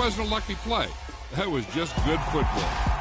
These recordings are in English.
wasn't a lucky play. That was just good football.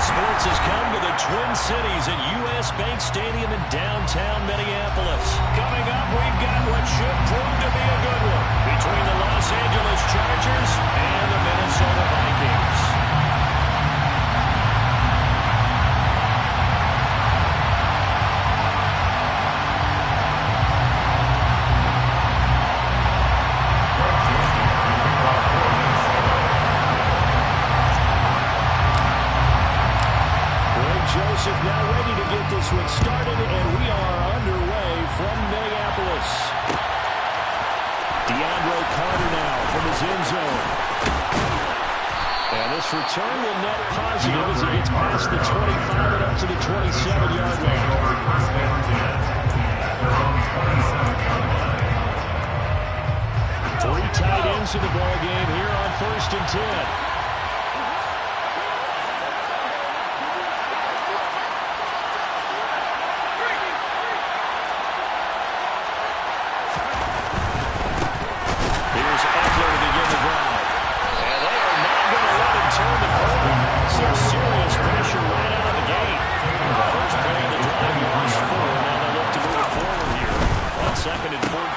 Sports has come to the Twin Cities at U.S. Bank Stadium in downtown Minneapolis. Coming up, we've got what should prove to be a good one between the Los Angeles Chargers and the Minnesota Vikings. Joseph now ready to get this one started, and we are underway from Minneapolis. DeAndre Carter now from his end zone. And this return will net positive as he gets past the 25 and up to the 27-yard line. Three tight ends in the ball game here on 1st and 10.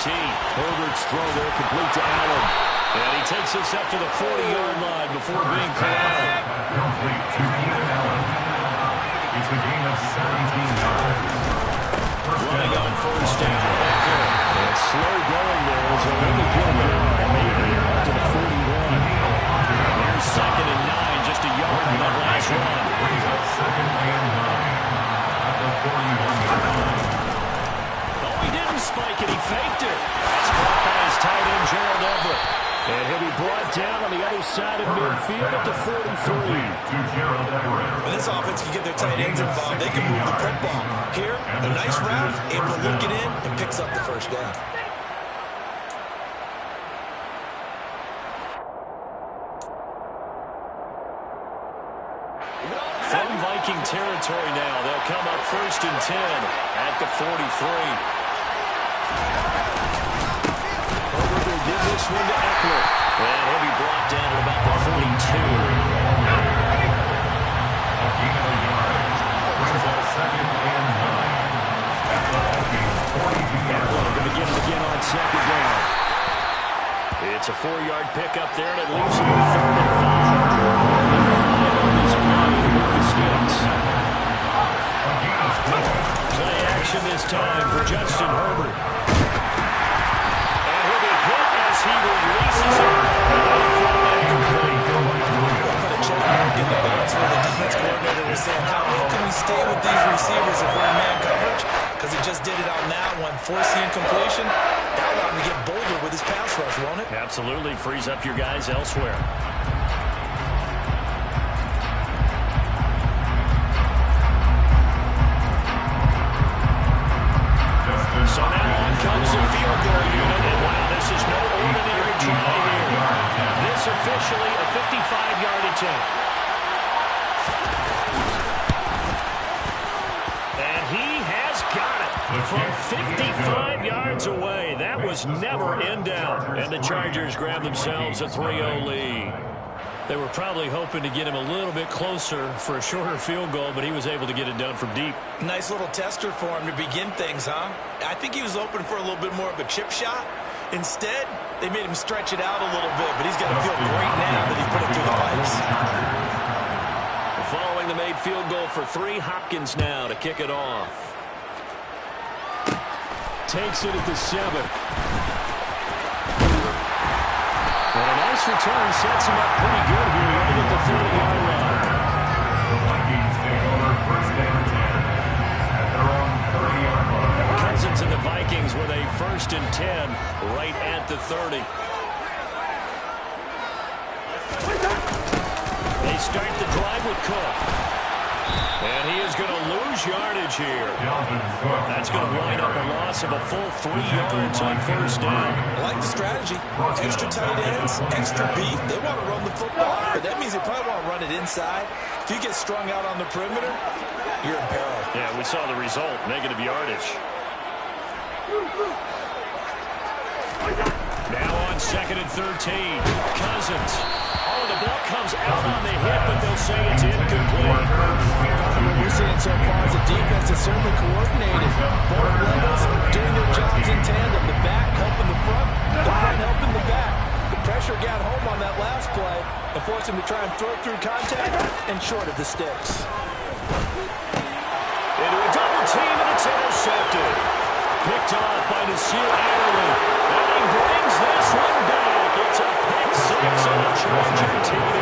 Herbert's throw there complete to Allen. And he takes this up to the 40-yard line before being corralled. It's a gain of 17 yards. Running on 1st down. And slow going there as they're only getting down maybe up to the 41. Here's 2nd and 9, just a yard on that last run. Brings up 2nd and 9 at the 41-yard line. Oh, he didn't spike it. He faked it. That's caught by his tight end, Gerald Everett. And he'll be brought down on the other side of midfield at the 43. When this offense can get their tight ends involved, they can move the football. Here, a nice route, able to look it in, and picks up the 1st down. From Viking territory now, they'll come up 1st and 10 at the 43. Give this one to Eckler. And he'll be brought down at about the 42. Brings up 2nd and 9 at the 42-yard line. Going to get it again on 2nd down. It's a 4-yard pickup there, and it leaves him with 3rd and 5. On this play with the Sticks. Play action this time for Justin Herbert. He releases it. Put a check mark in the box where the defense coordinator was saying, how can we stay with these receivers if we're in man coverage? Because he just did it on that one, forcing completion. That allowed him to get bolder with his pass rush, won't it? Absolutely. Frees up your guys elsewhere. So now comes the field goal unit, and wow, this is no ordinary try here. This officially a 55-yard attempt. And he has got it. From 55 yards away. That was never in doubt. And the Chargers grab themselves a 3-0 lead. They were probably hoping to get him a little bit closer for a shorter field goal, but he was able to get it done from deep. Nice little tester for him to begin things, huh? I think he was hoping for a little bit more of a chip shot. Instead, they made him stretch it out a little bit, but he's going to feel great now that he put it through the pipes. Following the made field goal for 3, Hopkins now to kick it off. Takes it at the 7. And a nice return sets him up pretty good here right at the 30-yard line. The Vikings take over first and 10 at their own 30-yard line. Cousins and the Vikings with a 1st and 10 right at the 30. They start the drive with Cook. And he is going to lose yardage here. That's going to wind up a loss of a full 3 yards on 1st down. I like the strategy. Extra tight ends, extra beef. They want to run the football, but that means they probably want to run it inside. If you get strung out on the perimeter, you're in peril. Yeah, we saw the result, negative yardage. Now on 2nd and 13. Cousins. Oh, the ball comes out on the hit, but they'll say it's incomplete. What we're seeing so far is a defense that's certainly coordinated. Both levels doing their jobs in tandem. The back helping the front helping the back. The pressure got home on that last play and forced him to try and throw through contact and short of the sticks. Into a double team, and it's intercepted. Picked off by Nasir Adderley. And he brings this one back. It's a pick 6 and a Charger TD.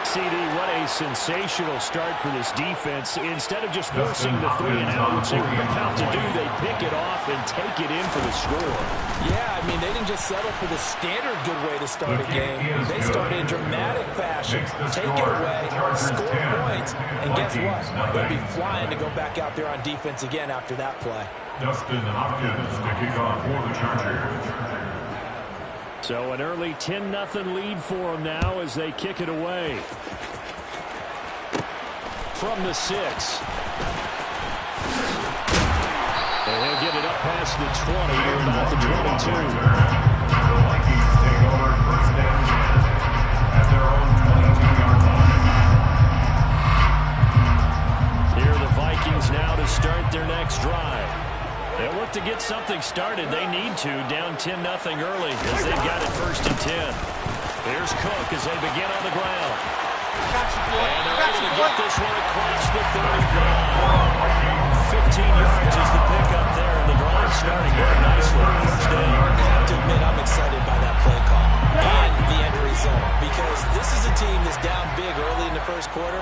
CD, what a sensational start for this defense. Instead of just forcing the 3 and out, which they were about to do, they pick it off and take it in for the score. Yeah, I mean, they didn't just settle for the standard good way to start a game. They started in dramatic fashion, take it away, score points, and guess what? They'll be flying to go back out there on defense again after that play. Dustin Hopkins to kick off for the Chargers. So an early 10-0 lead for them now as they kick it away. From the 6. And he'll get it up past the 20 to about the 22. The Vikings take over first and 10 at their own 22-yard line. Here are the Vikings now to start their next drive. They'll look to get something started. They need to, down 10-0 early as they've got it 1st and 10. Here's Cook as they begin on the ground. And they're able to get this one across the 35. 15 yards is the pickup there, and the drive starting very nicely. 1st down. I have to admit, I'm excited by that play call and the end result because this is a team that's down big early in the 1st quarter.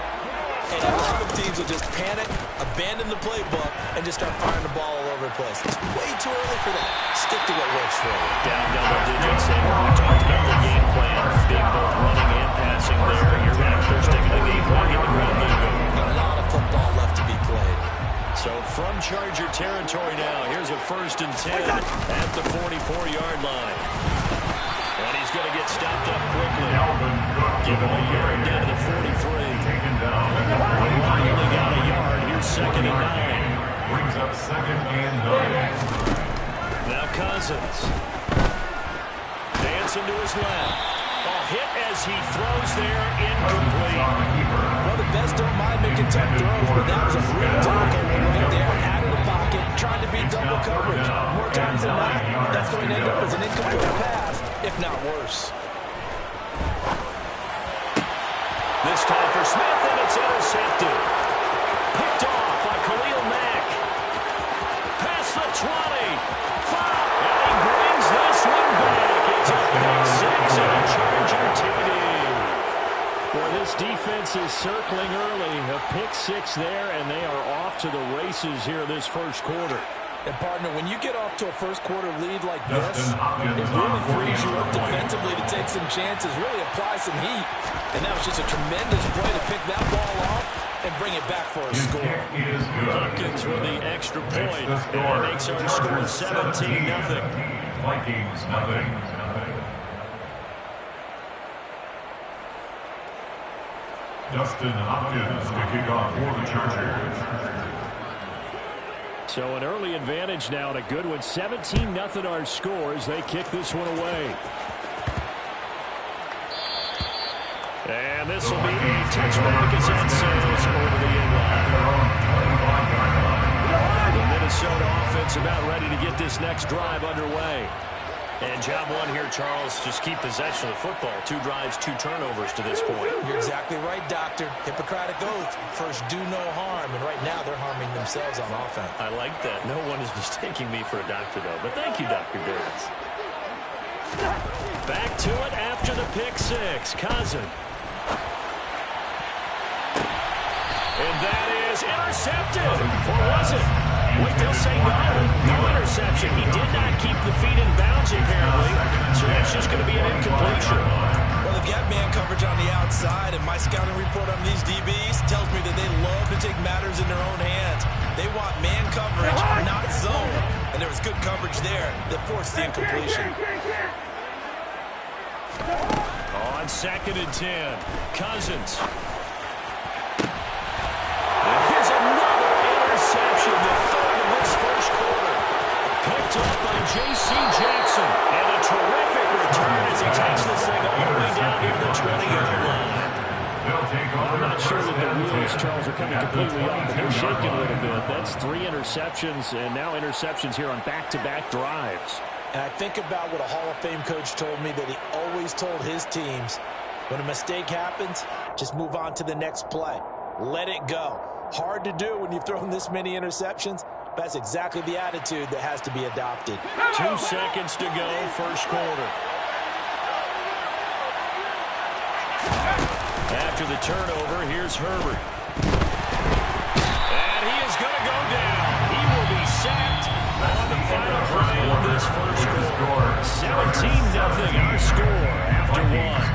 And a lot of teams will just panic, abandon the playbook, and just start firing the ball all over the place. It's way too early for that. Stick to what works for you. Down double digits, and we talked about the game plan being both running and passing there. You're after sticking to the game plan, get the ground moving. A lot of football left to be played. So from Charger territory now, here's a 1st and 10 at the 44-yard line. And he's going to get stopped up quickly. Give him a yard down to the 43. Only got a yard. Here's 2nd and 9. Brings up 2nd and 9. Now Cousins. Dancing to his left. A hit as he throws there, incomplete. Well, the best don't mind making tough throws, but that was a free tackle right there out of the pocket, trying to beat double coverage. More times than not, that's going to end up as an incomplete pass, if not worse. This time for Smith, and it's intercepted. Picked off by Khalil Mack. Past the 20. 5. And he brings this one back. It's a pick 6 and a Charger TD. Well, this defense is circling early. A pick 6 there, and they are off to the races here this 1st quarter. And, partner, when you get off to a 1st quarter lead like this, it really frees you up defensively to take some chances, really apply some heat. And that was just a tremendous play to pick that ball off and bring it back for a score. Hopkins with the extra point, and that makes our score 17-0. Vikings, nothing. Dustin Hopkins to kick off for the Chargers. So an early advantage now and a good one. 17-0 our score as they kick this one away. And this will be a touchback as that sails over the end line. The Minnesota offense about ready to get this next drive underway. And job one here, Charles, just keep possession of the football. 2 drives, 2 turnovers to this point. You're exactly right, Doctor. Hippocratic oath. First, do no harm. And right now, they're harming themselves on offense. I like that. No one is mistaking me for a doctor, though. But thank you, Dr. Davis. Back to it after the pick 6. Cousin. And that is intercepted. Or was it? Wait, they'll say no. No interception. He did not keep the feet in bounds, apparently. So that's just going to be an incompletion. Well, if you have man coverage on the outside, and my scouting report on these DBs tells me that they love to take matters in their own hands. They want man coverage, not zone. And there was good coverage there that forced the incompletion. On 2nd and 10, Cousins. Here's another interception, the third of this first quarter. Picked up by J.C. Jackson. And a terrific return as he takes this thing all the way down near the 20-yard line. I'm not sure that the wheels, Charles, are coming completely off, but they're shaking a little bit. That's 3 interceptions, and now interceptions here on back-to-back drives. And I think about what a Hall of Fame coach told me that he always told his teams, when a mistake happens, just move on to the next play. Let it go. Hard to do when you've thrown this many interceptions. That's exactly the attitude that has to be adopted. 2 seconds to go, first quarter. After the turnover, here's Herbert. And he is going to go down. He will be sacked on the final play of this first quarter. 17-0 our score after 1.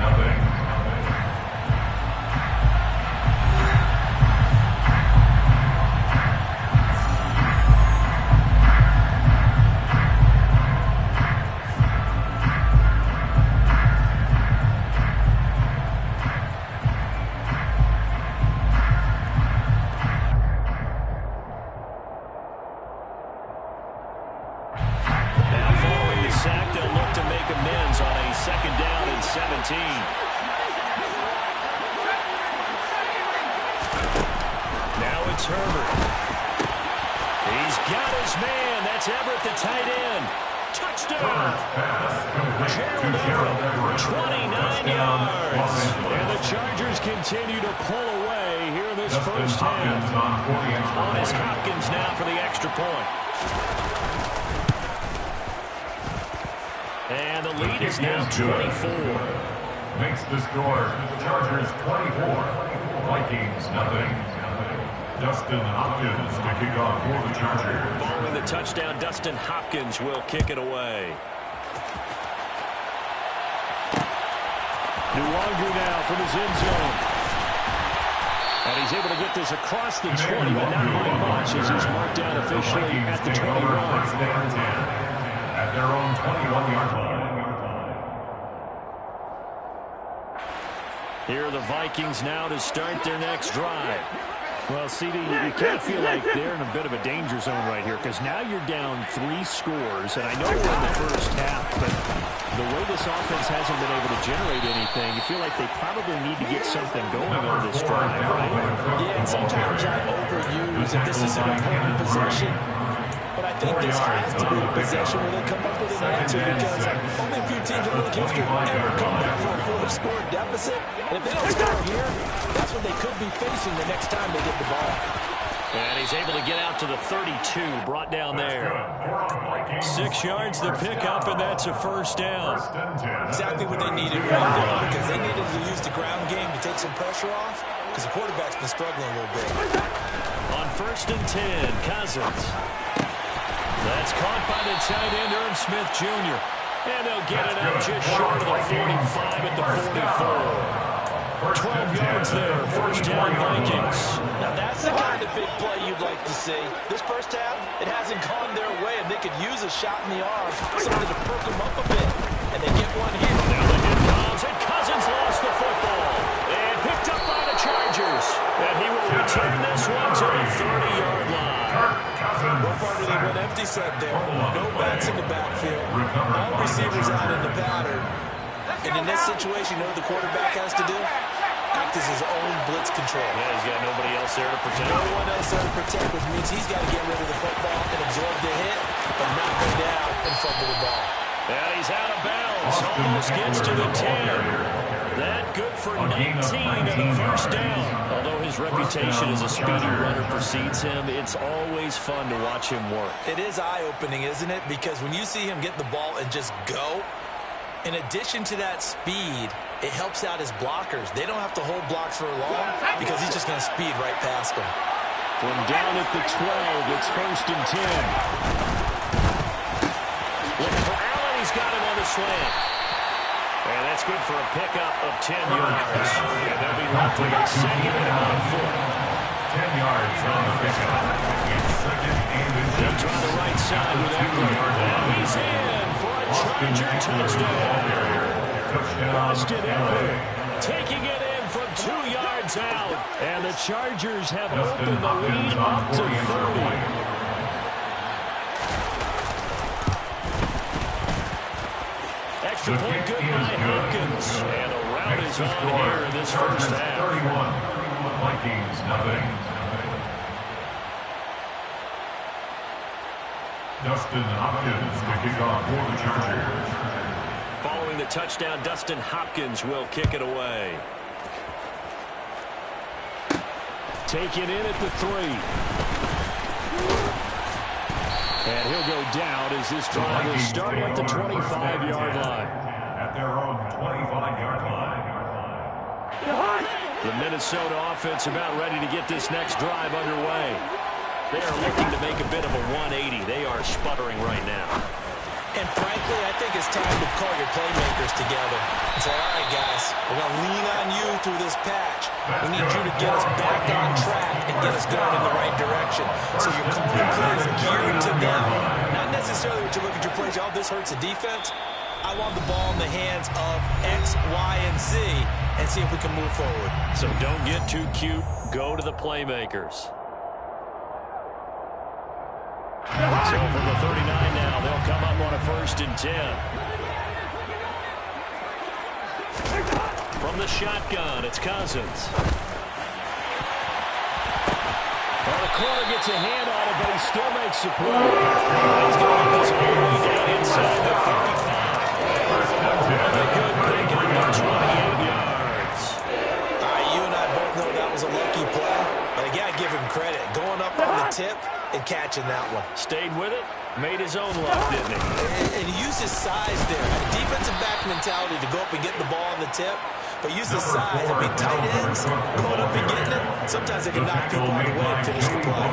And the lead is now 24. Makes the score Chargers 24, Vikings nothing. Dustin Hopkins to kick off for the Chargers. Following the touchdown, Dustin Hopkins will kick it away. Nuwangu now from his end zone. And he's able to get this across the 20, but not by much as he's marked down officially at the 21. At their own 21-yard line. Here are the Vikings now to start their next drive. Well, CD, you can't feel like they're in a bit of a danger zone right here because now you're down 3 scores, and I know we're in the first half, but the way this offense hasn't been able to generate anything, you feel like they probably need to get something going on this drive, right? Yeah, and sometimes I overuse if this is an important possession. But I think this has to be a possession where they come up with an answer because only a few teams in league history ever come back from a 4-score deficit. And if they don't score here, that's what they could be facing the next time they get the ball. And he's able to get out to the 32, brought down there. 6 yards the pickup, and that's a first down. Exactly what they needed right there because they needed to use the ground game to take some pressure off because the quarterback's been struggling a little bit. On 1st and 10, Cousins. That's caught by the tight end, Irv Smith Jr. And they'll get it out just short of the 45 at the 44. 12 yards there, first down Vikings. Now that's the kind of big play you'd like to see. This first half, it hasn't gone their way, and they could use a shot in the arm, something to perk them up a bit. And they get one here. Now the hit comes, and Cousins lost the football. And picked up by the Chargers. And he will return this one to the 30-yard line. empty set there. No backs in the backfield. All receivers out in the pattern. And in this situation, you know what the quarterback has to do? Act as his own blitz control. Yeah, he's got nobody else there to protect. No one else there to protect, which means he's got to get rid of the football and absorb the hit, but not go down and fumble the ball. And he's out of bounds. Almost gets to the 10. That good for 19 and a first down. Although his reputation as a speedy runner precedes him, it's always fun to watch him work. It is eye-opening, isn't it? Because when you see him get the ball and just go, in addition to that speed, it helps out his blockers. They don't have to hold blocks for long because he's just going to speed right past them. From down at the 12, it's first and 10. Looking for Allen, he's got him on the slant. And that's good for a pickup of 10 yards. And they'll be left with a second and about a foot. 10 yards on the pickup. It's second and They'll try the right side with Eckler. And he's in for a Charger touchdown. Austin Eckler taking it in from 2 yards out. And the Chargers have opened the lead up to 30. Extra point good by Hopkins. And the route is on here in this first half. 31. Vikings, nothing. Dustin Hopkins to kick off for the Chargers. Following the touchdown, Dustin Hopkins will kick it away. Taken in at the 3. And he'll go down as this drive will start at the 25-yard line. At their own 25-yard line. The Minnesota offense about ready to get this next drive underway. They are looking to make a bit of a 180. They are sputtering right now. And frankly, I think it's time to call your playmakers together and say, all right, guys, we're going to lean on you through this patch. We need you to get us back on track and get us going in the right direction. So your complete play is geared to them. Not necessarily what you look at your plays, oh, this hurts the defense. I want the ball in the hands of X, Y, and Z and see if we can move forward. So don't get too cute. Go to the playmakers. So from the 39 now, they'll come up on a first and 10. From the shotgun, it's Cousins. Well, the corner gets a hand on it, but he still makes the play. He's going to get this all the way down inside the 45. Very good pickup of 28 yards. All right, you and I both know that was a lucky play, but I got to give him credit. Going up on the tip and catching that one. Stayed with it, made his own luck, didn't he? And he used his size there. A defensive back mentality to go up and get the ball on the tip, but use his size. I mean, tight ends going up and getting it, sometimes they can knock people out of the way and finish the play.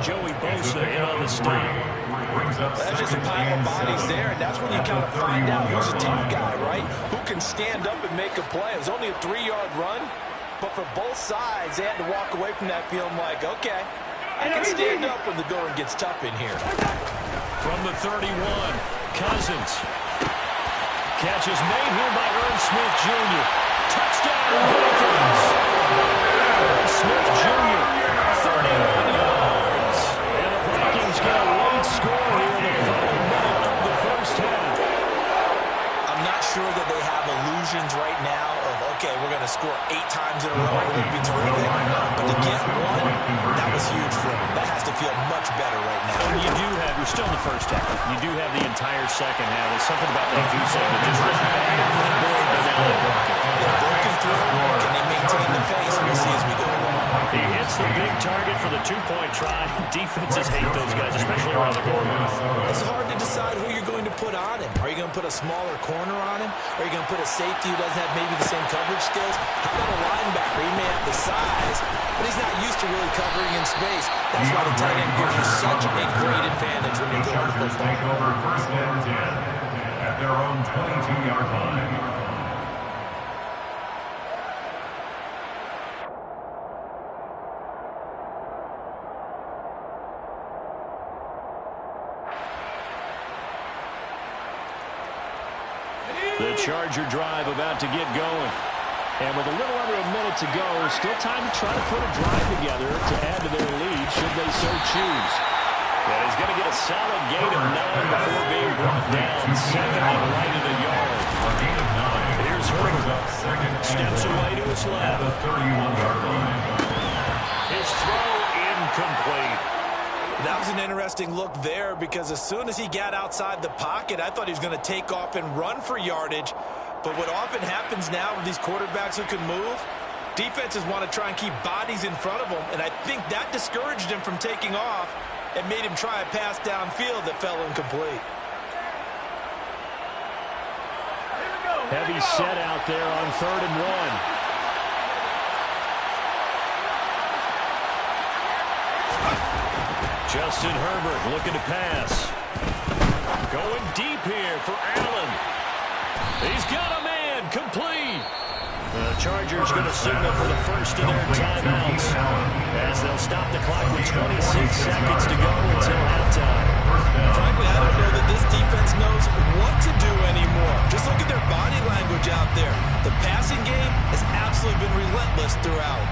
Joey Bosa in on the stop. That's just a pile of bodies there, and that's when you kind of find out who's a tough guy, right? Who can stand up and make a play. It was only a 3-yard run, but for both sides, they had to walk away from that feeling like, okay, I can stand up when the going gets tough in here. From the 31, Cousins. Catch is made here by Irv Smith Jr. Touchdown, Vikings. Irv Smith Jr., 31 yards. And the Vikings get a late score here in the final minute of the first half. I'm not sure that they have illusions right now of, okay, we're going to score 8 times in a row. It would be terrific. But to get one, that was huge for them. That has to feel much better right now. You do have, we're still in the first half. You do have the entire second half. There's something about that goose egg that just looks bad. They're broken through. Can they maintain the pace? We'll see as we go along. He hits the big target for the 2-point try. Defenses hate those guys, especially around the goal line. It's hard to decide who you're going to put on him. Are you going to put a smaller corner on him? Are you going to put a safety who doesn't have maybe the same coverage skills? How about a linebacker? He may have the size, but he's not used to really covering in space. That's why the tight end gives you such a great advantage when you're going to Chargers take over first and 10 at their own 22-yard line. The Charger drive about to get going. And with a little under a minute to go, still time to try to put a drive together to add to their lead should they so choose. And he's going to get a solid gain of 9 before being brought down. Second and right of the yard. Here's Herbert. Steps away to his left. The 31-yard line. His throw incomplete. That was an interesting look there because as soon as he got outside the pocket, I thought he was going to take off and run for yardage. But what often happens now with these quarterbacks who can move, defenses want to try and keep bodies in front of them, and I think that discouraged him from taking off and made him try a pass downfield that fell incomplete. Heavy set out there on 3rd and 1. Justin Herbert looking to pass. Going deep here for Allen. He's got a man, complete. The Chargers going to signal for the first of their timeouts as they'll stop the clock with 26 seconds to go until halftime. Frankly, I don't know that this defense knows what to do anymore. Just look at their body language out there. The passing game has absolutely been relentless throughout.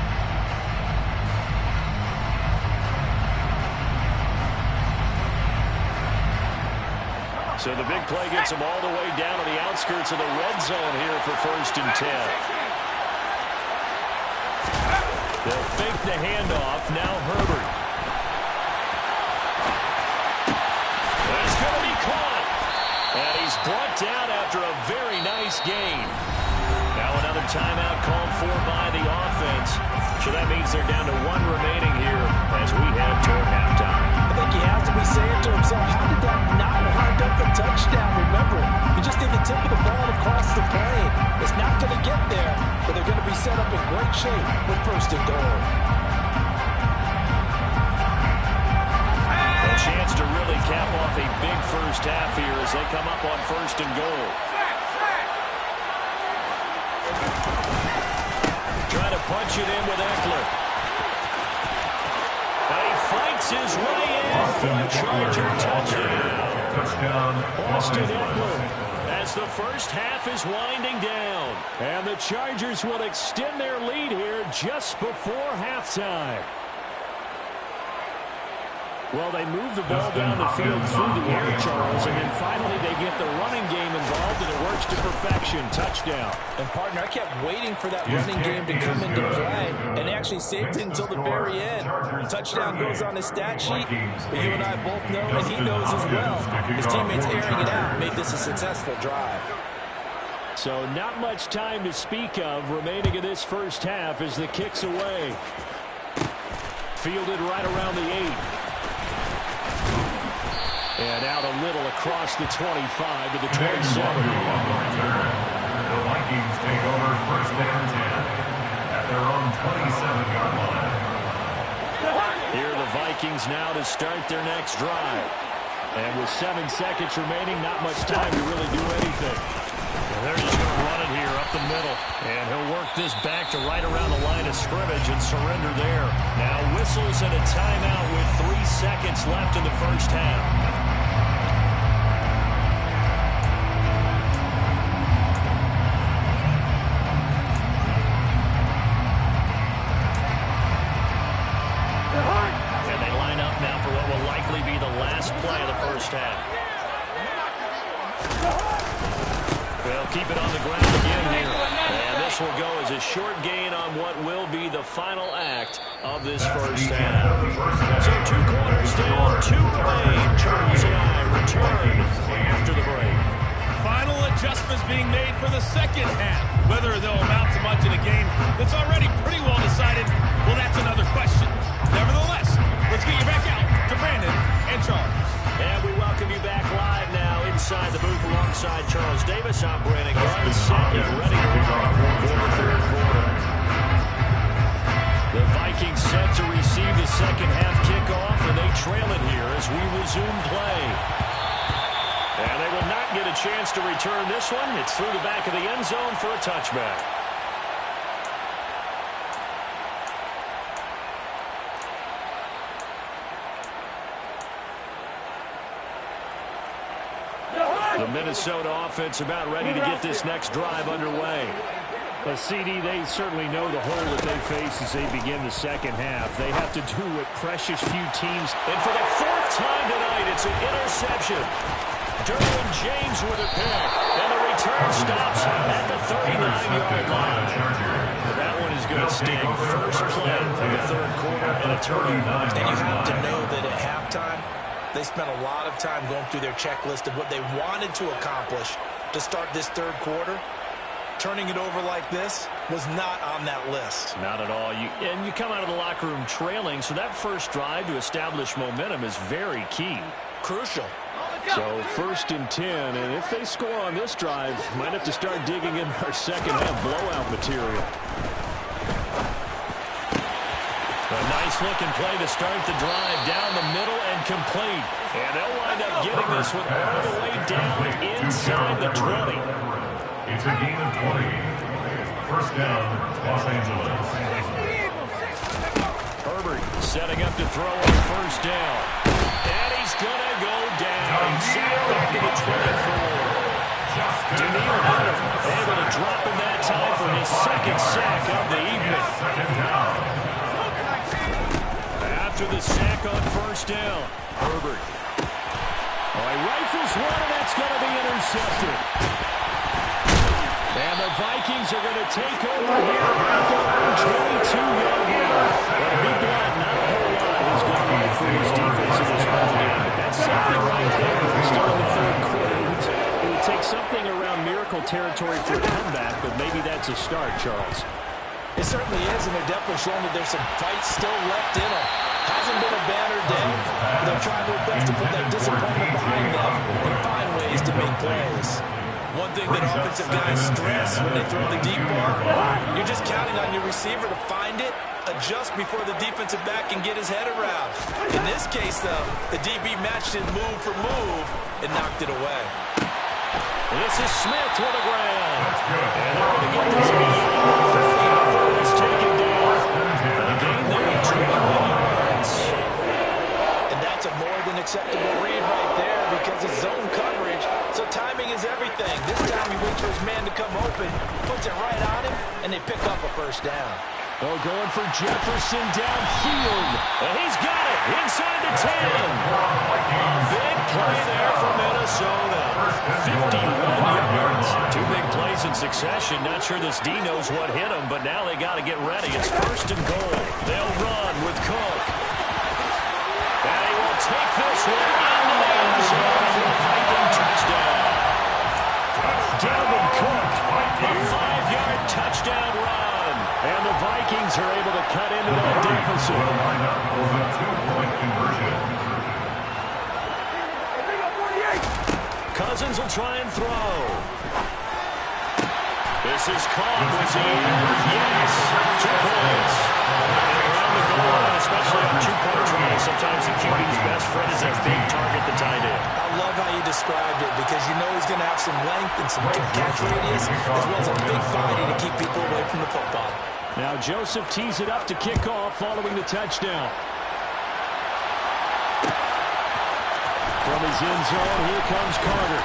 So the big play gets them all the way down to the outskirts of the red zone here for 1st and 10. They'll fake the handoff. Now Herbert. He's going to be caught. And he's brought down after a very nice gain. Now another timeout called for by the offense. So that means they're down to 1 remaining here as we head toward halftime. I think he has to be saying to himself, how did that not wind up a touchdown? Remember, you just need the tip of the ball across the plane. It's not going to get there, but they're going to be set up in great shape with 1st and goal. A chance to really cap off a big first half here as they come up on 1st and goal. Trying to punch it in with Eckler. And he fights his way in for a Charger touchdown. Austin Eckler as the first half is winding down. And the Chargers will extend their lead here just before halftime. Well, they move the ball down the field through the air, Charles, and then finally they get the running game involved, and it works to perfection. Touchdown. And, partner, I kept waiting for that running game to come into play, and they actually saved it until the very end. Touchdown goes on his stat sheet, but you and I both know, and he knows as well, his teammates airing it out made this a successful drive. So not much time to speak of remaining in this first half as the kick's away. Fielded right around the 8. And out a little across the 25 to the 27. The Vikings take over 1st and 10 at their own 27-yard line. Here are the Vikings now to start their next drive. And with 7 seconds remaining, not much time to really do anything. And they're just going to run it here up the middle. And he'll work this back to right around the line of scrimmage and surrender there. Now whistles and a timeout with 3 seconds left in the first half. Keep it on the ground again here. And this will go as a short gain on what will be the final act of this first half. So 2 quarters down, 2 remain. Charles and I return after the break. Final adjustments being made for the second half. Whether they'll amount to much in a game that's already pretty well decided, well, that's another question. Nevertheless, let's get you back out to Brandon and Charles. And we welcome you back live now inside the booth alongside Charles Davis. I'm Brandon Garden, set and ready to rock for the 3rd quarter. The Vikings set to receive the second half kickoff, and they trail it here as we resume play. And they will not get a chance to return this one. It's through the back of the end zone for a touchback. The Minnesota offense about ready to get this next drive underway. Well, CD, they certainly know the hole that they face as they begin the second half. They have to do what precious few teams. And for the fourth time tonight, it's an interception. Derwin James with a pick. And the return stops at the 39-yard line. That one is going to sting. First play of the third quarter and a turnover. And you have to know that at halftime, they spent a lot of time going through their checklist of what they wanted to accomplish to start this third quarter. Turning it over like this was not on that list. Not at all. And you come out of the locker room trailing, so that first drive to establish momentum is very key. Crucial. So 1st and 10, and if they score on this drive, might have to start digging in our second half blowout material. A nice-looking play to start the drive down the middle and complete. And they'll wind up getting this one all the way down inside the 20. It's a gain of 20. First down, Los Angeles. Herbert setting up to throw on first down. And he's going to go down. Sacked back to the 24. Daniil Hunter able to drop him that time for his second sack of the evening. Second down. After the sack on first down, Herbert. Oh, he rifles one, and that's going to be intercepted. And the Vikings are going to take over here at their own 22-yard line. Well, to be blunt, not a whole lot is going on for this defense in this ball game, but that's something right there. Still in the third quarter. It would take something around miracle territory for a comeback, but maybe that's a start, Charles. It certainly is, and they're definitely showing that there's some fight still left in them. Hasn't been a banner day. They're trying their best to put that disappointment behind them and find ways to make plays. One thing that offensive guys stress when they throw the deep ball, you're just counting on your receiver to find it, adjust before the defensive back can get his head around. In this case, though, the DB matched it move for move and knocked it away. This is Smith with a grab. And they're going to get this before it's taken down. A gain there of 21 yards. And that's a more than acceptable read right there because it's zone coverage, so timing is everything. This time he waits for his man to come open, puts it right on him, and they pick up a first down. Oh, going for Jefferson downfield. And he's got it inside the 10. Big play there for Minnesota. 51 yards. Two big plays in succession. Not sure this D knows what hit him, but now they got to get ready. It's 1st and goal. They'll run with Cook. And he will take this one into the end zone for a Viking touchdown. Dalvin Cook, a 5-yard touchdown run. And the Vikings are able to cut into that deficit. Cousins will try and throw. This is caught. Was he? Yes. 2 points. Around the goal line, especially on 2-point tries, sometimes the QB's best friend is that big target, the tight end. I love how you described it because you know he's going to have some length and some catch radius as well as a big body to keep people away from the football. Now Joseph tees it up to kick off following the touchdown. From his end zone, here comes Carter.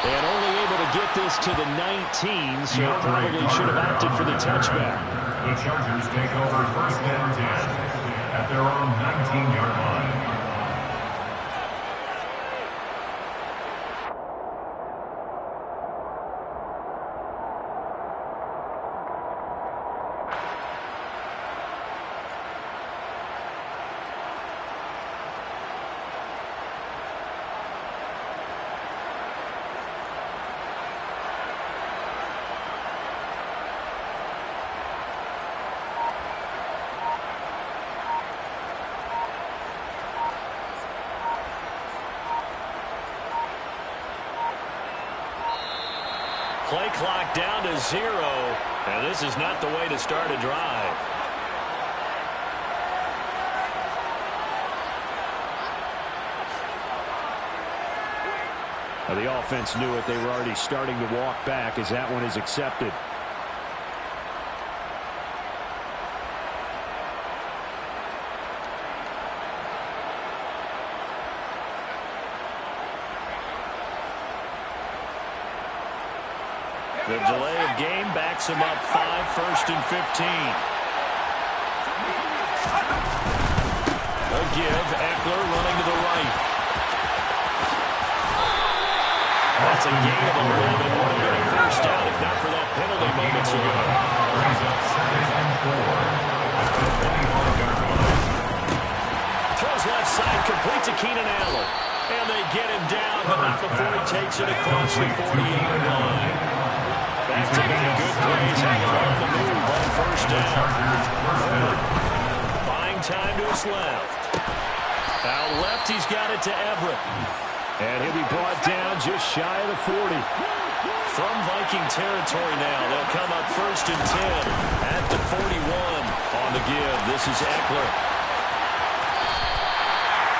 And only able to get this to the 19, so probably should have opted for the touchback. The Chargers take over 1st and 10 at their own 19-yard line. Play clock down to 0, and this is not the way to start a drive. Now, the offense knew it. They were already starting to walk back as that one is accepted. The delay of game backs him up 5, 1st and 15. A give, Eckler running to the right. That's a gain of 11. Would have been a first down if not for that penalty moments ago. Throws left side, complete to Keenan Allen. And they get him down, but not before he takes it across the 40-yard line. Back to making good plays. Eckler on the move on first down. Buying time to his left. Out left, he's got it to Everett. And he'll be brought down just shy of the 40. From Viking territory now, they'll come up 1st and 10 at the 41 on the give. This is Eckler.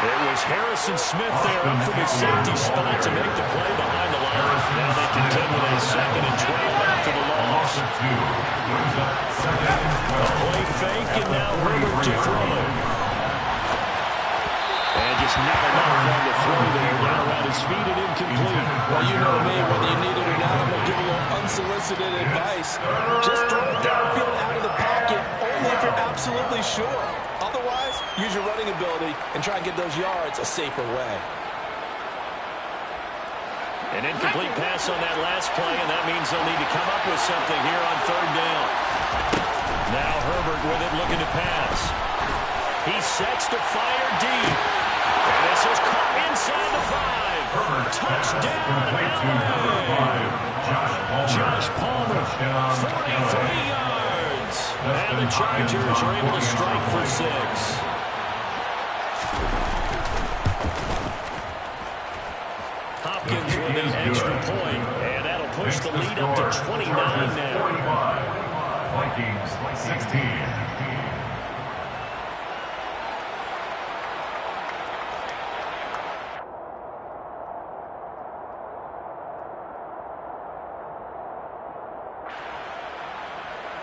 It was Harrison Smith there up from his safety spot to make the play behind the line. Now they contend with a 2nd and 12 after the loss. A play fake, and now Herbert to throw. And just not enough on the throw there. Down around his feet and incomplete. Well, you know me, whether you need it or not, I'm going to give you a little unsolicited advice. Just throw it downfield out of the pocket, only if you're absolutely sure. Otherwise, use your running ability and try and get those yards a safer way. An incomplete pass on that last play, and that means they'll need to come up with something here on 3rd down. Now Herbert with it, looking to pass. He sets to fire deep. And this is caught inside the 5. Touchdown, LA. Josh Palmer, 43 yards. And the Chargers are able to strike for 6. Hopkins with an extra point, and that'll push the lead up to 29 now. Vikings 16.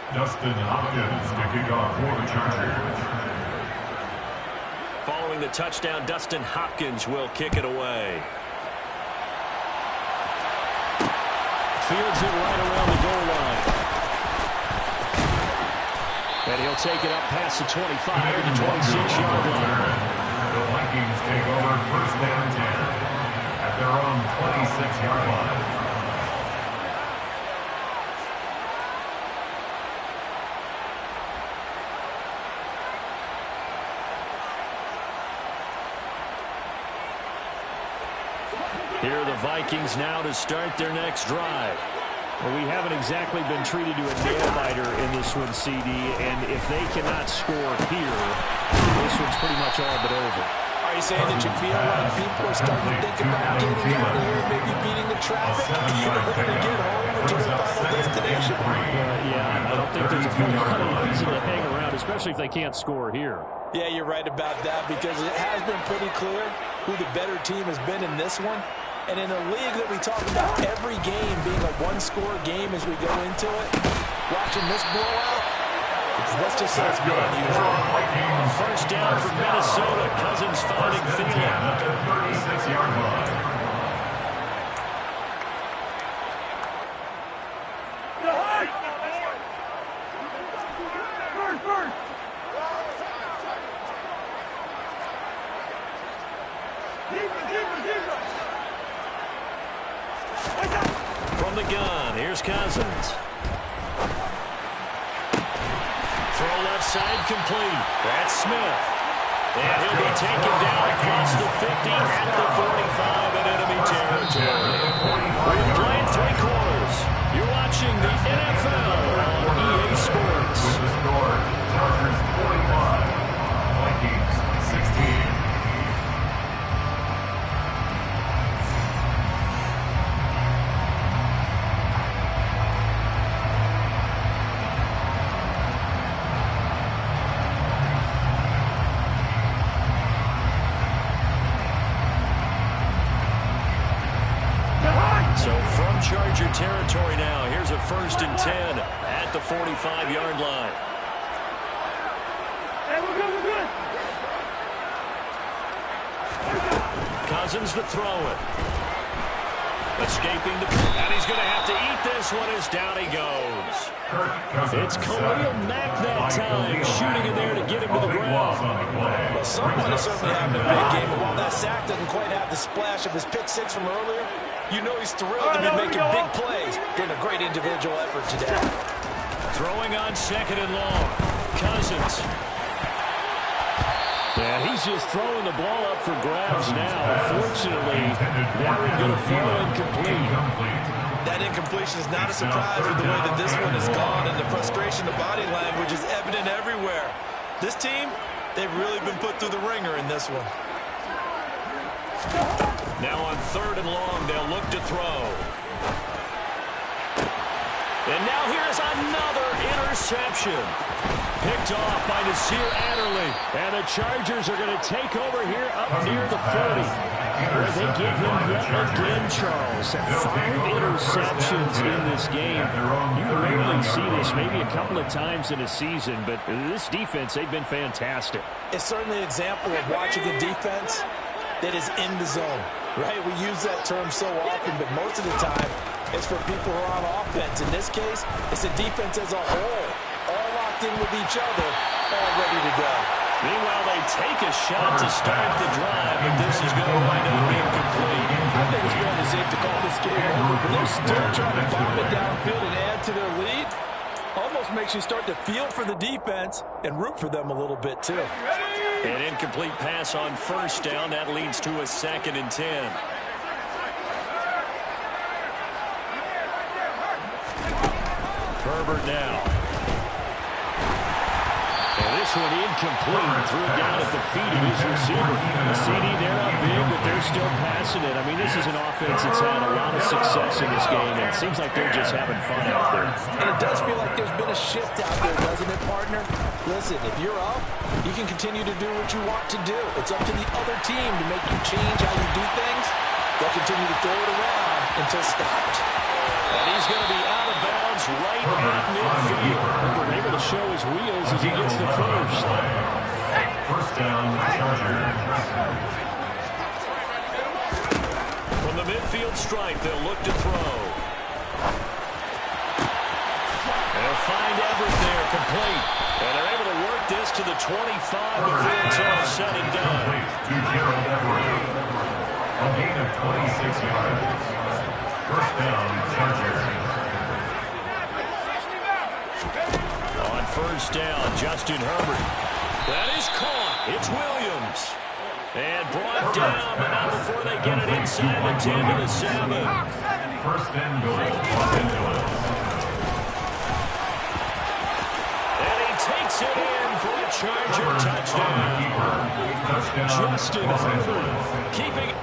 Dustin Hopkins to kick off for the Chargers. Following the touchdown, Dustin Hopkins will kick it away. Fields it right around the goal line. And he'll take it up past the 25 to the 26-yard line. The Vikings take over 1st and 10 at their own 26-yard line. Here are the Vikings now to start their next drive. Well, we haven't exactly been treated to a nail-biter in this one, CD, and if they cannot score here, this one's pretty much all but over. Are you saying that you feel like people are starting to think about getting out of here, maybe beating the traffic, in order to get home to their final destination? Yeah, I don't think there's a lot of reason to hang around, especially if they can't score here. Yeah, you're right about that, because it has been pretty clear who the better team has been in this one. And in a league that we talk about every game being a one-score game as we go into it, watching this blowout, let's just say it's been unusual. First down for Minnesota. Cousins finding Thielen. At the 36-yard line. From the gun, here's Cousins. Throw left side complete. That's Smith. And he'll be taken down across the 50 at the 45 in enemy territory. We've played 3 quarters. You're watching the NFL on EA Sports. With the score, Chargers 45, Vikings 16. So from Charger territory now, here's a 1st and 10 at the 45-yard line. Cousins to throw it. Escaping the... And he's going to have to eat this one as down he goes. It's Khalil Mack that time, shooting in there to get him to the ground. Well, someone is certainly having a big game, but while that sack doesn't quite have the splash of his pick six from earlier, you know he's thrilled to be making big plays. Doing a great individual effort today. Throwing on second and long. Cousins. And he's just throwing the ball up for grabs now. Fortunately, that is going to fall incomplete. That incompletion is not a surprise with the way that this one has gone, and the frustration, the body language is evident everywhere. This team, they've really been put through the ringer in this one. Now on third and long, they'll look to throw. And now here's another interception. Picked off by Nasir Adderley. And the Chargers are going to take over here up near the 40. Where they give him yet again, Charles. 5 interceptions in this game. You rarely see this, maybe a couple of times in a season, but this defense, they've been fantastic. It's certainly an example of watching a defense that is in the zone, right? We use that term so often, but most of the time, it's for people who are on offense. In this case, it's a defense as a whole, all locked in with each other, all ready to go. Meanwhile, they take a shot to start the drive, but this is going to wind up being complete. I think it's fairly safe to call this game over, but they're still trying to bomb it downfield and add to their lead. Almost makes you start to feel for the defense and root for them a little bit, too. An incomplete pass on first down. That leads to a 2nd and 10. Herbert now. And this one incomplete. Threw it down at the feet of his receiver. The CD, they're up big, but they're still passing it. I mean, this is an offense that's had a lot of success in this game, and it seems like they're just having fun out there. And it does feel like there's been a shift out there, doesn't it, partner? Listen, if you're up, you can continue to do what you want to do. It's up to the other team to make you change how you do things. They'll continue to throw it around until stopped. And he's going to be out of bounds right at midfield. We're able to show his wheels as he gets the first. First down, Chargers. From the midfield stripe, they'll look to throw. They'll find Everett there, complete. And they're able to work this to the 25 before it's all said and done. To Gerald Everett. A gain of 26 yards. First down, Chargers. On first down, Justin Herbert. That is caught. It's Williams. And brought down, but not before they get it inside the 10 to the 7. First and goal, Los Angeles. And he takes it in for a Charger touchdown. Justin Herbert keeping it.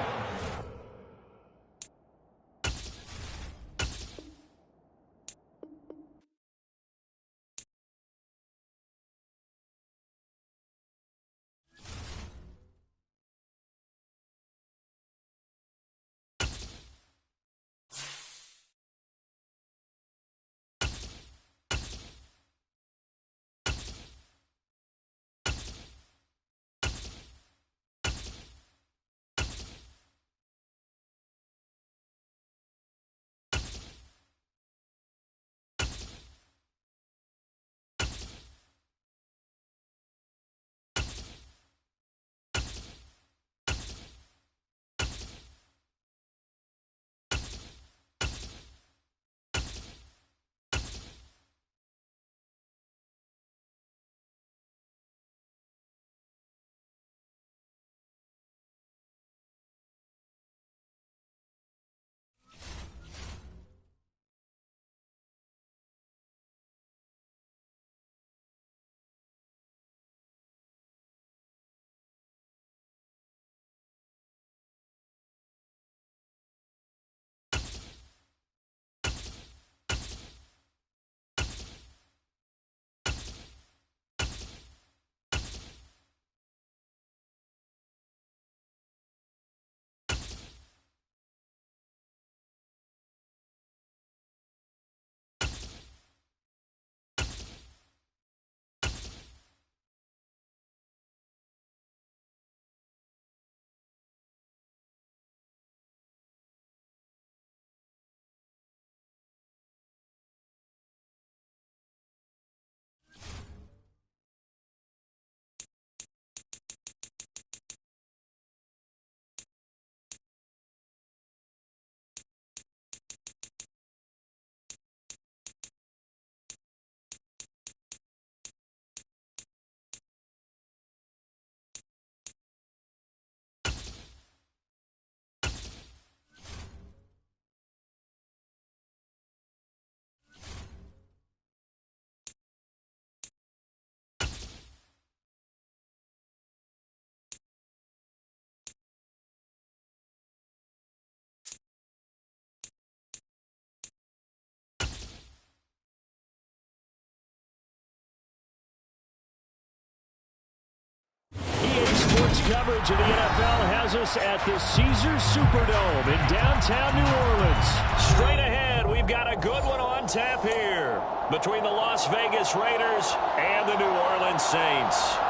Sports coverage of the NFL has us at the Caesars Superdome in downtown New Orleans. Straight ahead, we've got a good one on tap here between the Las Vegas Raiders and the New Orleans Saints.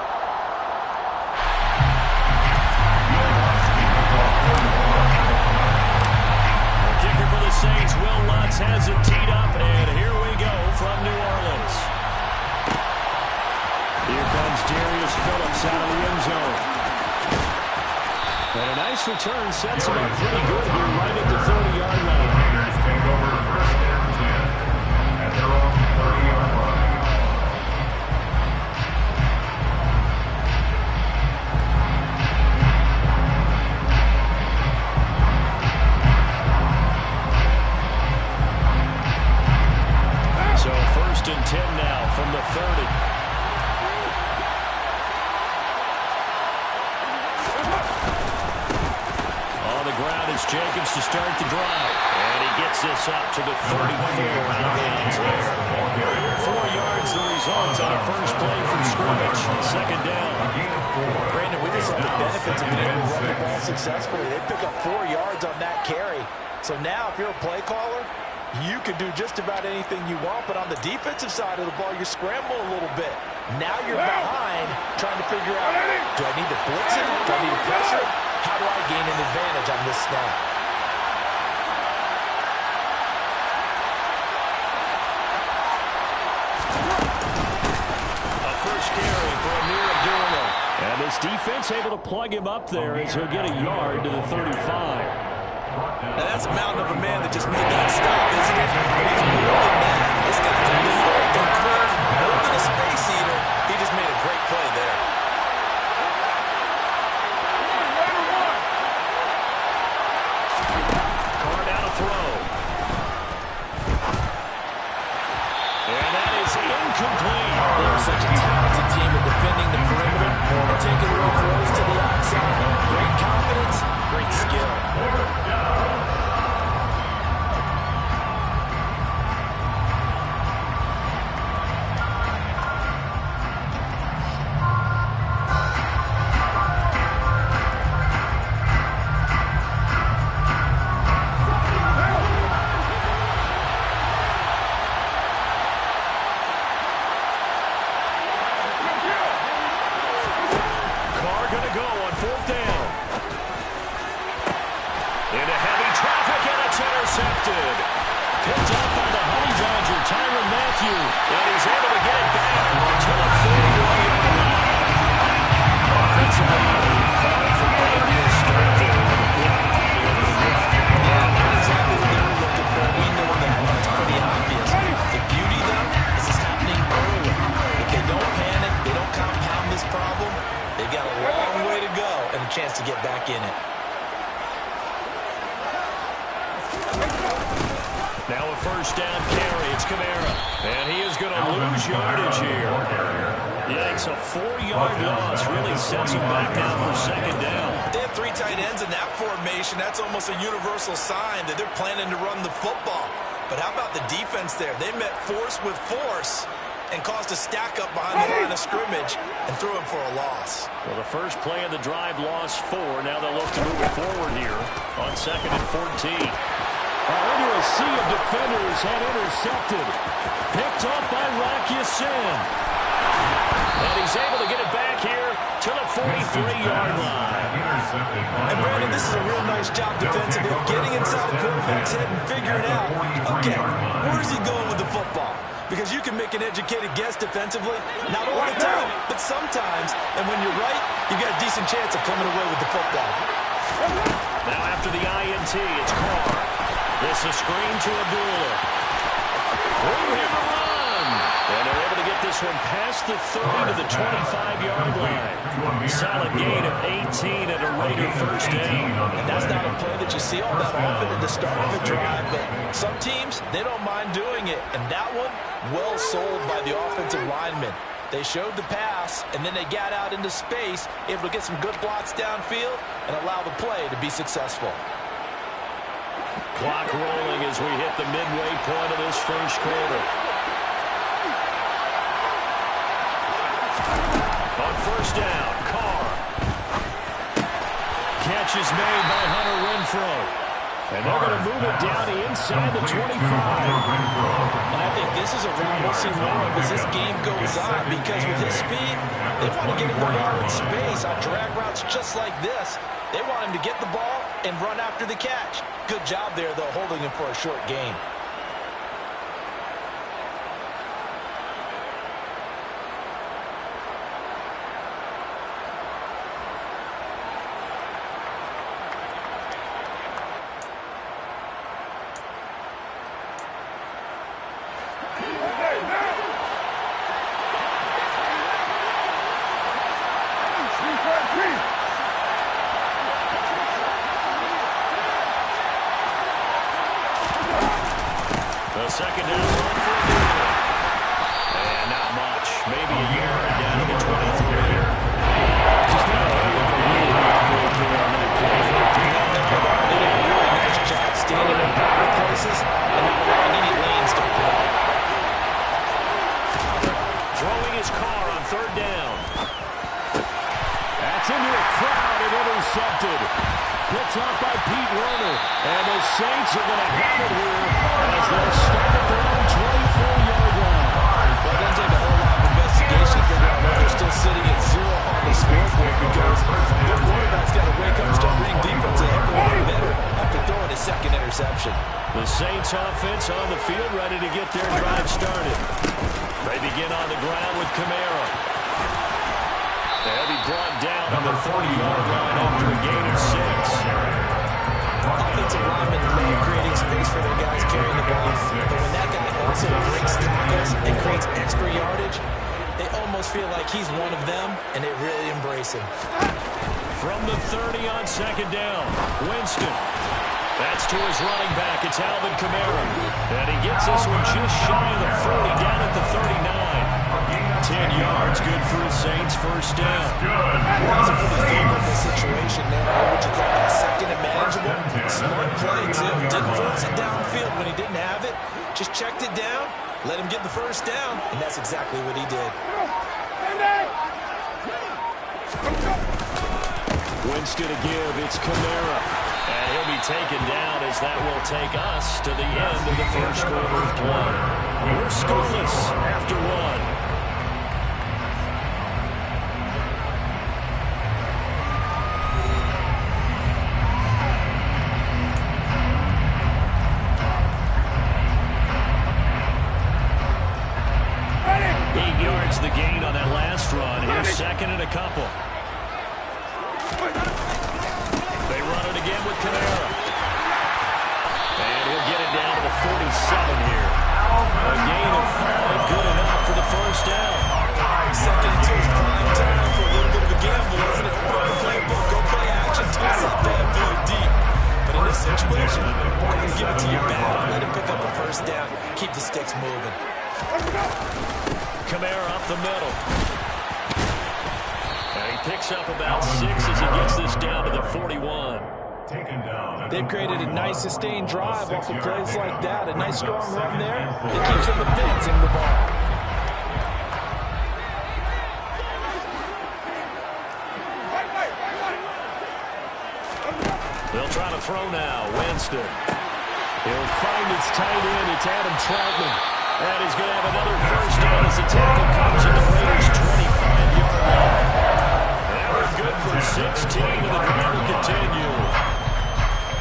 Saints, Will Lutz has it teed up, and here we go from New Orleans. Here comes Darius Phillips out of the end zone. And a nice return sets him up pretty good here right at the 30-yard line. Raiders take over first and 10 at their own 30-yard line. So first and 10 now from the 30. On the ground is Jacobs to start the drive. And he gets this up to the 34 out of bounds there. 4 yards the result on a first play from scrimmage. Second down. Brandon, we just have the benefits of being able to run the ball successfully. They pick up 4 yards on that carry. So now if you're a play caller, you can do just about anything you want, but on the defensive side of the ball, you scramble a little bit. Now you're behind, trying to figure out, do I need to blitz it? Do I need to pressure it? How do I gain an advantage on this snap? A first carry for Amir Abdullah. And this defense able to plug him up there as he'll get a yard to the 35. Now, that's a mountain of a man that just made that stop, isn't it? But he's more than that. This guy's a leader and quick, more than a space eater. He just made a great play there. Carr down to throw. And that is incomplete. They're such a talented team at defending the perimeter and taking real throws to the outside. Great confidence, great skill. Chance to get back in it. Now a first down carry. It's Kamara. And he is going to lose yardage here. Yeah, it's a 4-yard loss. Really sets him back down for second down. They have 3 tight ends in that formation. That's almost a universal sign that they're planning to run the football. But how about the defense there? They met force with force and caused a stack up behind the line of scrimmage and threw him for a loss. Well, the first play of the drive lost 4. Now they'll look to move it forward here on 2nd and 14. Into a sea of defenders had intercepted. Picked off by Rocky Sin. And he's able to get it back here to the 43-yard line. And Brandon, this is a real nice job defensively of getting inside the quarterback's head and figuring out, okay, where's he going with the football? Because you can make an educated guess defensively, not all the time, but sometimes. And when you're right, you got a decent chance of coming away with the football. Now after the INT, it's Carr. This is screen to Abdullah. Room here to run. And they're able to get this one past the 30 to the 25-yard line. Solid gain of 18 at a Raider first down. And that's not a play that you see all that often at the start of a drive, but some teams, they don't mind doing it. And that one, well sold by the offensive lineman. They showed the pass, and then they got out into space, able to get some good blocks downfield and allow the play to be successful. Clock rolling as we hit the midway point of this first quarter. On first down, Carr. is made by Hunter Renfrow. And they're going to move it down inside the 25. And I think this is a round we'll see more of as this game goes on, because with his speed, they want to get him the ball in space on drag routes just like this. They want him to get the ball and run after the catch. Good job there, though, holding him for a short game. The second down run for a gain. And not much. Maybe a yard down to the 23. Just not a really on that play. They did a really nice job standing in proper places and not allowing any lanes to open up. Throwing his car on third down. That's into a crowd and intercepted. Picked off by Pete Werner. And the Saints are going to have it here as they'll start at their own 24-yard line. Well, it doesn't take a whole lot of investigation to figure out why they're still sitting at 0 on the scoreboard, because their quarterback's got to wake up and start reading defense a heck of a lot better after throwing his second interception. The Saints offense on the field ready to get their drive started. They begin on the ground with Kamara. They'll be brought down on the 40-yard line after a gain of 6. Offensive linemen love creating space for their guys carrying the ball, but when that guy also breaks tackles and creates extra yardage, they almost feel like he's one of them, and they really embrace him. From the 30 on second down, Winston. That's to his running back. It's Alvin Kamara. And he gets this one just shy of the 40, down at the 39. 10 yards, good for the Saints, first down. That's a pretty favorable situation there. Would you call that second and manageable? Smart play, too. Didn't force it downfield when he didn't have it. Just checked it down, let him get the first down, and that's exactly what he did. Winston to give, it's Kamara. And he'll be taken down as that will take us to the end of the first quarter of play. We're scoreless after one. The gain on that last run. Here's second and a couple. They run it again with Kamara. And he'll get it down to the 47 here. A gain of 5, good enough for the first down. Second and 2 is prime time for a little bit of a gamble, isn't it? Open the playbook, go play action, toss that bad boy deep. But in this situation, go ahead and give it to your back. Let him pick up a first down. Keep the sticks moving. Kamara up the middle. And he picks up about 6 as he gets this down to the 41. They've created a nice sustained drive off of plays like that. A nice strong run there. It keeps them advancing the ball. They'll try to throw now. Winston. He'll find its tight end. It's Adam Troutman. And he's going to have another first down as the tackle comes at the Raiders' 25-yard line. That was good for 16, and the drive will continue.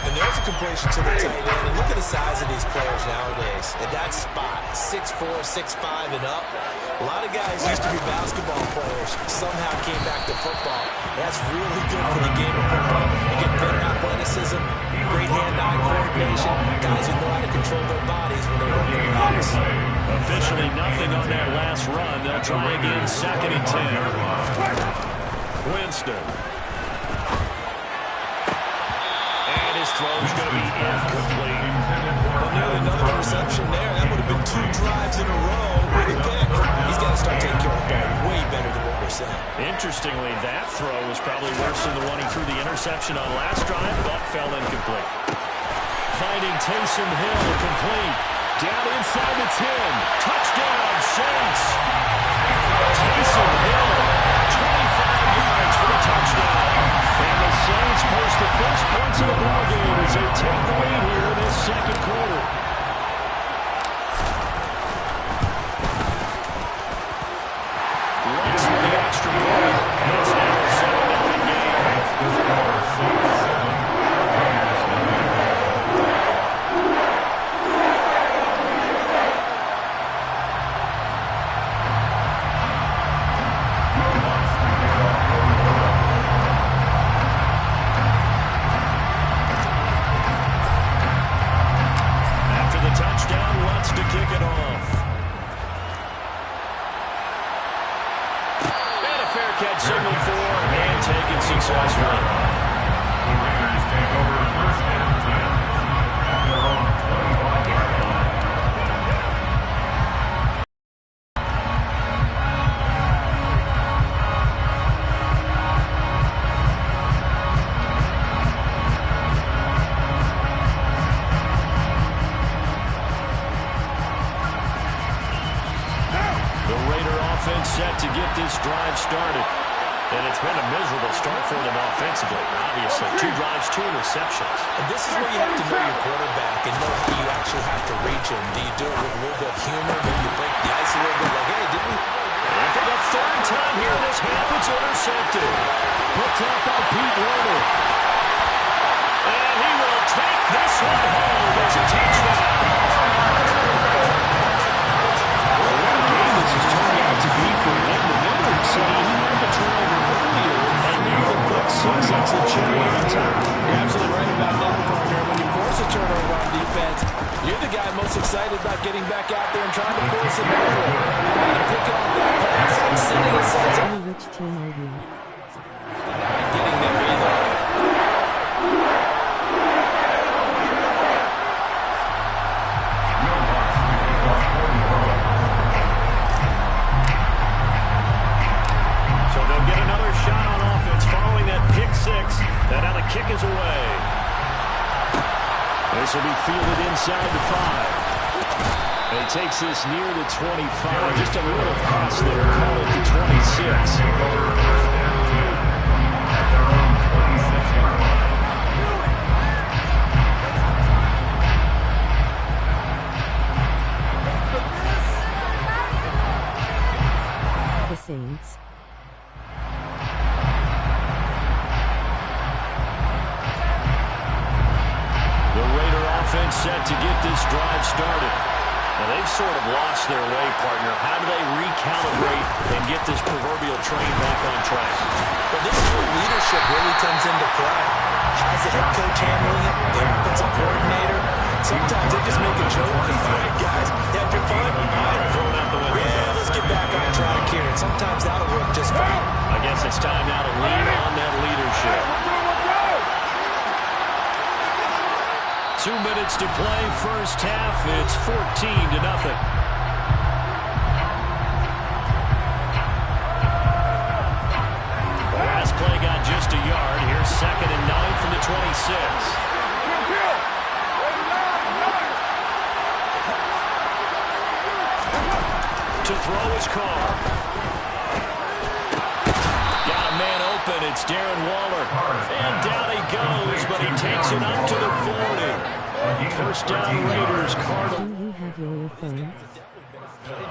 And there's a completion to the tight end. And look at the size of these players nowadays. At that spot, 6'4", 6'5", and up. A lot of guys used to be basketball players, somehow came back to football. That's really good for the game of football. You get better athleticism, great hand-eye coordination, guys who know how to control their bodies when they run their routes. Officially nothing on that last run. They'll try again, second and 10. Winston. And his throw's going to be incomplete. Well, nearly another interception there. That would have been 2 drives in a row with a pick. He's got to start taking care of the ball way better than what we're saying. Interestingly, that throw was probably worse than the one he threw the interception on last drive, but fell incomplete. Finding Taysom Hill complete. Down inside the 10. Touchdown, Saints. Taysom Hill, 25 yards for a touchdown. And the Saints post the signaled for and taken successfully. The Raiders take over first and 10 at their own 25-yard line. Set to get this drive started. And it's been a miserable start for them offensively, obviously. 2 drives, 2 interceptions. And this is where you have to know your quarterback and know that you actually have to reach him. Do you do it with a little bit of humor? Maybe you break the ice a little bit like, hey, didn't we? And for the 3rd time here this half, it's intercepted. Picked up by Pete Werner. And he will take this one home as a touchdown. This has turned out to be for him. Remember, he had the turnover earlier, and now the pick 6. That's the cherry on top. You're absolutely right about that, partner. When you force a turnover on defense, you're the guy most excited about getting back out there and trying to force it over. And picking up that pass, setting his sights up. Which team are you? Getting there either. And now the kick is away. This will be fielded inside the 5. And he takes this near the 25. Just a little pass there. Call it the 26. The Saints. Set to get this drive started. Now they've sort of lost their way, partner. How do they recalibrate and get this proverbial train back on track? Well, this is where leadership really comes into play. How's the head coach handling it? The offensive coordinator? Sometimes they just make a joke. All right, guys, you had your fun? All right, throw it out the window. Yeah, let's get back on track here. And sometimes that'll work just fine. I guess it's time now to lean on that leadership. 2 minutes to play, first half. It's 14-0. Last play got just a yard. Here's 2nd and 9 from the 26. To throw his car. Got a man open. It's Darren Waller. And down he goes, but he takes it up to the 40. First down, Raiders. Cardinal. Do you have your earphones? In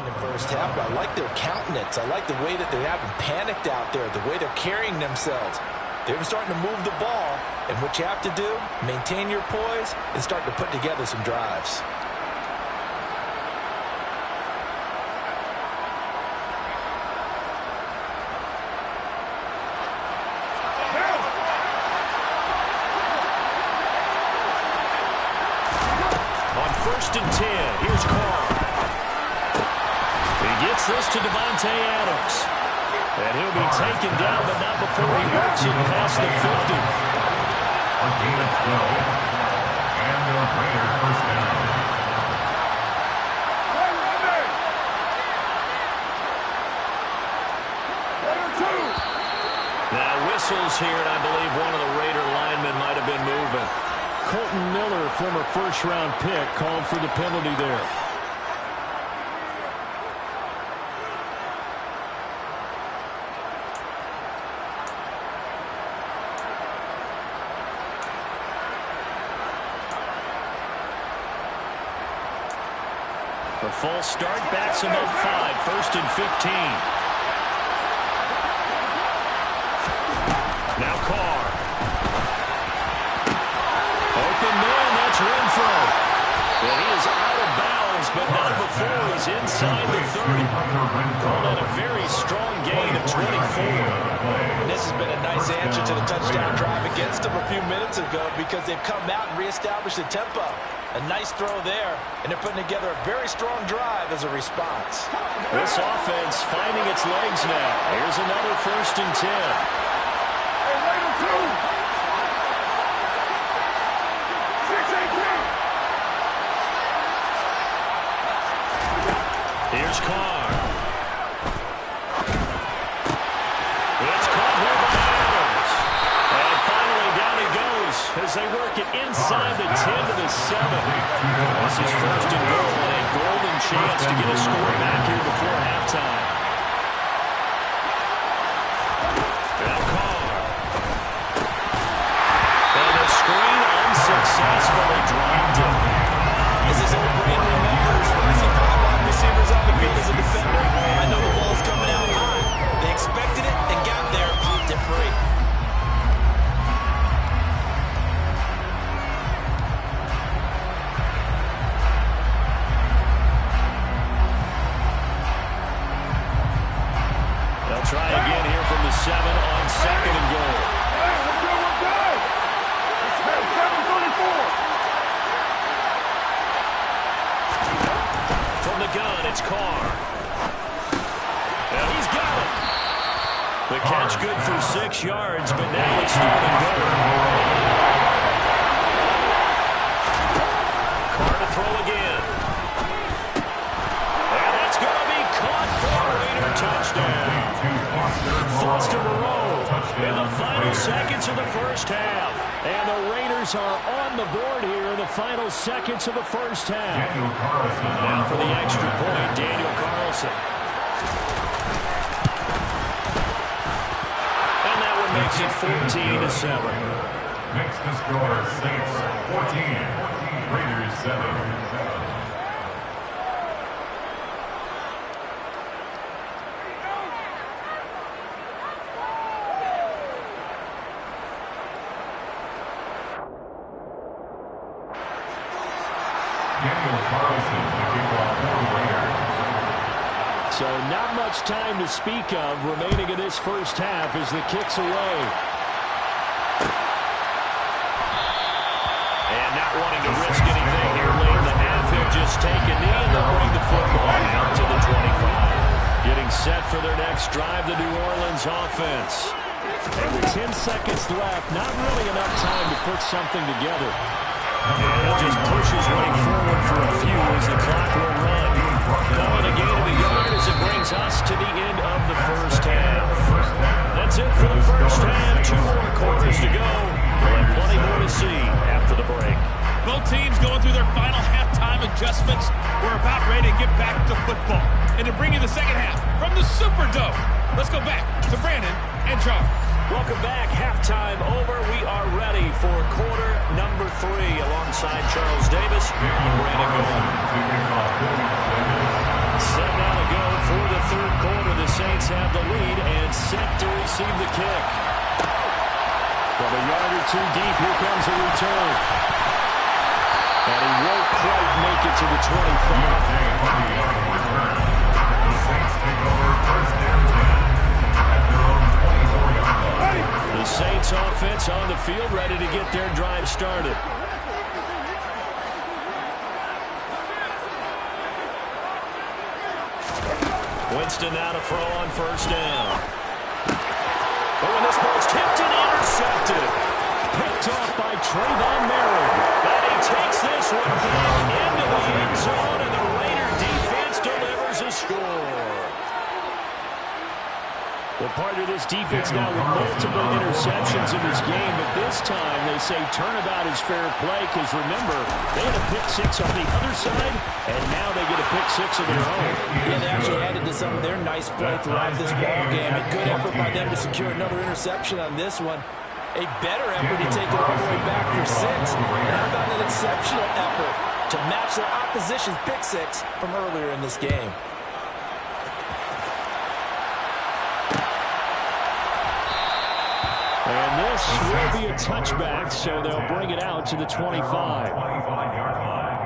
the first half, but I like their countenance. I like the way that they haven't panicked out there, the way they're carrying themselves. They're starting to move the ball, and what you have to do, maintain your poise and start to put together some drives. First and 10. Here's Carr. He gets this to Devontae Adams. And he'll be taken down, but not before he works it past the 50. A gain of 12. And the Raiders first down. Now whistles here, and I believe one of the Raider linemen might have been moving. Colton Miller, former first-round pick, called for the penalty there. The false start backs him up 5, 1st and 15. Now Carr. Open man, that's Renfro. And he is out of bounds, but not before he's inside the 30. Called out a very strong gain of 24. And this has been a nice answer to the touchdown drive against them a few minutes ago because they've come out and reestablished the tempo. A nice throw there, and they're putting together a very strong drive as a response. This offense finding its legs now. Here's another first and 10. Here's Carr. It's caught here by Adams. And finally down he goes as they work it inside the 10 to the 7. This is first and goal and a golden chance to get a score back here before halftime. Now Carr. And the screen unsuccessfully dropped it. As his old brain remembers, when I see 5 wide receivers on the field as a defender, I know the ball's coming out high. They expected it and got there, popped it free. They'll try again here from the 7 on second and goal. From the gun, it's Carr. And he's got it. The catch good for 6 yards, but now it's third and goal. Carr to throw again. And that's going to be caught for a Raider touchdown. Foster Moreau in the final seconds of the first half. And the Raiders are on the board here in the final seconds of the first half. Now for the extra point, Daniel Carlson. And that one makes it 14-7. Makes the score Saints 14, Raiders 7. So not much time to speak of remaining in this first half as the kick's away. And not wanting to risk anything here late in the half, they'll just take a knee and they'll bring the football out to the 25. Getting set for their next drive, the New Orleans offense. And with 10 seconds left, not really enough time to put something together. And he'll just push his way forward for a few as the clock will run. Calling a gain of a yard as it brings us to the end of the first half. That's it for the first half. 2 more quarters to go. We'll have plenty more to see after the break. Both teams going through their final halftime adjustments. We're about ready to get back to football. And to bring you the second half from the Superdome, let's go back to Brandon and Charles. Welcome back. Halftime over. We are ready for quarter number 3 alongside Charles Davis. I'm Brandon Gold. Set now to go for the third quarter. The Saints have the lead and set to receive the kick. From a yard or 2 deep, here comes a return. And he won't quite make it to the 25. The Saints take over first and 10 at their own 24-yard line. The Saints offense on the field, ready to get their drive started. Winston now to throw on first down. Oh, and this ball's tipped and intercepted. Picked off by Trayvon Merritt. And he takes this one back into the end zone, and the Raider defense delivers a score. Well, part of this defense now with multiple interceptions in this game, but this time they say turnabout is fair play because, remember, they had a pick-6 on the other side, and now they get a pick-6 of their own. Yeah, they actually added to some of their nice play throughout this ball game. A good effort by them to secure another interception on this one. A better effort to take it all the way back for 6. And how about an exceptional effort to match their opposition's pick-6 from earlier in this game? And this will be a touchback, so they'll bring it out to the 25. 25-yard line.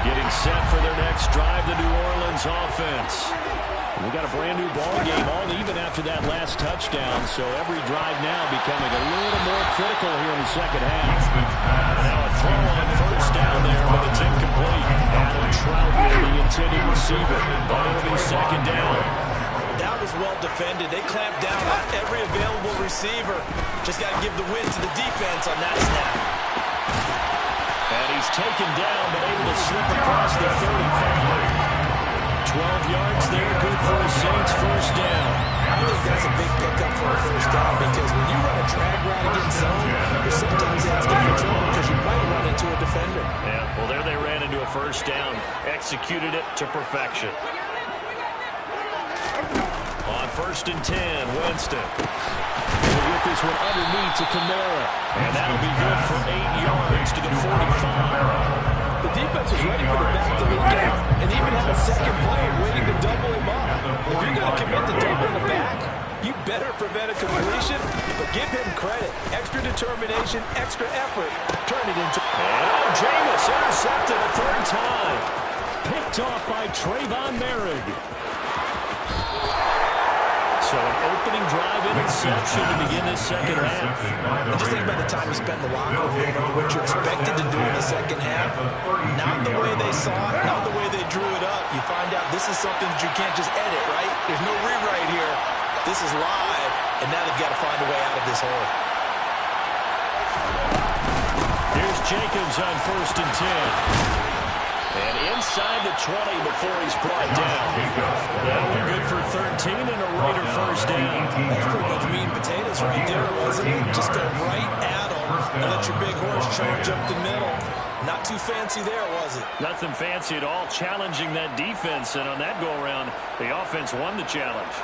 Getting set for their next drive, the New Orleans offense. We got a brand new ball game, all even after that last touchdown, so every drive now becoming a little more critical here in the second half. Now a throw on first down there, but it's incomplete. Adam Troutman, the intended receiver. But it'll be second down. That was well defended. They clamped down on every available receiver. Just got to give the win to the defense on that snap. And he's taken down, but able to slip across the 35. 12 yards there, good for a Saints first down. I think that's a big pickup for a first down because when you run a drag route against zone, you're sometimes asking for trouble because you might run into a defender. Yeah, well, there they ran into a first down. Executed it to perfection. On 1st and 10, Winston. He'll get this one underneath to Kamara. And that'll be good for 8 yards to the 45. The defense was ready for the back to leak out and even had a second player waiting to double him up. If you're going to commit to doubling the back, you better prevent a completion, but give him credit. Extra determination, extra effort. Turn it into... And Jameis intercepted a third time. Picked off by Trayvon Merrick. So an opening drive interception to begin this second half. And just think about the time you spent in the locker room, what you're expected to do in the second half. Not the way they saw it, not the way they drew it up. You find out this is something that you can't just edit, right? There's no rewrite here. This is live, and now they've got to find a way out of this hole. Here's Jacobs on 1st and 10. And inside the 20 before he's brought down. That'll be good for 13 and a Raider first down. That's pretty much meat and potatoes right there, wasn't it? Just go right at them and let your big horse charge up the middle. Not too fancy there, was it? Nothing fancy at all, challenging that defense. And on that go-around, the offense won the challenge.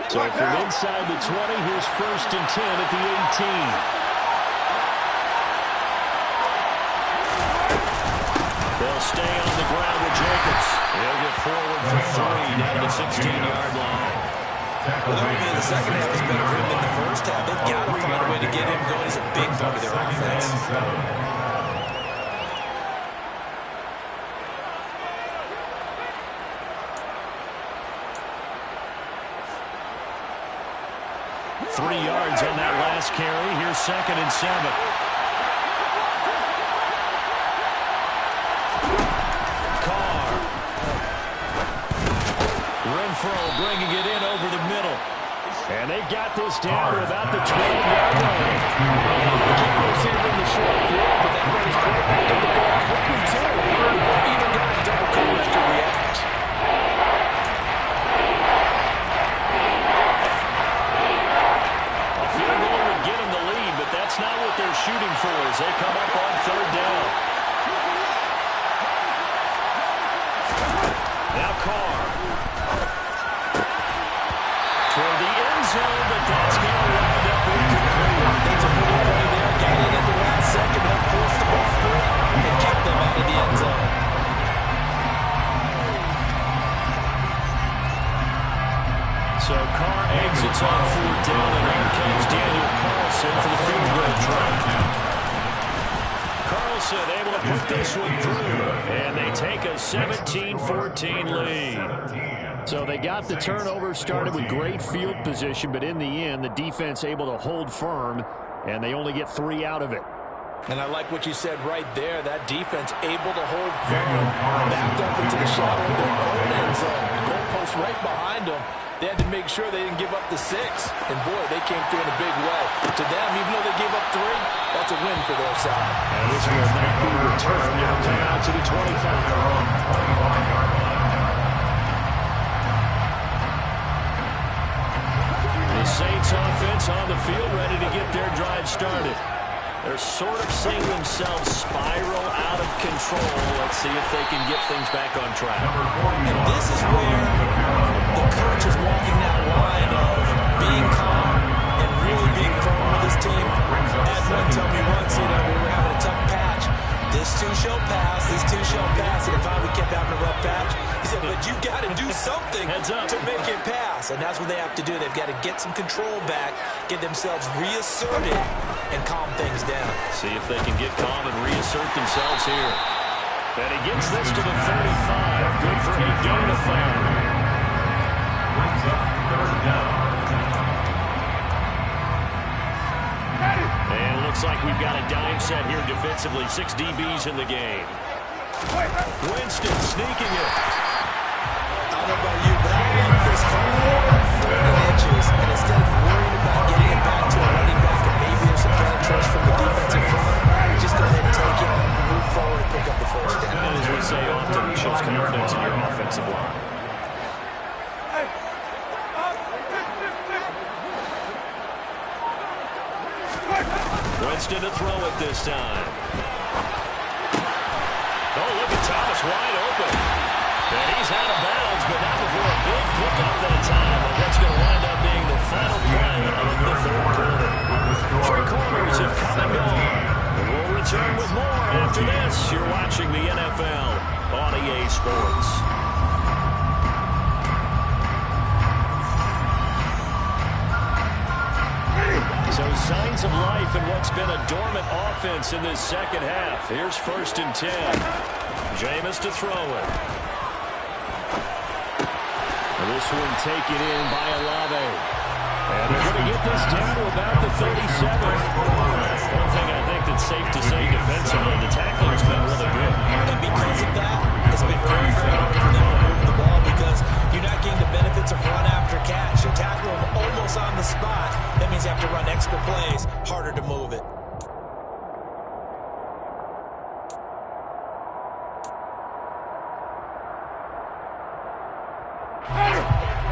So from inside the 20, here's 1st and 10 at the 18. They'll stay on the ground with Jacobs. They'll get forward for 3 down to the 16-yard line. Well, that would be in the second half is better for him than the first half. They've got to find a way to get him going. He's a big part of their offense. 3 yards on that last carry. Here's 2nd and 7. Carr. Renfro bringing it in over the middle. And they've got this down to about the 12-yard line. Keep receiver in the short field, but that runs quarterback in the ball quickly, too. Either guy double coverage to react. That's not what they're shooting for as they come up on 3rd down. Now Carr. Toward the end zone, but that's going to wind up incomplete. That's a good play there. Got it in the last second. That forced the ball through and kept them out of the end zone. So Carr exits on 4th down, and here comes Daniel Carlson for the field goal try. Carlson able to put this one through, and they take a 17-14 lead. So they got the turnover started with great field position, but in the end, the defense able to hold firm, and they only get 3 out of it. And I like what you said right there. That defense able to hold firm, backed up into the shadow of their own end zone. The goalpost right behind them. They had to make sure they didn't give up the 6. And, boy, they came through in a big way. To them, even though they gave up 3, that's a win for their side. And this will not be returned. It'll come out to the 25. The Saints offense on the field, ready to get their drive started. They're sort of seeing themselves spiral out of control. Let's see if they can get things back on track. And this is where the coach is walking that line of being calm and really being firm with his team. Edwin told me once, we were having a tough patch. This too shall pass, this too shall pass. And finally we kept having a rough patch. He said, but you got to do something to make it pass. And that's what they have to do. They've got to get some control back, get themselves reasserted, and calm things down. See if they can get calm and reassert themselves here. And he gets this to the 35. Good for a gain of 5. Brings up third down. And it looks like we've got a dime set here defensively. 6 DBs in the game. Winston sneaking it. I don't know about you, but I believe this 4 inches, and instead of worrying about getting it back to a running back and maybe there's some penetration from the defensive front, just go ahead and take it, move forward, and pick up the first down. And as we say often, it shows confidence in your offensive line. Winston to throw it this time. Oh, look at Thomas wide open. And he's out of bounds, but not before a big pickup that time. And that's going to wind up being the final play of the third quarter. 3 quarters have come and gone. And we'll return with more after this. You're watching the NFL on EA Sports. So signs of life in what's been a dormant offense in this second half. Here's 1st and 10. Jameis to throw it. This one taken in by Olave. And they're going to get this down to about the 37. One thing I think that's safe to say defensively, the tackling's been really good. And because of that, it's been very, very hard for them to move the ball because you're not getting the benefits of run after catch. You tackle them almost on the spot. That means you have to run extra plays, harder to move it.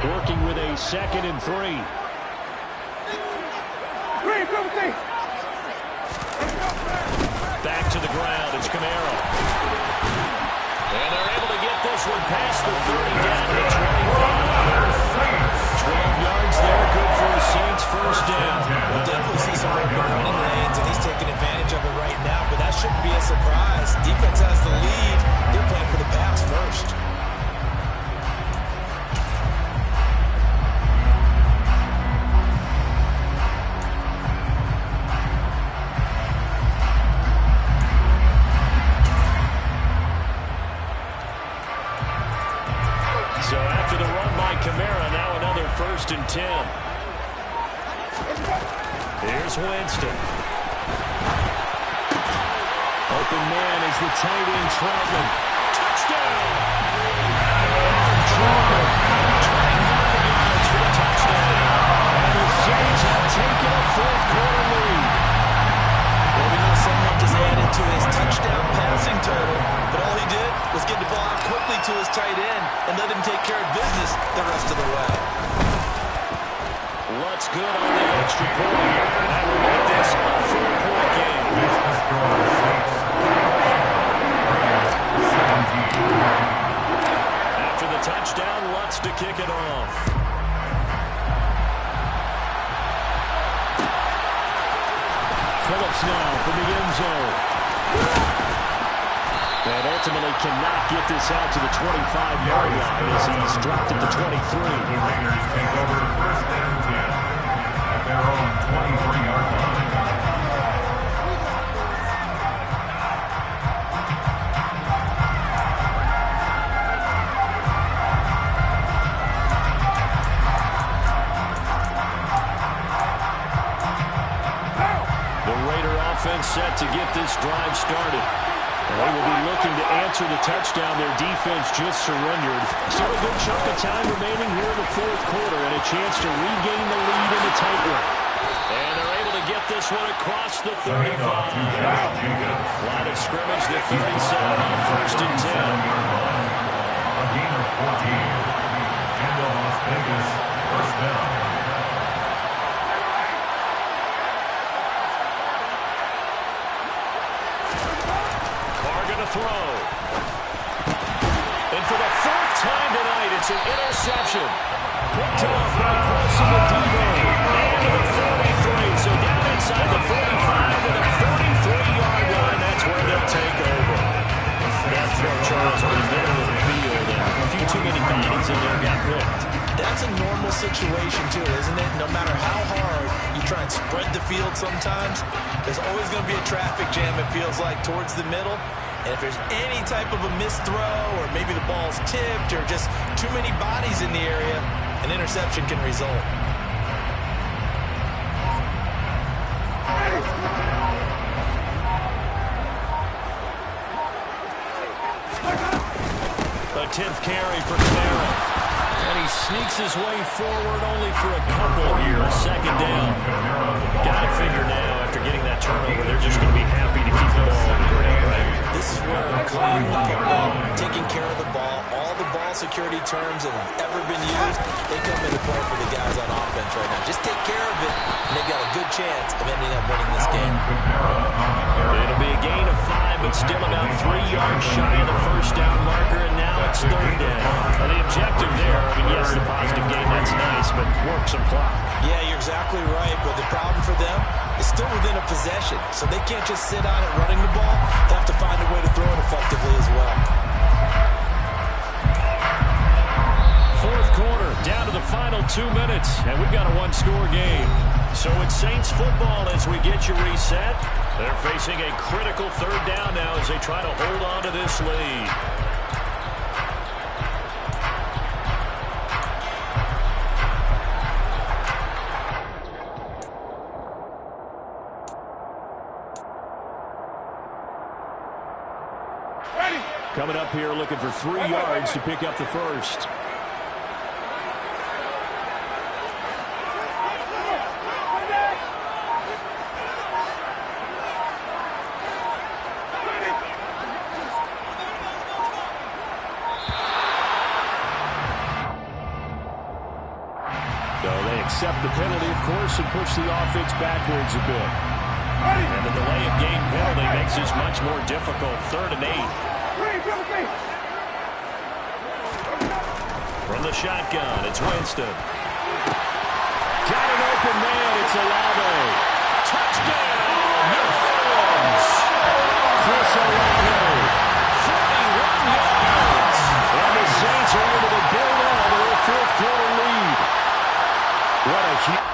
Working with a 2nd and 3. Back to the ground. It's Camaro. And they're able to get this one past the 30 down to 25. 12 yards there. Good for the Saints' first down. We'll definitely see some open running lanes, and he's taking advantage of it right now, but that shouldn't be a surprise. Defense has the lead. They're playing for the pass first. So after the run by Camara, now another 1st and 10. Here's Winston. Open man is the tight end, Troutman. Touchdown! Troutman, 25 yards for the touchdown. And the Saints have taken a 4th quarter lead. Well, we know someone just added to his touchdown passing total, but all he did was get the ball out quickly to his tight end and let him take care of business the rest of the way. What's good on the extra point? That will make this a 4-point game. After the touchdown, Lutz to kick it off. Phillips now from the end zone. And ultimately cannot get this out to the 25-yard line as he's dropped it to 23. The Raiders take over 1st and 10 at their own 23-yard line. The Raider offense set to get this drive started. And they will be looking to answer the touchdown their defense just surrendered. Still a good chunk of time remaining here in the 4th quarter and a chance to regain the lead in the tight one. And they're able to get this one across the 35. Line of scrimmage, the 37 on 1st and 10. A gain of 14. And the Las Vegas 1st down. Throw. And for the 4th time tonight, it's an interception. Picked off by Carson Medina. And to the 43. So down inside the 45 to the 43-yard line. That's where they'll take over. That throw, Charles, was middle of the field. And a few too many bodies in there got picked. That's a normal situation, too, isn't it? No matter how hard you try and spread the field sometimes, there's always going to be a traffic jam, it feels like, towards the middle. And if there's any type of a missed throw or maybe the ball's tipped or just too many bodies in the area, an interception can result. A 10th carry for Camara. And he sneaks his way forward only for a couple here. Second down. Got to figure now, after getting that turnover, they're just going to be happy to keep the ball on the ground, right? This is where clean the football, taking care of the ball, all the ball security terms that have ever been used, they come into play for the guys on offense right now. Just take care of it, and they've got a good chance of ending up winning this game. It'll be a gain of 5, but still about 3 yards shy of the first down marker, and now it's third down. And the objective there, I mean, yes, the positive gain, that's nice, but work some clock. Yeah, you're exactly right, but the problem for them is still within a possession, so they can't just sit on it running the ball. They have to find a way to throw it effectively as well. Fourth quarter, down to the final 2 minutes, and we've got a one-score game. So it's Saints football as we get you reset. They're facing a critical third down now as they try to hold on to this lead. Coming up here looking for 3 yards to pick up the first. So they accept the penalty, of course, and push the offense backwards a bit. And the delay of game penalty makes this much more difficult. 3rd and 8. From the shotgun, it's Winston. Got an open man, it's Olave. Touchdown, New Orleans. Chris Olave, 41 yards. And the Saints are able to build on to their 4th quarter lead. What a huge...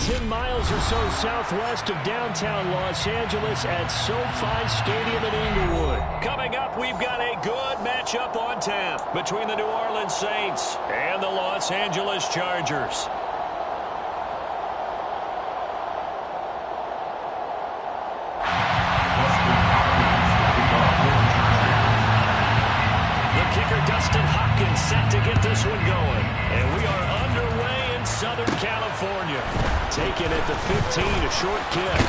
10 miles or so southwest of downtown Los Angeles at SoFi Stadium in Inglewood. Coming up, we've got a good matchup on tap between the New Orleans Saints and the Los Angeles Chargers. Set to get this one going. And we are underway in Southern California. Taken at the 15, a short kick.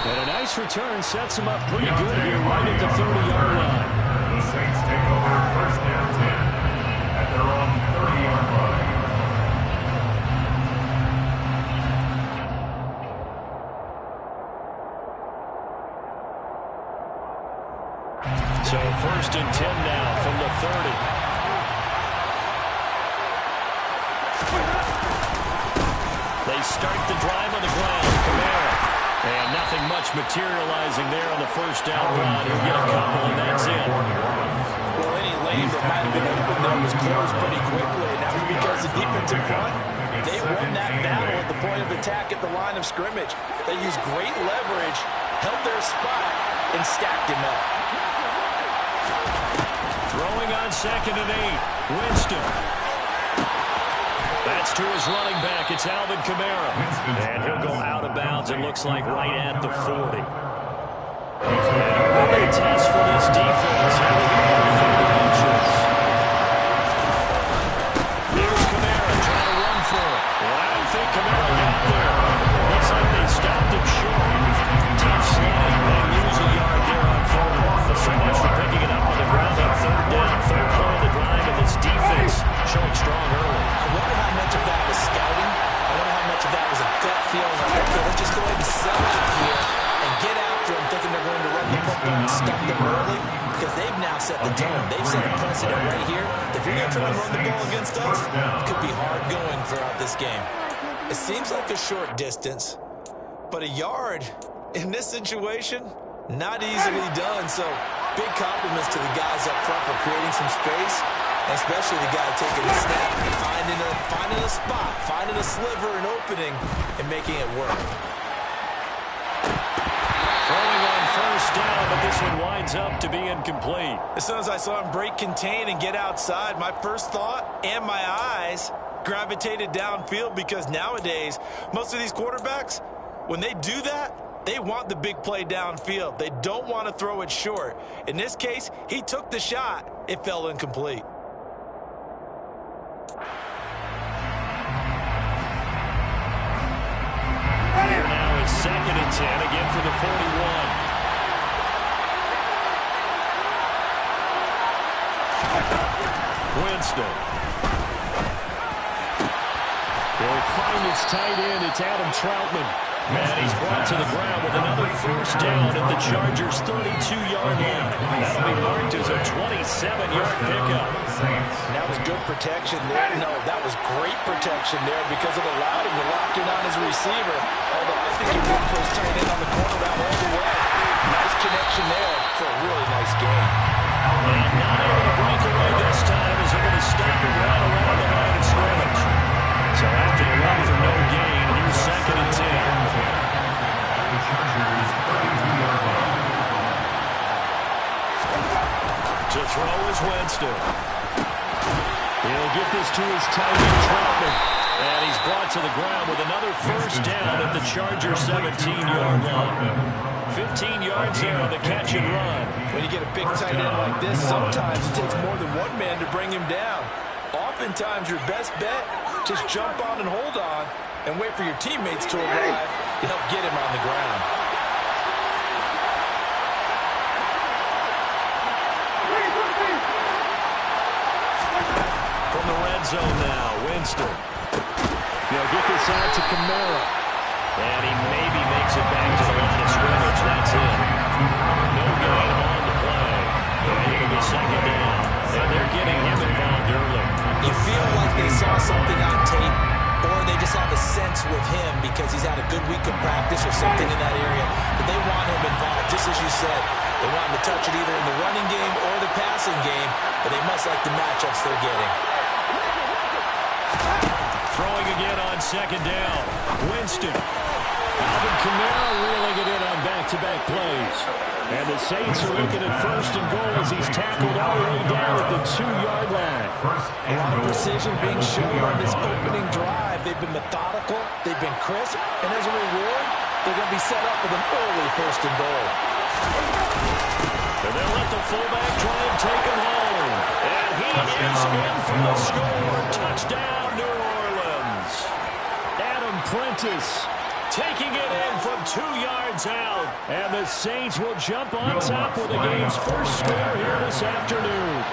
And a nice return sets him up pretty good here right at the 30-yard line. The Saints take over first and 10 at their own 30-yard line. So first and 10 now from the 30. They start the drive on the ground. Kamara. And nothing much materializing there on the first down run. He'll get a couple, and that's it. Well, any lane that might have been open there was closed pretty quickly, and that was because the defensive front, they won that battle at the point of attack at the line of scrimmage. They used great leverage, held their spot, and stacked him up. Throwing on 2nd and 8. Winston. That's to his running back. It's Alvin Kamara. And he'll go out of bounds, it looks like, right at the 40. And a early test for this defense. Here we go, 30 inches. Here's Kamara trying to run for it. Well, I don't think Kamara got there. Looks like they stopped him short. Tough slide. They lose a yard there on 4th. So much for picking it up on the ground on 3rd down. 3rd play of the drive, and this defense showing strong early. I wonder how much of that was scouting. I wonder how much of that was a gut feeling. Like, okay, let's just go ahead and settle it here and get after them, thinking they're going to run the football and stuff them early, because they've now set the tone. They've set a precedent right here. If you're going to try and run the ball against us, it could be hard going throughout this game. It seems like a short distance, but a yard in this situation, not easily done. So big compliments to the guys up front for creating some space, and especially the guy taking the snap, finding a spot, finding a sliver, an opening, and making it work. Throwing on 1st down, but this one winds up to be incomplete. As soon as I saw him break contain and get outside, my first thought and my eyes gravitated downfield, because nowadays, most of these quarterbacks, when they do that, they want the big play downfield. They don't want to throw it short. In this case, he took the shot. It fell incomplete. Here now is 2nd and 10, again for the 41. Winston. He'll find his tight end. It's Adam Troutman. And he's brought to the ground with another 1st down at the Chargers' 32-yard line. That'll be marked as a 27-yard pickup. That was good protection there. No, that was great protection there, because it allowed him to lock in on his receiver. Although I think he went for his tight end on the corner route all the way. Nice connection there for a really nice game. And not able to break away this time as they're going to stop him right around the line of scrimmage. So after the run for no gain, here's 2nd and 10. The Chargers 32-yard line. To throw is Winston. He'll get this to his tight end, Troutman. And he's brought to the ground with another 1st down at the Chargers' 17-yard line. 15 yards there on the catch and run. When you get a big tight end like this, sometimes it takes more than one man to bring him down. Oftentimes, your best bet, just jump on and hold on and wait for your teammates to arrive to help get him on the ground. From the red zone now, Winston. They'll get this out to Kamara. And he maybe makes it back to the line of scrimmage. That's it. No gain on the play. And it'll be 2nd down. And they're getting him involved early. You feel like they saw something on tape, or they just have a sense with him because he's had a good week of practice or something in that area. But they want him involved, just as you said. They want him to touch it either in the running game or the passing game, but they must like the matchups they're getting. Throwing throwing again on second down. Winston. Alvin Kamara reeling it in on back-to-back plays. And the Saints are looking at first and goal as he's tackled all the way down at the 2-yard line. A lot of precision being shown on this opening drive. They've been methodical, they've been crisp, and as a reward, they're going to be set up with an early first and goal. And they'll let the fullback try and take him home. And he is in for the score. Touchdown, New Orleans. Adam Prentice taking it in from 2 yards out. And the Saints will jump on top with the game's first score here this afternoon.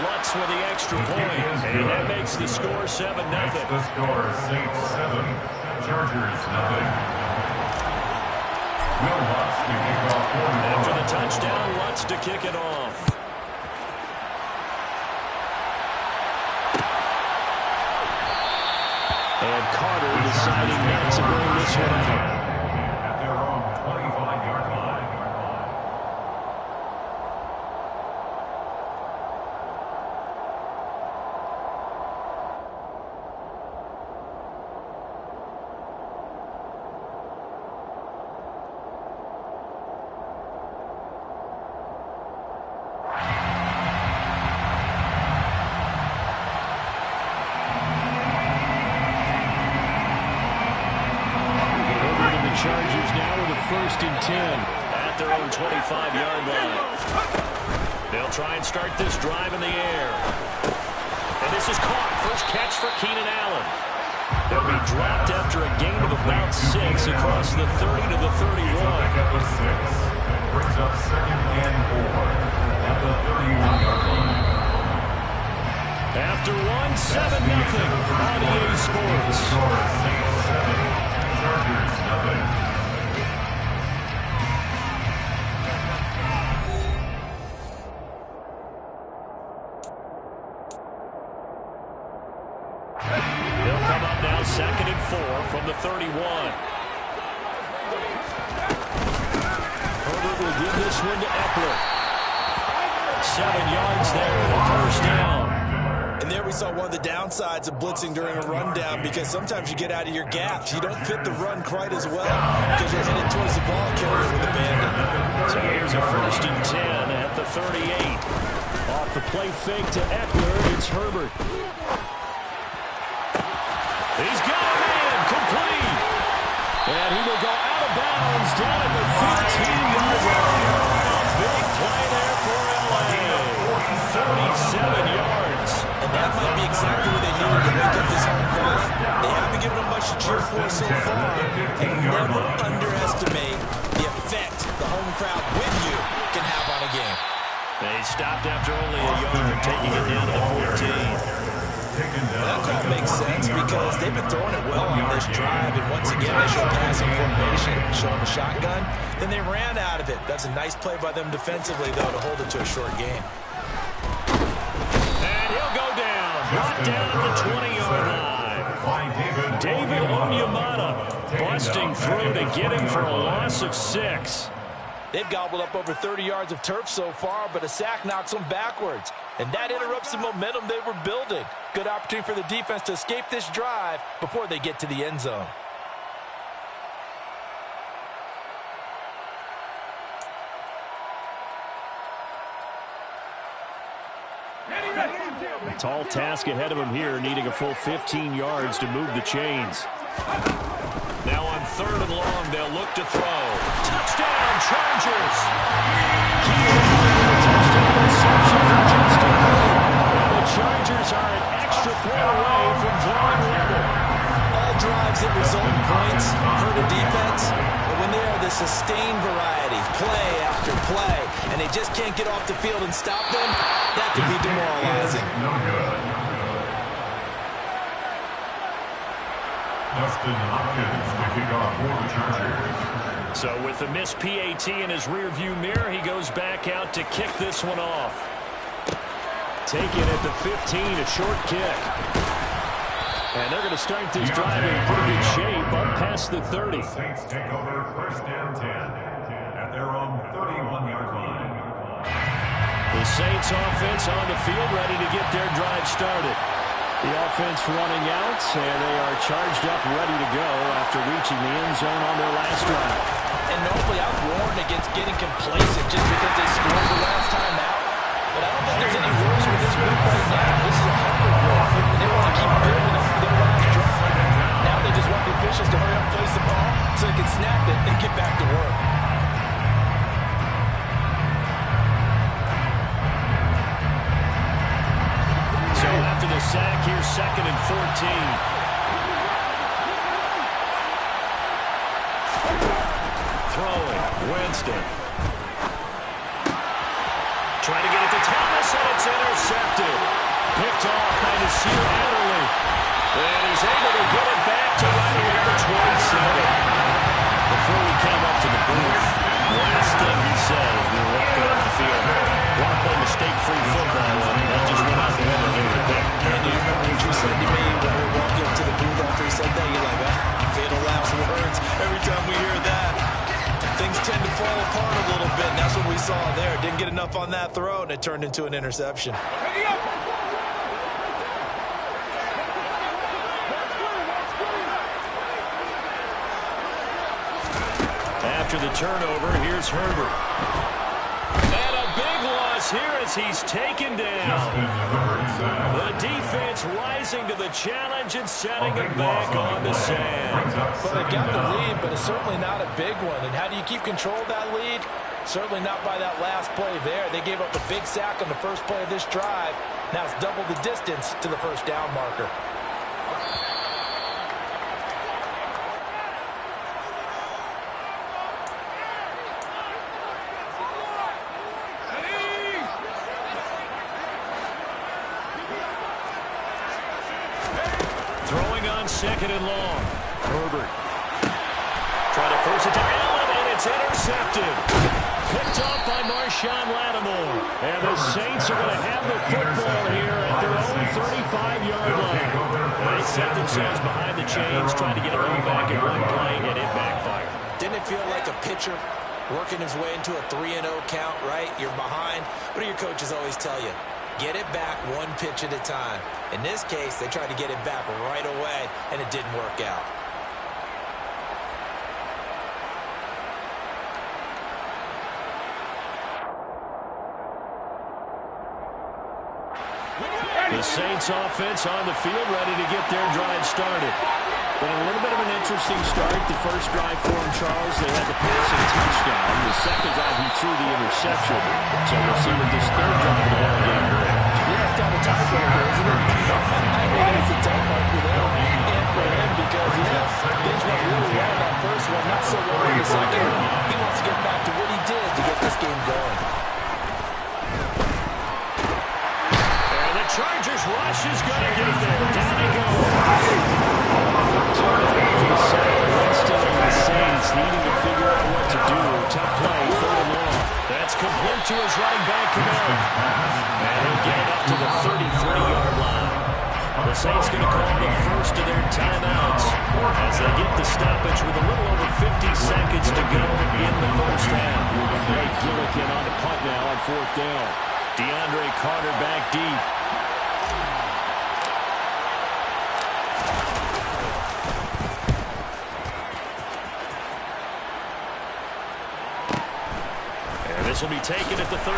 Lutz with the extra point. And that makes the score 7-0. The score, Saints 7, Chargers 0. Will Lutz to kick off and for the touchdown, Lutz to kick it off. And Carter deciding not to bring this one up. At their own 25-yard line. Chargers now with a 1st and 10 at their own 25-yard line. They'll try and start this drive in the air. And this is caught. First catch for Keenan Allen. They'll be dropped after a gain of about 6 across the 30 to the 31. At the 6. Brings up 2nd and 4 at the 31-yard line. After 1, 7-0 on EA Sports. Score, Saints 7, Chargers 0. They'll come up now 2nd and 4 from the 31. Herbert will give this one to Eckler. 7 yards there and a 1st down. And there we saw one of the downsides of blitzing during a rundown, because sometimes you get out of your gaps. You don't fit the run quite as well because you're headed towards the ball carrier with abandon. So here's a 1st and 10 at the 38. Off the play fake to Eckler, it's Herbert. He's got a man, complete. And he will go out of bounds down at the 15-yard line. Big play there for LA. 37 yards. And that might be exactly what they needed to wake up this home crowd. They haven't given them much to cheer for so far. And never underestimate the effect the home crowd with you can have on a game. They stopped after only a yard, taking it down to the 14. That call makes sense because they've been throwing it well on this drive, and once again they show passing formation, showing the shotgun. Then they ran out of it. That's a nice play by them defensively, though, to hold it to a short game. And he'll go down, brought down at the 20-yard line. David Onyemata busting through to get him for a loss of 6. They've gobbled up over 30 yards of turf so far, but a sack knocks them backwards. And that interrupts the momentum they were building. Good opportunity for the defense to escape this drive before they get to the end zone. Tall task ahead of him here, needing a full 15 yards to move the chains. Now on 3rd and long, they'll look to throw. Touchdown, Chargers! Touchdown reception for Justin Herbert. And the Chargers are an extra point away from drawing level. All drives that result in points hurt a defense, but when they are the sustained variety, play after play, and they just can't get off the field and stop them, that could be demoralizing. No good. Dustin Hopkins to kick off for the Chargers. So with the missed PAT in his rearview mirror, he goes back out to kick this one off. Take it at the 15, a short kick. And they're going to start this drive in pretty good shape up past the 30. The Saints take over 1st and 10 at their own 31-yard line. The The Saints offense on the field, ready to get their drive started. The offense running out, and they are charged up, ready to go after reaching the end zone on their last drive. And normally I've warned against getting complacent just because they scored the last time out. But I don't think there's any worse with this group right now. This is a hunger group. They want to keep building up for their last drive. Now they just want the officials to hurry up and place the ball so they can snap it and get back to work. So after the sack, here's 2nd and 14. Throwing, Winston. Trying to get it to Thomas, and it's intercepted. Picked off by Nasir Adderley. And he's able to get it back to right around the 27. Before we came up to the booth, the last thing he said as we were walking off the field, want to play mistake-free football, and that just went out the window here to pick. And do you remember what you said to me when we were walking up to the booth after he said that? You're like, fatal last words. Every time we hear that, things tend to fall apart a little bit, and that's what we saw there. Didn't get enough on that throw, and it turned into an interception. After the turnover, here's Herbert. And a big loss here as he's taken down. The defense rising to the challenge and setting him back on the sand. Well, they got the lead, but it's certainly not a big one. And how do you keep control of that lead? Certainly not by that last play there. They gave up a big sack on the first play of this drive. Now it's double the distance to the first down marker. Throwing on 2nd and long. Herbert. Trying to force it to Allen, and it's intercepted. Picked off by Marshawn Lattimore. And the Saints are going to have the football here at their own 35-yard line. They set themselves behind the chains, trying to get it all back in one play, and it backfired. Didn't it feel like a pitcher working his way into a 3-0 count, right? You're behind. What do your coaches always tell you? Get it back one pitch at a time. In this case, they tried to get it back right away, and it didn't work out. The Saints offense on the field, ready to get their drive started. Been a little bit of an interesting start. The first drive for him, Charles, they had the passing touchdown. The second drive, he threw the interception. So we'll see what this third drive of the ball game brings. Yeah, it's kind of a tiebreaker, isn't it? I think it's a tough part for them and for him because, things went really well in that first one, not so well in the second one. He wants to get back to what he did to get this game going. And the Chargers rush is going to get there. Down he goes. Winston and the Saints needing to figure out what to do. Tough play, 3rd and long. That's complete to his running back, Camille. And he'll get it up to the 33-yard line. The Saints going to call the first of their timeouts as they get the stoppage with a little over 50 seconds to go in the first half. Blake Gillikin on the punt now on 4th down. DeAndre Carter back deep. This will be taken at the 13.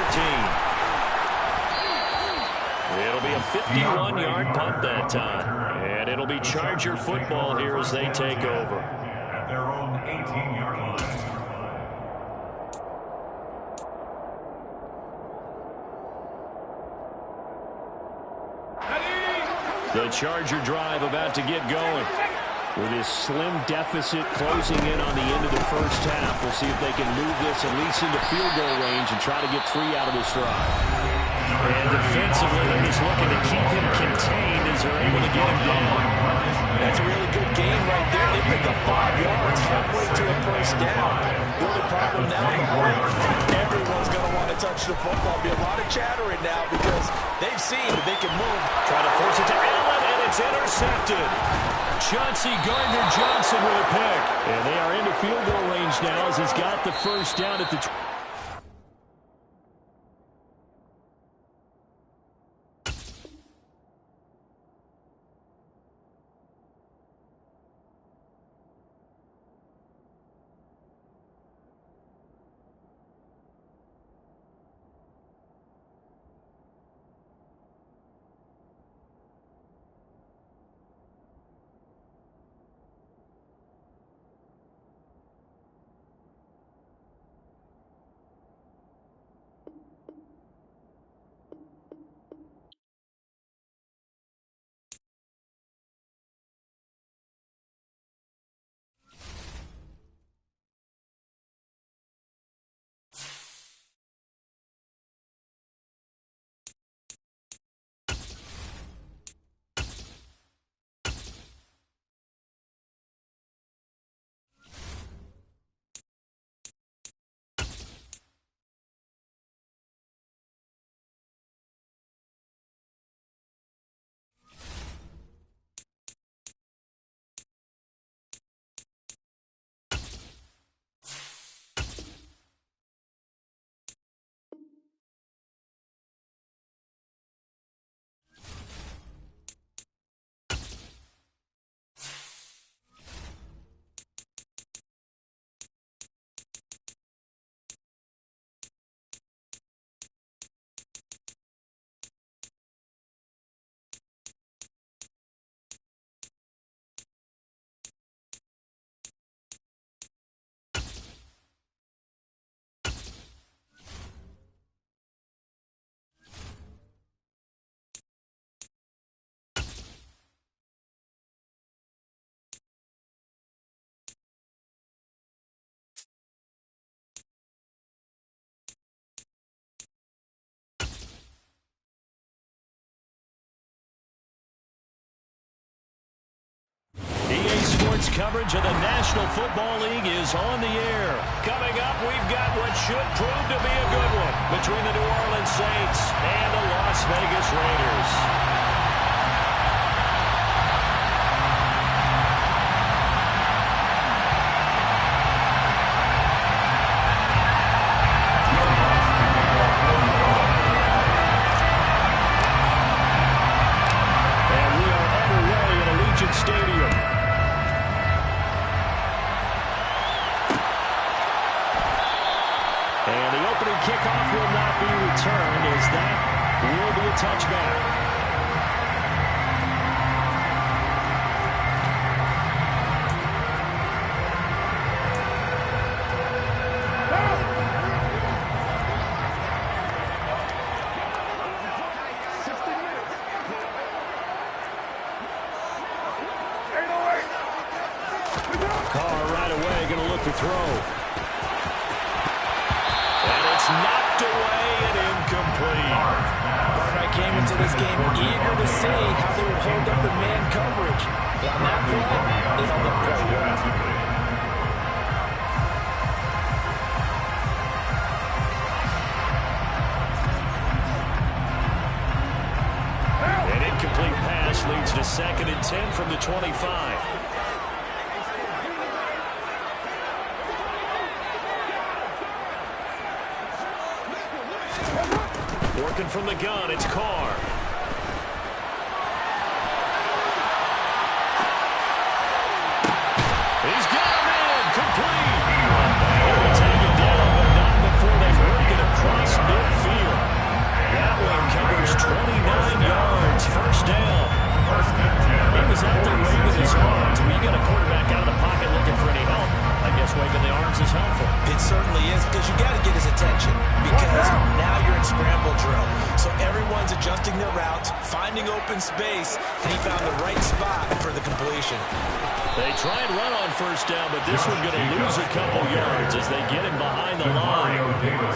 It'll be a 51-yard punt that time. And it'll be Charger football here as they take over. At their own 18-yard line. The Charger drive about to get going. With his slim deficit closing in on the end of the first half, we'll see if they can move this at least into field goal range and try to get 3 out of this drive. And defensively, they're just looking to keep him contained as they're able to get him down. That's a really good game right there. They picked up 5 yards halfway to a first down. The only problem now in the home, everyone's going to want to touch the football. Be a lot of chattering now because they've seen that they can move. Try to force it to Allen, and it's intercepted. Chauncey Gardner-Johnson with a pick. And they are into field goal range now as he's got the first down at the Sports coverage of the National Football League is on the air. Coming up, we've got what should prove to be a good one between the New Orleans Saints and the Las Vegas Raiders. Stadium. And the opening kickoff will not be returned, as that will be a touchback. Throw. And it's knocked away and incomplete. I came into this game eager to see how they would hold up in man coverage. But on that play, they held up quite well. An incomplete pass leads to 2nd and 10 from the 25. Working from the gun, it's Carr. He's got him in, complete. They'll take it down, but not before they work it across midfield. That one covers 29 yards, first down. He was out there waving his arms. When you got a quarterback out of the pocket looking for any help, I guess waving the arms is helpful. It certainly is, because you got to get his attention, because now you're in scramble drill. So everyone's adjusting their routes, finding open space, and he found the right spot for the completion. They try and run on first down, but this one's going to lose a couple yards as they get him behind the line.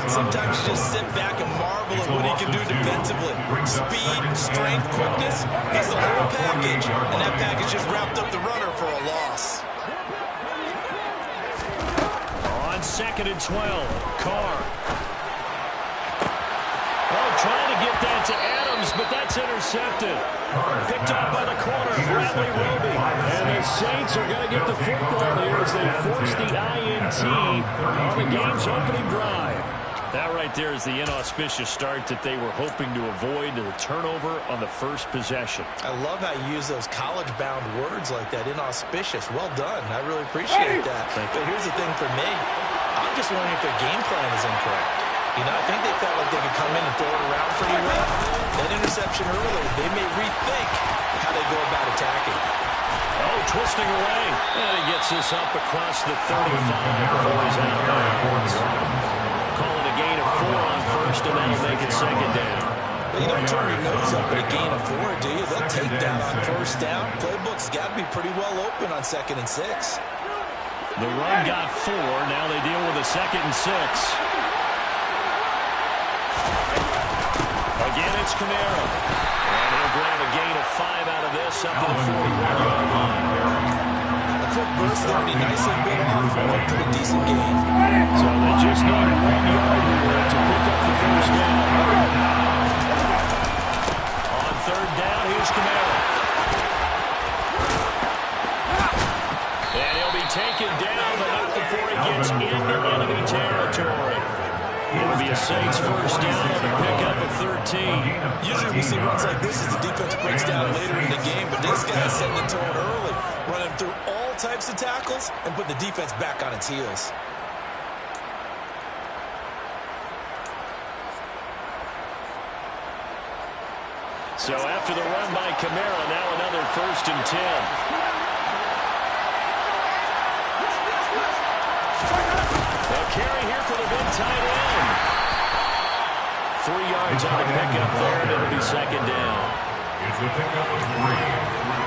Sometimes you just sit back and marvel at what he can do defensively. Speed, strength, quickness, he's the whole package, and that package just wrapped up the runner for a loss. On 2nd and 12, Carr. Oh, trying to get that to Adams, but that's intercepted. Picked up by the corner, Bradley Roby. And the Saints are going to get the football here as they force the INT on the game's opening drive. That right there is the inauspicious start that they were hoping to avoid, the turnover on the first possession. I love how you use those college-bound words like that, inauspicious. Well done. I really appreciate that. But here's the thing for me. I'm just wondering if their game plan is incorrect. You know, I think they felt like they could come in and throw it around pretty well. That interception earlier, they may rethink how they go about attacking. Oh, twisting away. And he gets this up across the 35 before he's out of bounds. Call it a gain of 4 on first, and that'll make it 2nd down. Well, you don't turn your nose up at a gain of 4, do you? They'll take that on first down. Playbook's got to be pretty well open on 2nd and 6. The run got 4. Now they deal with a 2nd and 6. Again, it's Kamara. And he'll grab a gain of 5 out of this up to the 41-yard line. A quick burst there, and he nicely bit off and went to a decent gain. So they just need 1 yard here to pick up the first down. On 3rd down, here's Kamara. And he'll be taken down, but not before he gets into enemy territory. It'll be a Saints first down on the pickup of 13. Usually we see runs like this as the defense breaks down later in the game, but this guy's setting the tone early, running through all types of tackles and putting the defense back on its heels. So after the run by Kamara, now another 1st and 10. Carry here for the big tight end. 3 yards on the pickup there, and it'll be 2nd down. It's a pickup of 3.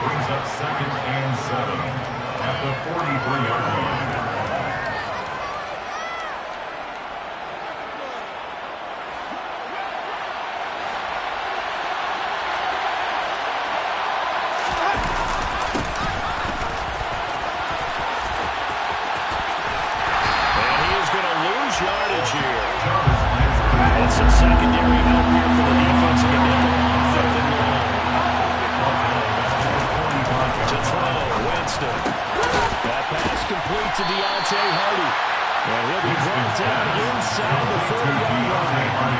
Brings up 2nd and 7 at the 43-yard line. some secondary help here for the defense to get them on third and long. To throw, Winston. That pass complete to Deontay Hardy. And he'll be brought down inside the 40-yard line.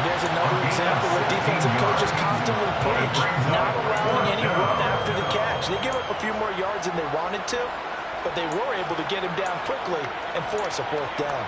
There's another example where defensive coaches constantly preach, not allowing any run after the catch. They give up a few more yards than they wanted to, but they were able to get him down quickly and force a fourth down.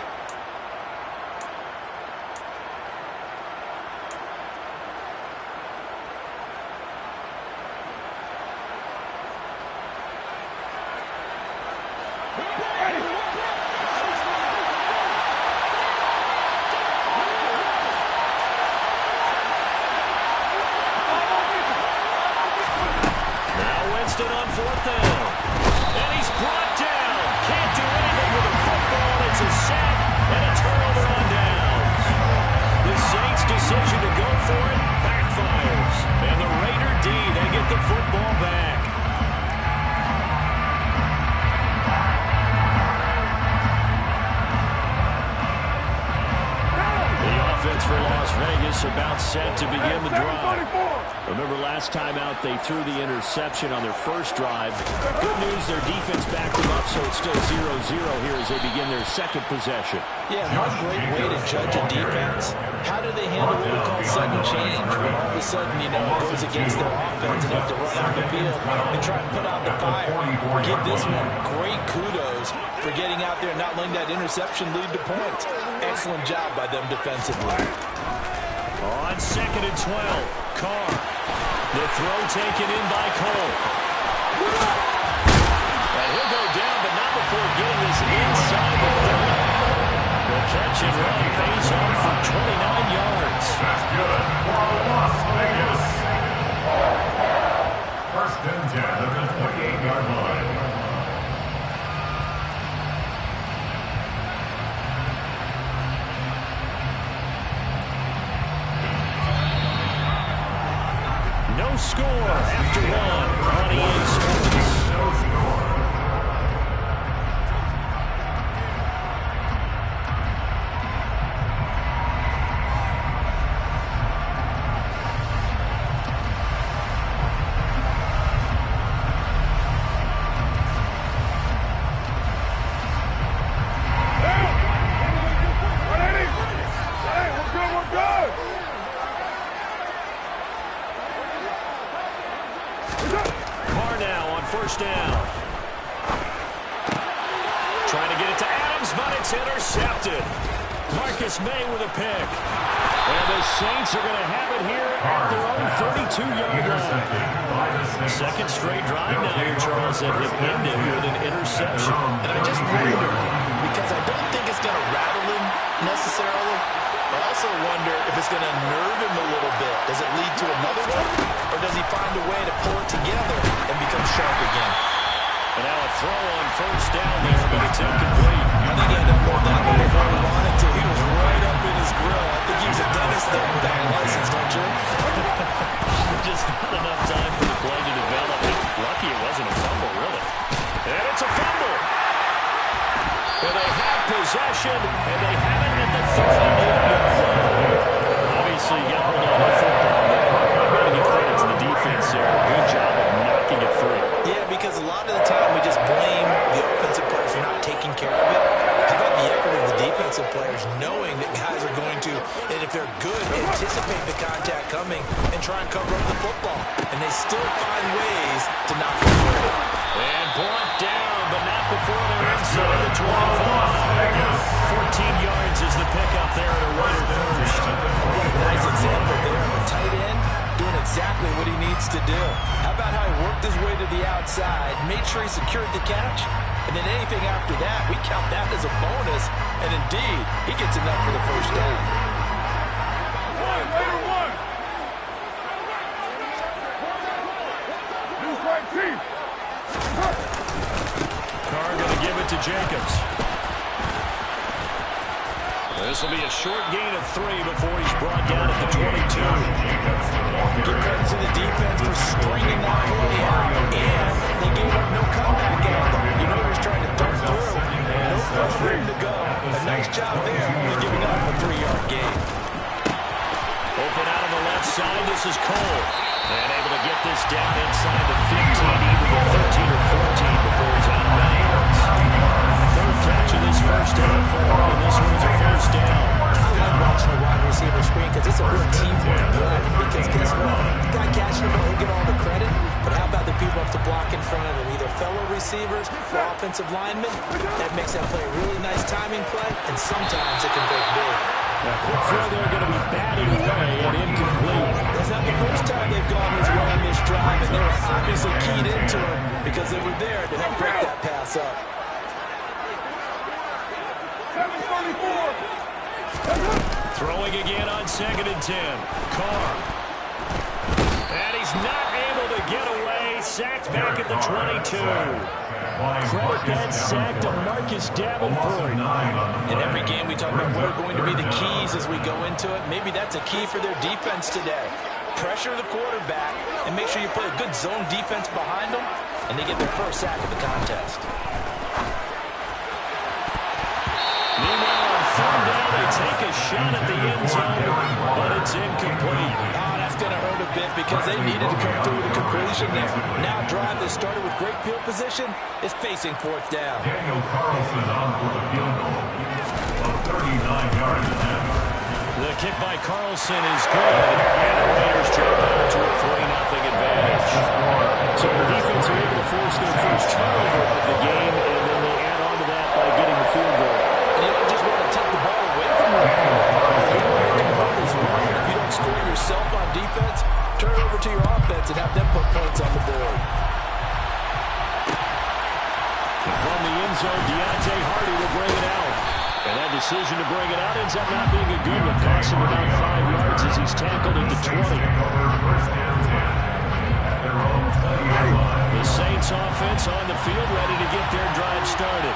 On fourth down. And he's brought down. Can't do anything with the football. It's a sack and a turnover on downs. The Saints' decision to go for it backfires. And the Raider D, they get the football back. The offense for Las Vegas about set to begin the drive. Remember last time out they threw the interception on their first drive. Good news, their defense backed them up, so it's still 0-0 here as they begin their second possession. Yeah, one great way to judge a defense. How do they handle what we call sudden change? When all of a sudden, it goes against their offense and they have to run out the field and try and put out the fire. Give this one great kudos for getting out there and not letting that interception lead to points. Excellent job by them defensively. On 2nd and 12, Carr. The throw taken in by Cole. And he'll go down, but not before getting this inside the 30. The catch and run pays off for 29 yards. That's good for Las Vegas. First and 10 at the 28-yard line. No score after one on EA Sports. No score. First down. Trying to get it to Adams, but it's intercepted. Marcus May with a pick. And the Saints are going to have it here at their own 32-yard line. Second straight drive now here, Charles, that have ended with an interception. And I just wonder, because I don't think it's going to rattle him necessarily. I also wonder if it's going to nerve him a little bit. Does it lead to another one? Or does he find a way to pull it together and become sharp again? And now a throw on first down there, but it's incomplete. I think he had to pull that one before he wanted to. He was right up in his grill. I think he was a dentist there without a license, don't you? Just not enough time for the play to develop. Lucky it wasn't a fumble, really. And it's a fumble. And they have possession, and they have it at the 38-yard line. Obviously, you got to hold on to the football. I'm going to give credit to the defense there. Good job of knocking it free. Yeah, because a lot of the time we just blame the offensive players for not taking care of it. How about the effort of the defensive players knowing that guys are going to, and if they're good, anticipate the contact coming and try and cover up the football. And they still find ways to knock it free. And brought down, but not before they're inside the 25. 14 yards is the pickup there at a Raider first. Nice example there of a tight end doing exactly what he needs to do. How about how he worked his way to the outside, made sure he secured the catch, and then anything after that, we count that as a bonus, and indeed, he gets enough for the first down. Raider one. News right team. Carr going to give it to Jacobs. This will be a short gain of 3 before he's brought down at the 22. Give credit to the defense for stringing that play out, and they gave up no comeback angle. You know he was trying to dunk through. No place for him to go. A nice job there, only giving up a 3-yard gain. This is Cole. And able to get this down inside the 15, either the 13 or 14 before he's out of bounds. Third catch of this first half for him, and this one's a first down. I love watching a wide receiver screen because it's a real teamwork play. Because guess what? The guy catching the ball, he'll get all the credit. But how about the people up to block in front of him? Either fellow receivers or offensive linemen. That makes that play a really nice timing play, and sometimes it can break big. A quick throw there going to be batted away and incomplete. That's not the first time they've gone his way on this drive, and they were obviously keyed into him because they were there to help break that pass up. Throwing again on 2nd and 10. Carr. And he's not able to get away. Sacked back at the 22. Credit that sack to Marcus Davenport. In every game we talk about what are going to be the keys as we go into it. Maybe that's a key for their defense today. Pressure the quarterback and make sure you play a good zone defense behind them, and they get their first sack of the contest. Meanwhile, on 3rd down, they take a shot at the end zone, but it's incomplete. Oh, that's going to hurt a bit because they needed to come through with a completion there. Now drive that started with great field position is facing 4th down. Daniel Carlson on for the field goal of 39 yards and a half. The kick by Carlson is good, and the Raiders drop out to a 3-0 advantage. So the defense are able to force their first turnover of the game, and then they add on to that by getting the field goal. And you don't just want to take the ball away from them. You don't want to convert as well. If you don't score yourself on defense, turn it over to your offense and have them put points on the board. From the end zone, Deontay Hardy will bring it out. And that decision to bring it out ends up not being a good one. Costs him about 5 yards as he's tackled at the 20. The Saints offense on the field ready to get their drive started.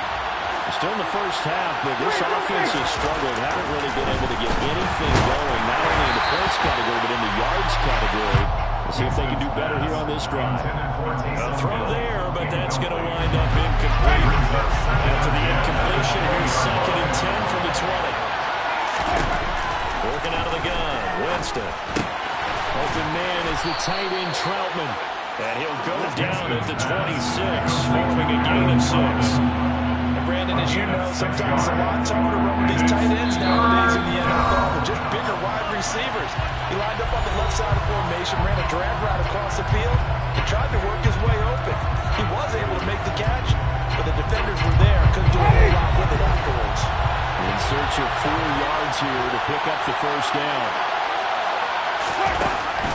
Still in the first half, but this offense has struggled. Haven't really been able to get anything going, not only in the points category, but in the yards category. We'll see if they can do better here on this drive. A throw there, but that's going to wind up incomplete. After the incompletion, here's 2nd and 10 from the 20. Working out of the gun, Winston. Open man is the tight end Troutman. And he'll go down at the 26, forming a gain of 6. Brandon, as you know, sometimes it's a lot tougher to run with these tight ends nowadays in the NFL, but just bigger wide receivers. He lined up on the left side of formation, ran a drag route across the field, and tried to work his way open. He was able to make the catch, but the defenders were there, couldn't do a whole lot with it afterwards. In search of 4 yards here to pick up the first down.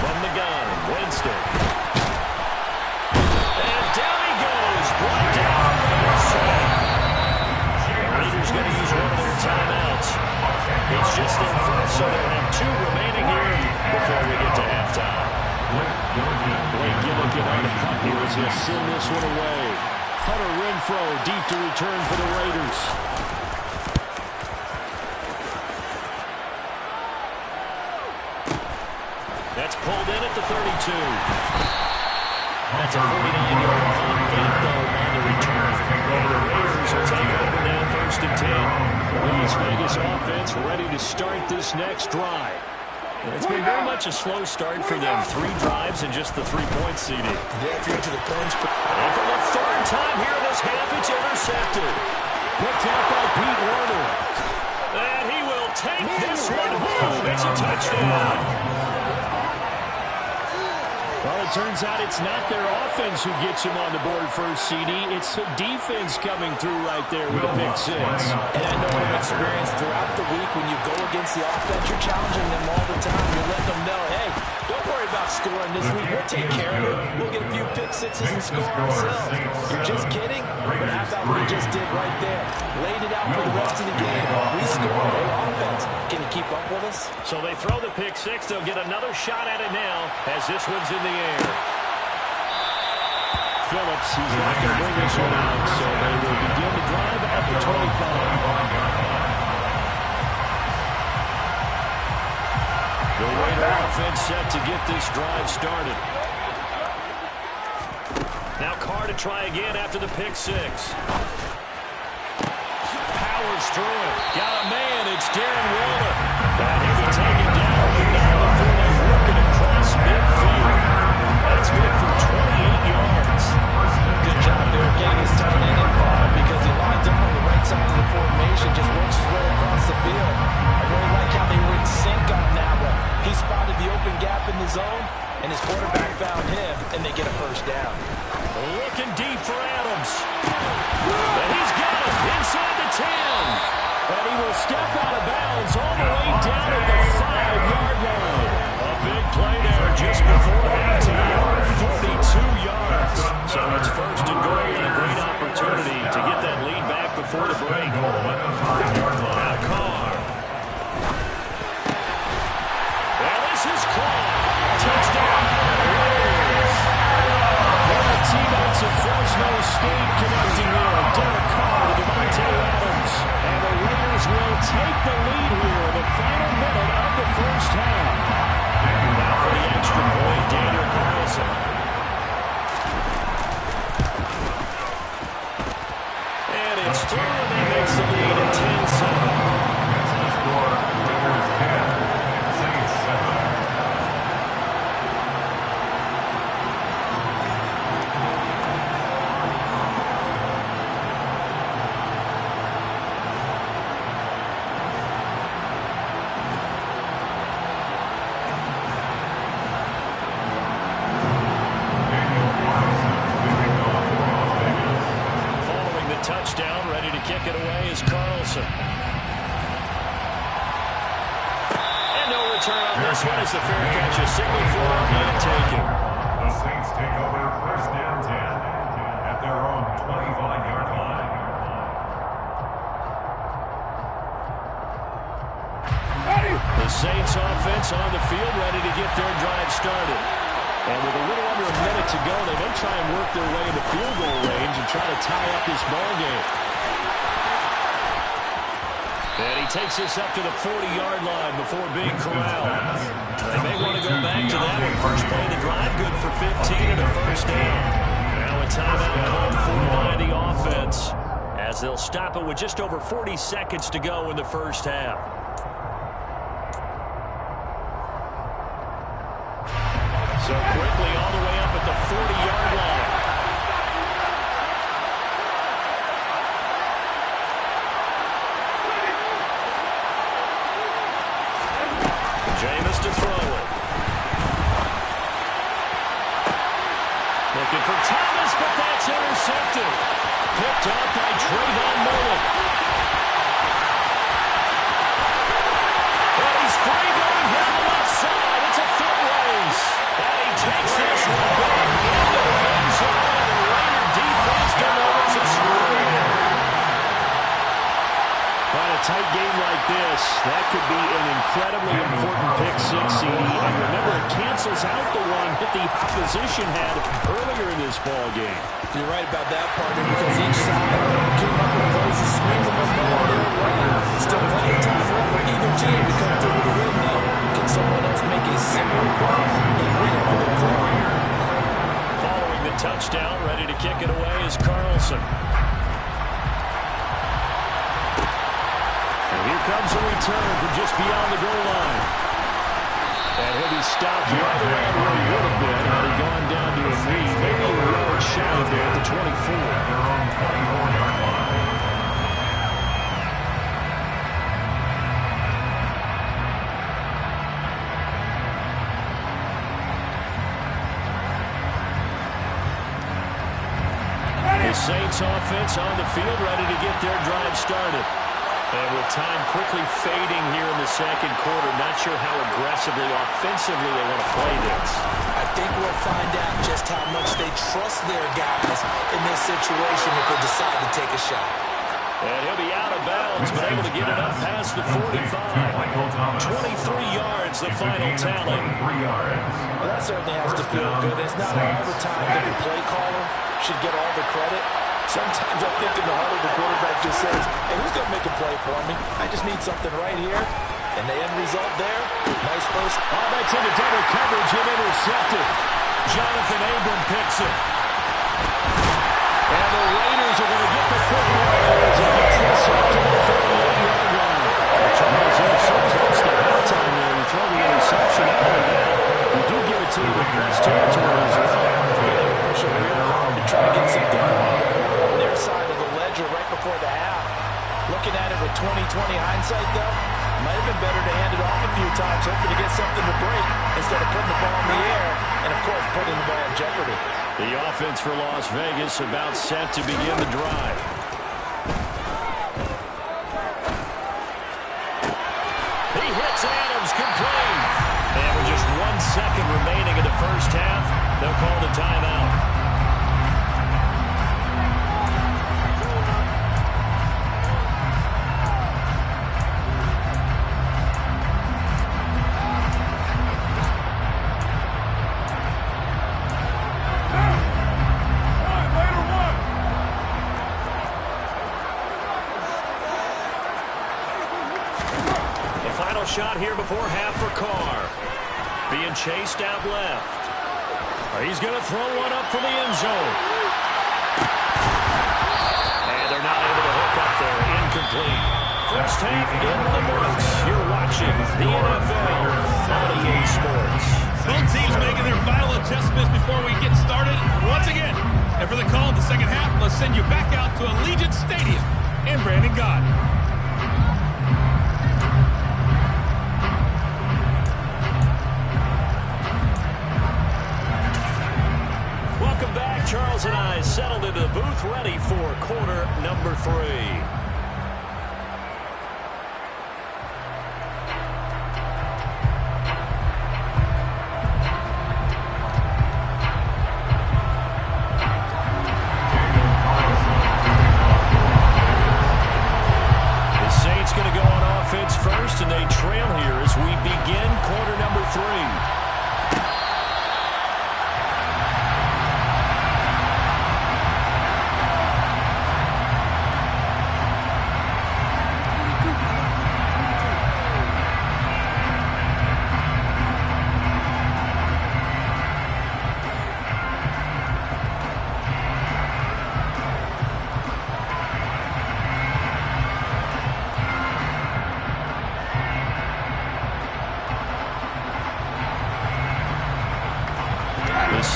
From the gun, Winston. And down he goes, brought down Raiders going to use one of their timeouts. It's just their first, so they'll have 2 remaining here before we get to halftime. Blake Gilligan on the punt here as he'll send this one away. Hunter Renfrow deep to return for the Raiders. That's pulled in at the 32. That's a 49-yard punt back, though, on the return. The Raiders will take over now, 1st and 10. The Las Vegas offense ready to start this next drive. It's been very much a slow start for them. 3 drives and just the 3-point CD. Yeah, if you're into the points. And for the 3rd time here in this half, it's intercepted. Picked out by Pete Werner. And he will take this one home. It's a touchdown. Well, it turns out it's not their offense who gets him on the board first, CD. It's the defense coming through right there with a pick 6. And I know from experience throughout the week when you go against the offense, you're challenging them all the time. You're letting them know, hey, don't worry about scoring this week. We'll take care of it. We'll get a few pick 6s and score ourselves. You're just kidding? But how about what you just did right there? Laid it out for the rest of the game. We scored. Hey, offense, can you keep up with us? So they throw the pick 6. They'll get another shot at it now as this one's in the air. Phillips, he's not going to bring this one out, so they will begin the drive at the 25. The Raider offense set to get this drive started. Now Carr to try again after the pick 6. Powers through it. Got a man. It's Darren Waller. And he'll be taken down. Now before they work it across just works his way across the field. I really like how they were in sync on that one. He spotted the open gap in the zone, and his quarterback found him, and they get a first down. Looking deep for Adams. And he's got it inside the 10. And he will step out of bounds all the way down at the 5-yard line. A big play there just before halftime. 42 yards. So it's first and goal and a great opportunity to get that lead back before the break. Now Carr. And this is caught. Touchdown. Their teammates have forced no escape connecting there. Derek Carr to Devontae Adams. And the Raiders will take the lead here in the final minute of the first half. Now for the extra point, Daniel Carlson. And it's through, and that makes the lead at 10-7. That's the score. Raiders 10, Saints 7. Touchdown, ready to kick it away is Carlson. And no return on this one as the fair catch is signaled for and taken. The Saints take over first down 10 at their own 25-yard line. The Saints offense on the field ready to get their drive started. And with a little under a minute to go, they may try and work their way into field goal range and try to tie up this ball game. And he takes this up to the 40-yard line before being corralled. They may want to go back to that one. First play of the drive, good for 15 and a first down. Now a timeout called for by the offense as they'll stop it with just over 40 seconds to go in the first half. So quickly all the way up at the 40-yard line. Jameis to throw it. Looking for Thomas, but that's intercepted. Picked up by Trayvon Mullen. And he's free going down the left side. It's a foot race. And he takes this one back into the end zone. And the Raider defense delivers a screen. But a tight game like this, that could be an incredibly important pick six, CD. And remember, it cancels out the one that the opposition had earlier in this ball game. You're right about that, partner, because each side came up with ways to swing the momentum their way. Still plenty of time left for either team to come through with a win, though. Can someone else make a similar play and win it for the club? Following the touchdown, ready to kick it away is Carlson. And here comes a return from just beyond the goal line. And he'll be stopped right around where he would have been had he gone down to his knee. Maybe a yard shy there at the 24. Their own 24-yard line. The Saints offense on the field ready to get their drive started. And with time quickly fading here in the second quarter, not sure how aggressively, offensively they want to play this. I think we'll find out just how much they trust their guys in this situation if they decide to take a shot. And he'll be out of bounds, but able to get it up past the 45. 23 yards, the final tally. Well, that certainly has to feel good. It's not all the time that the play caller should get all the credit. Sometimes I think in the huddle, the quarterback just says, hey, who's going to make a play for me? I just need something right here. And the end result there, nice first. Oh, that's into double coverage and intercepted. Jonathan Abram picks it. And the Raiders are going to get the football as he gets this up to the 38-yard line. Charles Hill so close to halftime there. You throw the interception out of that. You do give it to the press territory as well. Push him real hard to try to get something on their side of the ledger right before the half. Looking at it with 20 sometimes, hoping to get something to break instead of putting the ball in the air and, of course, putting the ball in jeopardy. The offense for Las Vegas about set to begin the drive. He hits Adams, complete. And with just 1 second remaining in the first half, they'll call the timeout. Shot here before half for Carr. Being chased out left. He's going to throw one up for the end zone. And they're not able to hook up there. Incomplete. First half in the books. You're watching the NFL on EA Sports. Both teams making their final adjustments before we get started once again. And for the call in the second half, let's send you back out to Allegiant Stadium in Brandon God. Charles and I settled into the booth ready for quarter number 3. The Saints going to go on offense first, and they trail here as we begin quarter number 3.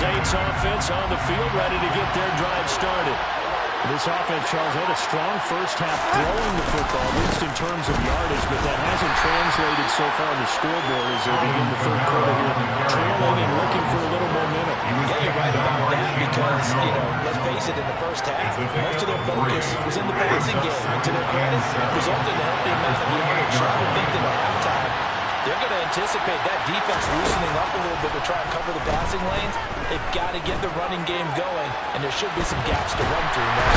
Saints offense on the field, ready to get their drive started. This offense, Charles, had a strong first half throwing the football, at least in terms of yardage, but that hasn't translated so far on the scoreboard as they begin the third quarter here, trailing and looking for a little momentum. Yeah, you're right about that because, let's face it, in the first half, most of their focus was in the passing game. And to their credit, resulted in a healthy amount of yardage. So I would think that at halftime, they're going to anticipate that defense loosening up a little bit to try and cover the passing lanes. They've got to get the running game going, and there should be some gaps to run through now.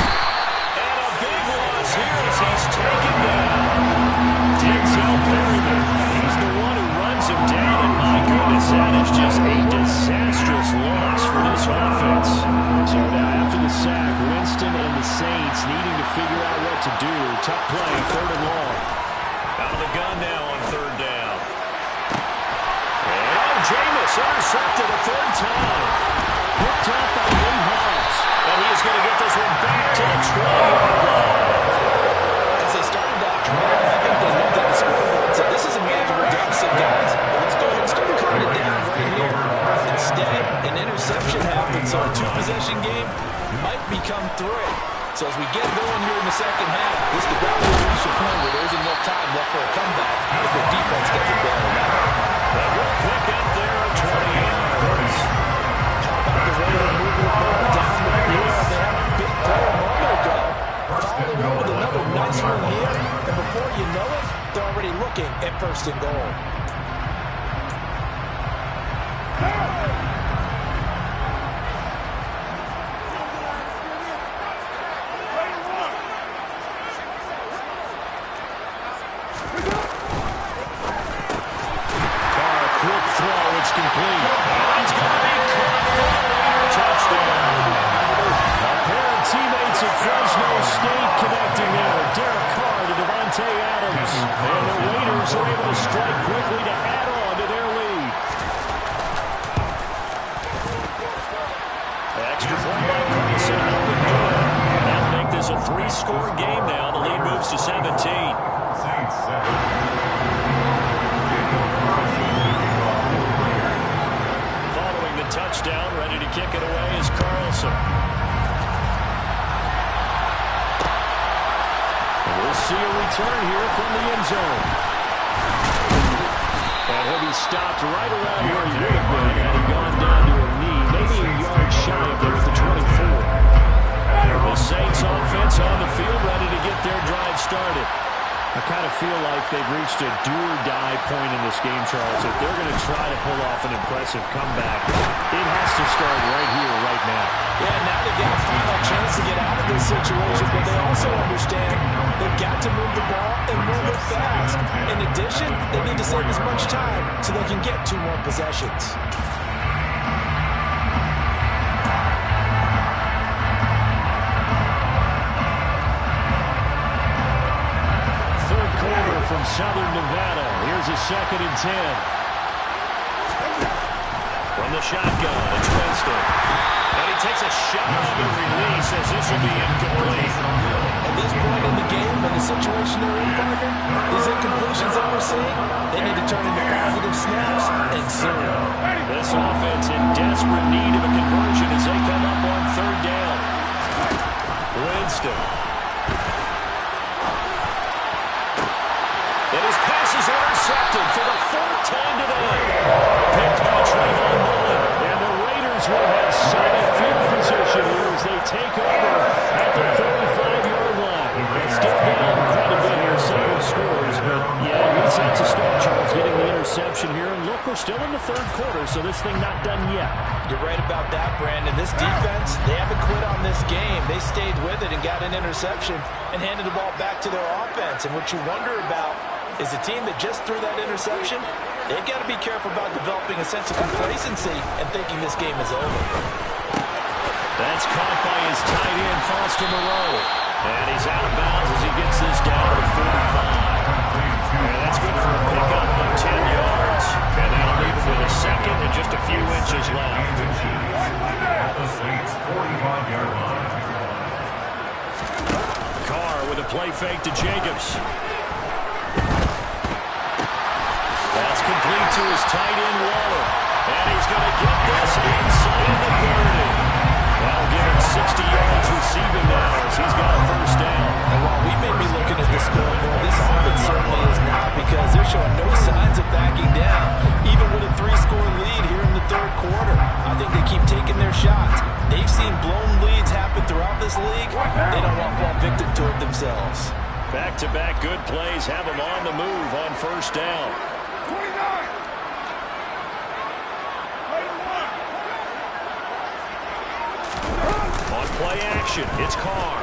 And a big loss here as he's taken down. Denzel Perryman. He's the one who runs him down, and my goodness, that is just a disastrous loss for this offense. So now after the sack, Winston and the Saints needing to figure out what to do. Tough play, 3rd and long. Out of the gun now on 3rd down. Jameis intercepted a 3rd time. Picked up by Lee Harris. And he is going to get this one back to the 20-yard line. As they started that drive, I think they looked at the scoreboard and said, this is a manageable deficit, guys. Let's go ahead and start cutting it down right here. Instead, an interception happened, so a 2-possession game might become 3. So as we get going here in the second half, this could probably reach a point where there isn't enough time left for a comeback if the defense doesn't bail them out. But we'll pick up there at 20 yards. How about the way they're moving the ball down right here? They had a big play a moment ago. Followed up with another nice one here, and before you know it, they're already looking at 1st and goal. stopped right around where he would have been had he gone down to a knee, maybe a yard shy of there at the 24. The Saints offense on the field, ready to get their drive started. I kind of feel like they've reached a do-or-die point in this game, Charles. If they're going to try to pull off an impressive comeback, it has to start right here, right now. Yeah, now they've got a final chance to get out of this situation, but they also understand they've got to move the ball and move it fast. In addition, they need to save as much time so they can get 2 more possessions. From Southern Nevada. Here's a 2nd and 10. From the shotgun, it's Winston. And he takes a shot on the release as this will be incomplete. At this point in the game, in the situation they're in, Parker, these incompletions that we're seeing, they need to turn into positive snaps and soon. This offense in desperate need of a conversion as they come up on 3rd down. Winston. And his pass is intercepted for the 4th time today. Picked by Trayvon Mullen. And the Raiders will have solid field position here as they take over at the 35-yard line. Still down quite a bit here, several scores. But, yeah, he's had to start, Charles, getting the interception here. And look, we're still in the 3rd quarter, so this thing not done yet. You're right about that, Brandon. This defense, they haven't quit on this game. They stayed with it and got an interception and handed the ball back to their offense. And what you wonder about is the team that just threw that interception, they've got to be careful about developing a sense of complacency and thinking this game is over. That's caught by his tight end, Foster Moreau. And he's out of bounds as he gets this down to the 45. And that's good for a pickup of 10 yards. And that'll leave him with a 2nd and just a few inches left. At the Saints' 45-yard line. Carr with a play fake to Jacobs. That's complete to his tight end, Waller. And he's going to get this inside the 30. That'll give him 60 yards receiving now as he's got a 1st down. And while we may be looking at the scoreboard, this offense certainly is not, because they're showing no signs of backing down, even with a 3-score lead here in the 3rd quarter. I think they keep taking their shots. They've seen blown leads happen throughout this league. They don't want to fall victim to it themselves. Back-to-back good plays have them on the move on 1st down. On play action, it's Carr.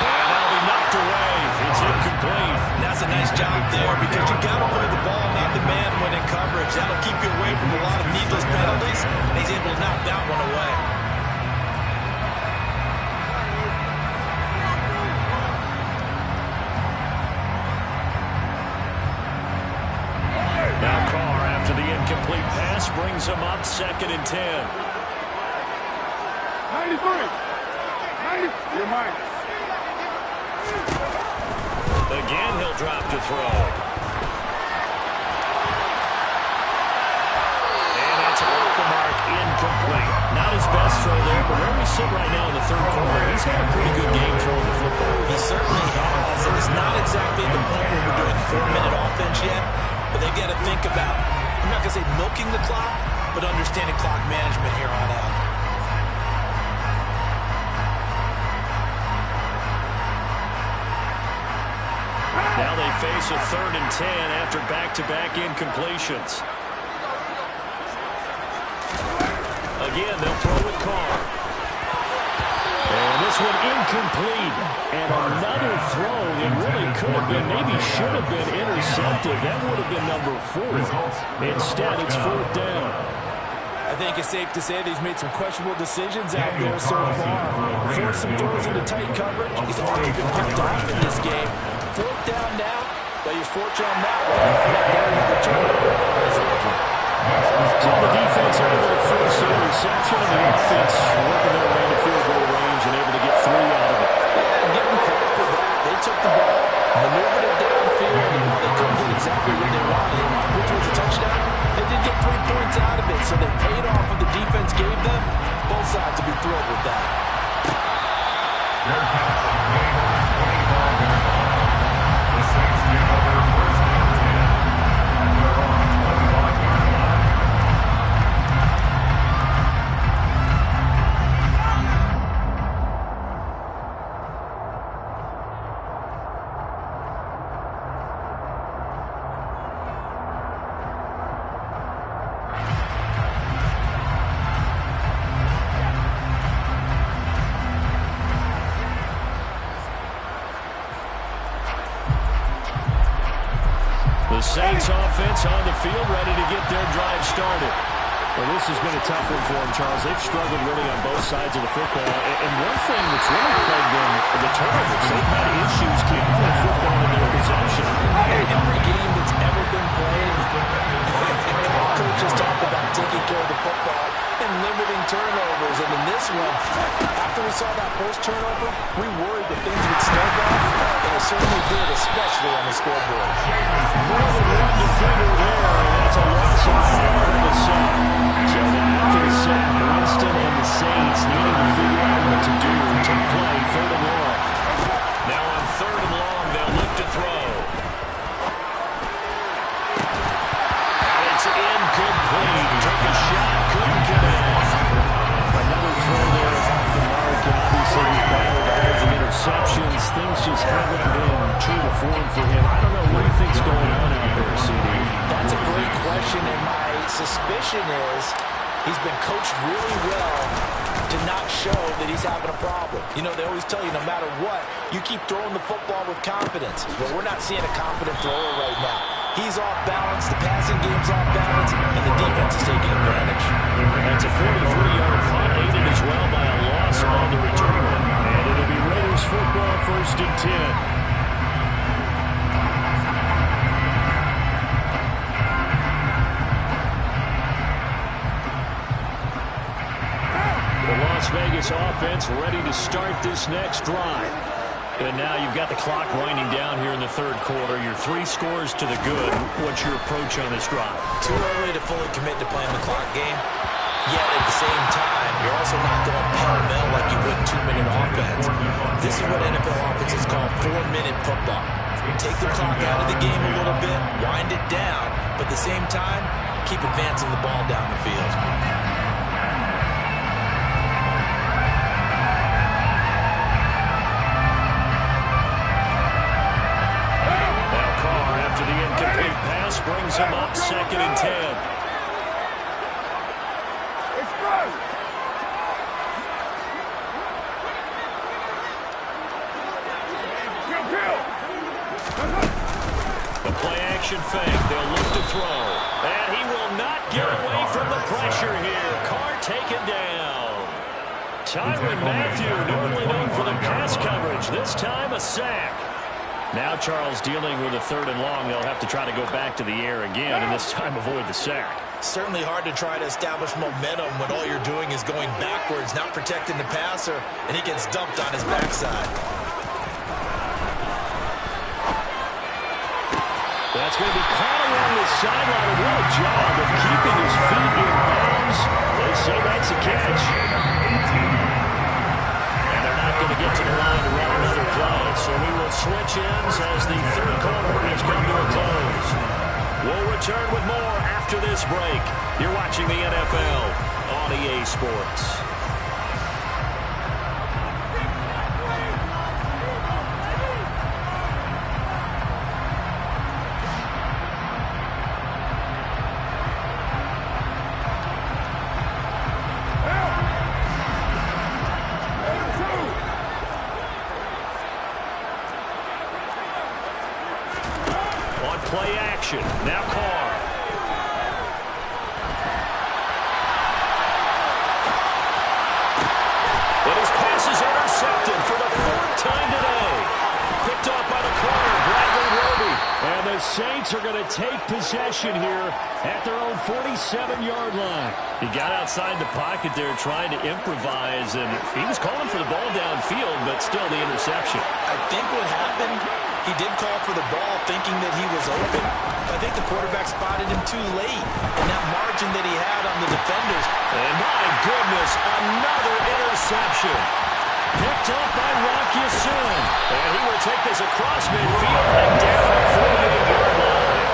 And that'll be knocked away. It's incomplete. And that's a nice job there, because you got to play the ball, not the man when in coverage. That'll keep you away from a lot of needless penalties, and he's able to knock that one away. Now Carr, after the incomplete pass, brings him up 2nd and 10. 93. 90. You're mine. Again, he'll drop to throw. And that's off the mark, incomplete. Not his best throw there, but where we sit right now in the 3rd quarter, he's had a pretty good game throwing the football. He certainly has, and it's not exactly the point where we're doing 4-minute offense yet, but they've got to think about, I'm not going to say milking the clock, but understanding clock management here on out. Now they face a 3rd and 10 after back-to-back incompletions. Again, they'll throw with Carr. And this one incomplete. And another throw that really could have been, maybe should have been intercepted. That would have been number 4. Instead, it's 4th down. I think it's safe to say that he's made some questionable decisions out there so far. Forced some throws into tight coverage. He's already been picked off in this game. 4th down now, but he's fortunate on that one. Not there in return. So the defense able to force an interception, and the offense working their way to field goal range and able to get 3 out of it. Yeah, give them credit for that. They took the ball, maneuvered it downfield, and while they couldn't get exactly what they wanted, which was a touchdown, they did get 3 points out of it, so they paid off what the defense gave them. Both sides will be thrilled with that. Their pass, 25 yards. The Saints give over 1st and 10. The Saints offense on the field, ready to get their drive started. Well, this has been a tough one for them, Charles. They've struggled really on both sides of the football. And one thing that's really plagued them, the turnovers. They've had issues keeping the football in their possession. Every game that's ever been played, coaches talk about taking care of the football and limiting turnovers. And in this one, after we saw that first turnover, we worried that things would snowball, and it certainly did, especially on the scoreboard. More than one defender there, and that's a loss of 4 to the sack. So after the sack, Winston and the Saints needing to figure out what to do to play 3rd and long. Now on 3rd and long, they'll look to throw. And it's incomplete. Took a shot, couldn't get it. Another throw there off the mark, and obviously he's battled all the interceptions. Things just haven't been true to form for him. I don't know what he thinks going on out there, CD. That's a great question, and my suspicion is he's been coached really well to not show that he's having a problem. You know, they always tell you no matter what, you keep throwing the football with confidence. But we're not seeing a confident thrower right now. He's off balance, the passing game's off balance, and the defense is taking advantage. That's a 43-yard punt, aided as well by a loss on the return. And it'll be Raiders football, 1st and 10. Las Vegas offense ready to start this next drive. And now you've got the clock winding down here in the 3rd quarter. Your 3 scores to the good. What's your approach on this drive? Too early to fully commit to playing the clock game. Yet at the same time, you're also not going pell-mell like you would 2-minute offense. This is what NFL offenses call 4-minute football. Take the clock out of the game a little bit, wind it down, but at the same time, keep advancing the ball down the field. Brings him up 2nd and 10. The play-action fake. They'll look to throw. And he will not get away from the pressure here. Carr taken down. Tyrann Mathieu, normally known for the pass coverage. This time a sack. Now Charles dealing with a 3rd and long. They'll have to try to go back to the air again, and this time avoid the sack. Certainly hard to try to establish momentum when all you're doing is going backwards, not protecting the passer, and he gets dumped on his backside. That's going to be caught along the sideline. What a job of keeping his feet in bounds. They say that's a catch. And they're not going to get to the line to run another play. So we will switch ends as the 3rd quarter has come to a close. We'll return with more after this break. You're watching the NFL on EA Sports. Play action. Now Carr. And his pass is intercepted for the 4th time today. Picked off by the corner, Bradley Roby. And the Saints are going to take possession here at their own 47-yard line. He got outside the pocket there trying to improvise, and he was calling for the ball downfield, but still the interception. I think what happened, he did call for the ball thinking that he was open. I think the quarterback spotted him too late, and that margin that he had on the defenders. And my goodness, another interception. Picked up by Rock Ya-Sin. And he will take this across midfield and down the 48-yard line.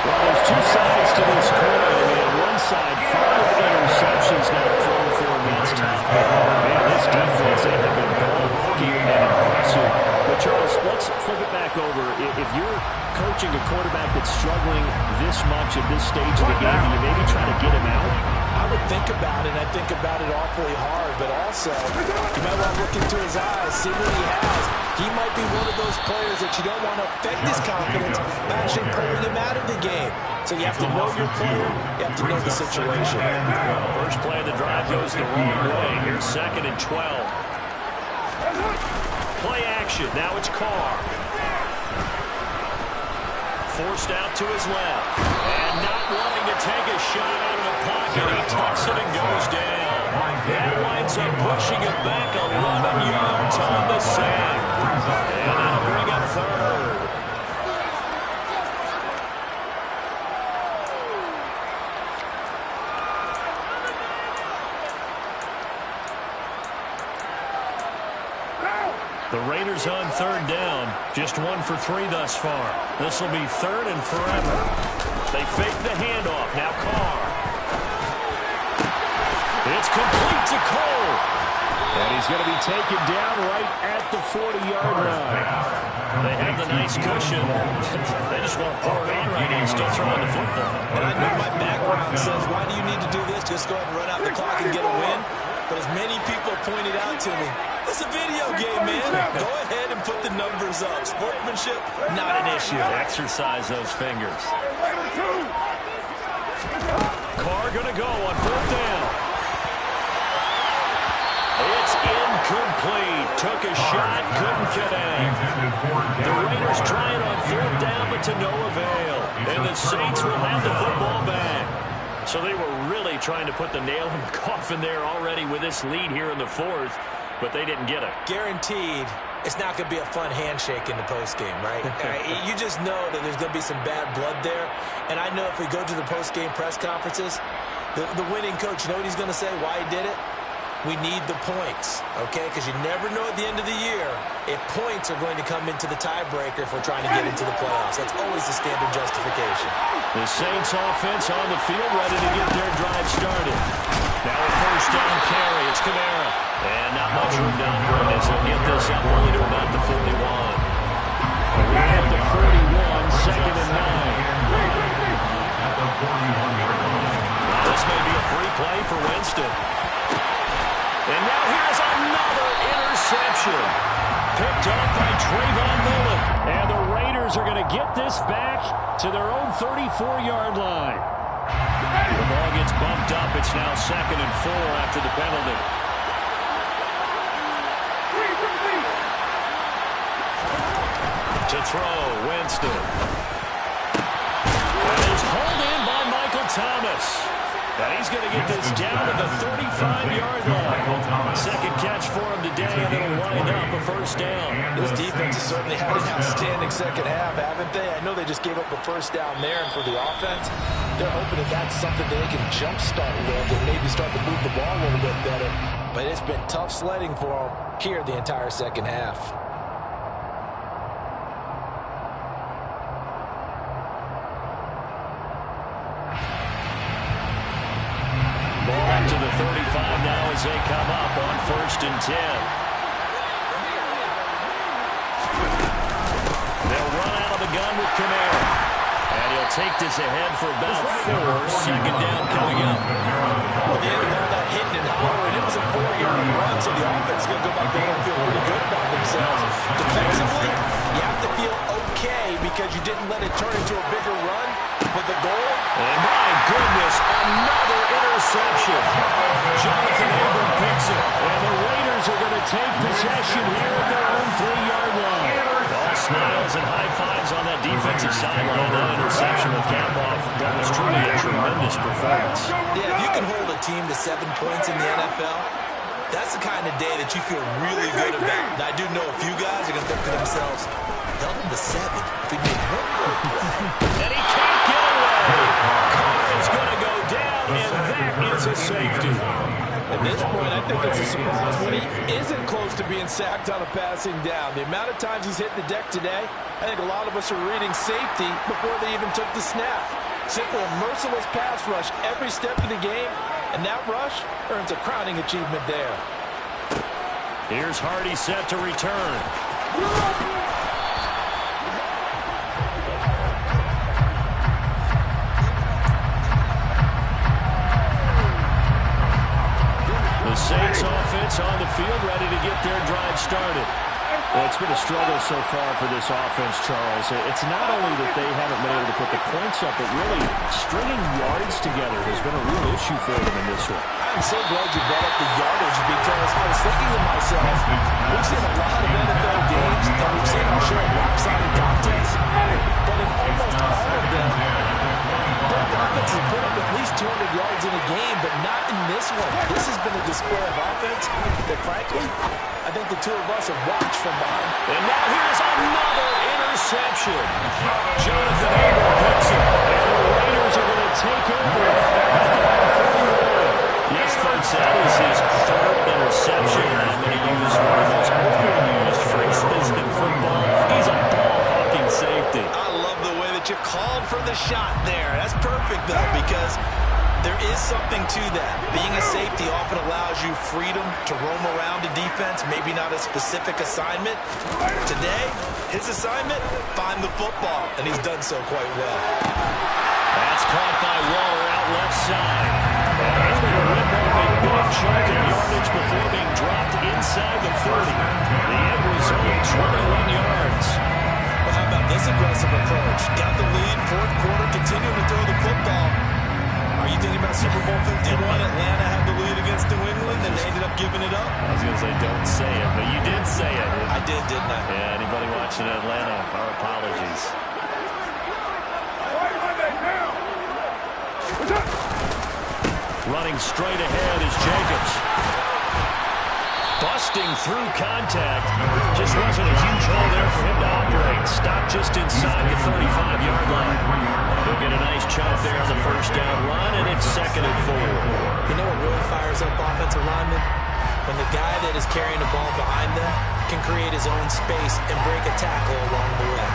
Well, there's 2 sides to this coin. On one side, 5 interceptions now thrown for him against top. Man, this defense has been ball-hawking and impressive. But, Charles, let's flip it back over. If you're coaching a quarterback quarterback that's struggling this much at this stage of the game, do you maybe try to get him out? I would think about it, and I think about it awfully hard, but also, you might want to look into his eyes, see what he has. He might be one of those players that you don't want to affect his confidence by actually pulling him out of the game. So you have to know your player, you have to know the situation. First play of the drive goes the wrong way. Here's 2nd and 12. Play action, now it's Carr. Forced out to his left. And not wanting to take a shot out of the pocket. He tucks it and goes down. That winds up pushing it back 11 yards on the sack. And that'll bring up 3rd. The Raiders on 3rd down. Just 1 for 3 thus far. This will be 3rd and forever. They fake the handoff. Now Carr. It's complete to Cole. And he's going to be taken down right at the 40-yard line. They have the nice cushion. They just want to pour it on right now and still throwing the football. And I know my background says, why do you need to do this? Just go ahead and run out the clock and get a win. But as many people pointed out to me, it's a video game, man. Go ahead and put the numbers up. Sportsmanship, not an issue. Exercise those fingers. Carr going to go on 4th down. It's incomplete. Took a shot, couldn't connect. The Raiders trying on 4th down, but to no avail. And the Saints will have the football back. So they were really trying to put the nail in the coffin there already with this lead here in the 4th, but they didn't get it. Guaranteed, it's not going to be a fun handshake in the postgame, right? You just know that there's going to be some bad blood there. And I know if we go to the postgame press conferences, the winning coach, you know what he's going to say, why he did it? We need the points, okay? Because you never know at the end of the year if points are going to come into the tiebreaker if we're trying to get into the playoffs. That's always the standard justification. The Saints offense on the field ready to get their drive started. Now a 1st down carry. It's Kamara. And not much room down for him as he'll get this up only to about the 41. We're at the 41, 2nd and 9. This may be a free play for Winston. And now here's another interception. Picked up by Trayvon Mullen. And the Raiders are going to get this back to their own 34-yard line. The ball gets bumped up. It's now 2nd and 4 after the penalty. To throw, Winston. And it's hauled in by Michael Thomas. And he's going to get this down to the 35-yard line. 2nd catch for him today, and it'll wind up a 1st down. This defense has certainly had an outstanding 2nd half, haven't they? I know they just gave up a 1st down there, and for the offense, they're hoping that that's something that they can jumpstart with and maybe start to move the ball a little bit better. But it's been tough sledding for them here the entire 2nd half. Ball to the 35 now as they come up on 1st and 10. They'll run out of the gun with Kamara. And he'll take this ahead for about 4. 2nd down coming up. Well, the end of all that hitting and hollering, it was a 4-yard run, so the offense is going to go back there and feel pretty good about themselves. Defensively, you have to feel okay because you didn't let it turn into a bigger run. But the goal, and my goodness, another interception. Jonathan Abram picks it, and the Raiders are going to take possession here at their own 3-yard line. All smiles and high fives on that defensive sideline. That interception will cap off what was truly a tremendous performance. Yeah, if you can hold a team to 7 points in the NFL, that's the kind of day that you feel really good about. And I do know a few guys are going to think to themselves, held him to 7. If we made 1 more play. And he can't get away. Carr is going to go down, and that is a safety. At this point, I think it's a surprise when he isn't close to being sacked on a passing down. The amount of times he's hit the deck today, I think a lot of us are reading safety before they even took the snap. Simple, merciless pass rush every step of the game, and that rush earns a crowning achievement there. Here's Hardy set to return. midfield, ready to get their drive started. Well, it's been a struggle so far for this offense, Charles. It's not only that they haven't been able to put the points up, but really stringing yards together has been a real issue for them in this one. I'm so glad you brought up the yardage because I was thinking to myself, we've seen a lot of NFL games and we've seen our share of lopsided contests, but in almost all of them, both offenses put up at least 200 yards in a game, but not in this one. This has been a display of offense that, frankly, I think the two of us have watched from behind. And now here's another interception. Jonathan Abel picks it, and the Raiders are going to take over at the 41. Yes, folks, that is his third interception. I'm going to use one of those overused phrases in football. He's a ball-hawking safety. I love the way that you called for the shot there. That's perfect, though, because there is something to that. Being a safety often allows you freedom to roam around a defense, maybe not a specific assignment. Today, his assignment, find the football, and he's done so quite well. That's caught by Waller out left side. Able to rip off a big chunk of yardage before being dropped inside the 30. The end result, 21 yards. Well, how about this aggressive approach? Got the lead, fourth quarter, continuing to throw the football. Are you thinking about Super Bowl 51? Atlanta had the lead against New England, and they ended up giving it up? I was going to say, don't say it, but you did say it. I did, didn't I? Yeah, anybody watching Atlanta, our apologies. Running straight ahead is Jacobs. Busting through contact. Just wasn't a huge hole there for him to operate. Stopped just inside the 35-yard line. He'll get a nice chunk there on the first down run, and it's 2nd and 4. You know what really fires up offensive linemen? When the guy that is carrying the ball behind them can create his own space and break a tackle along the way.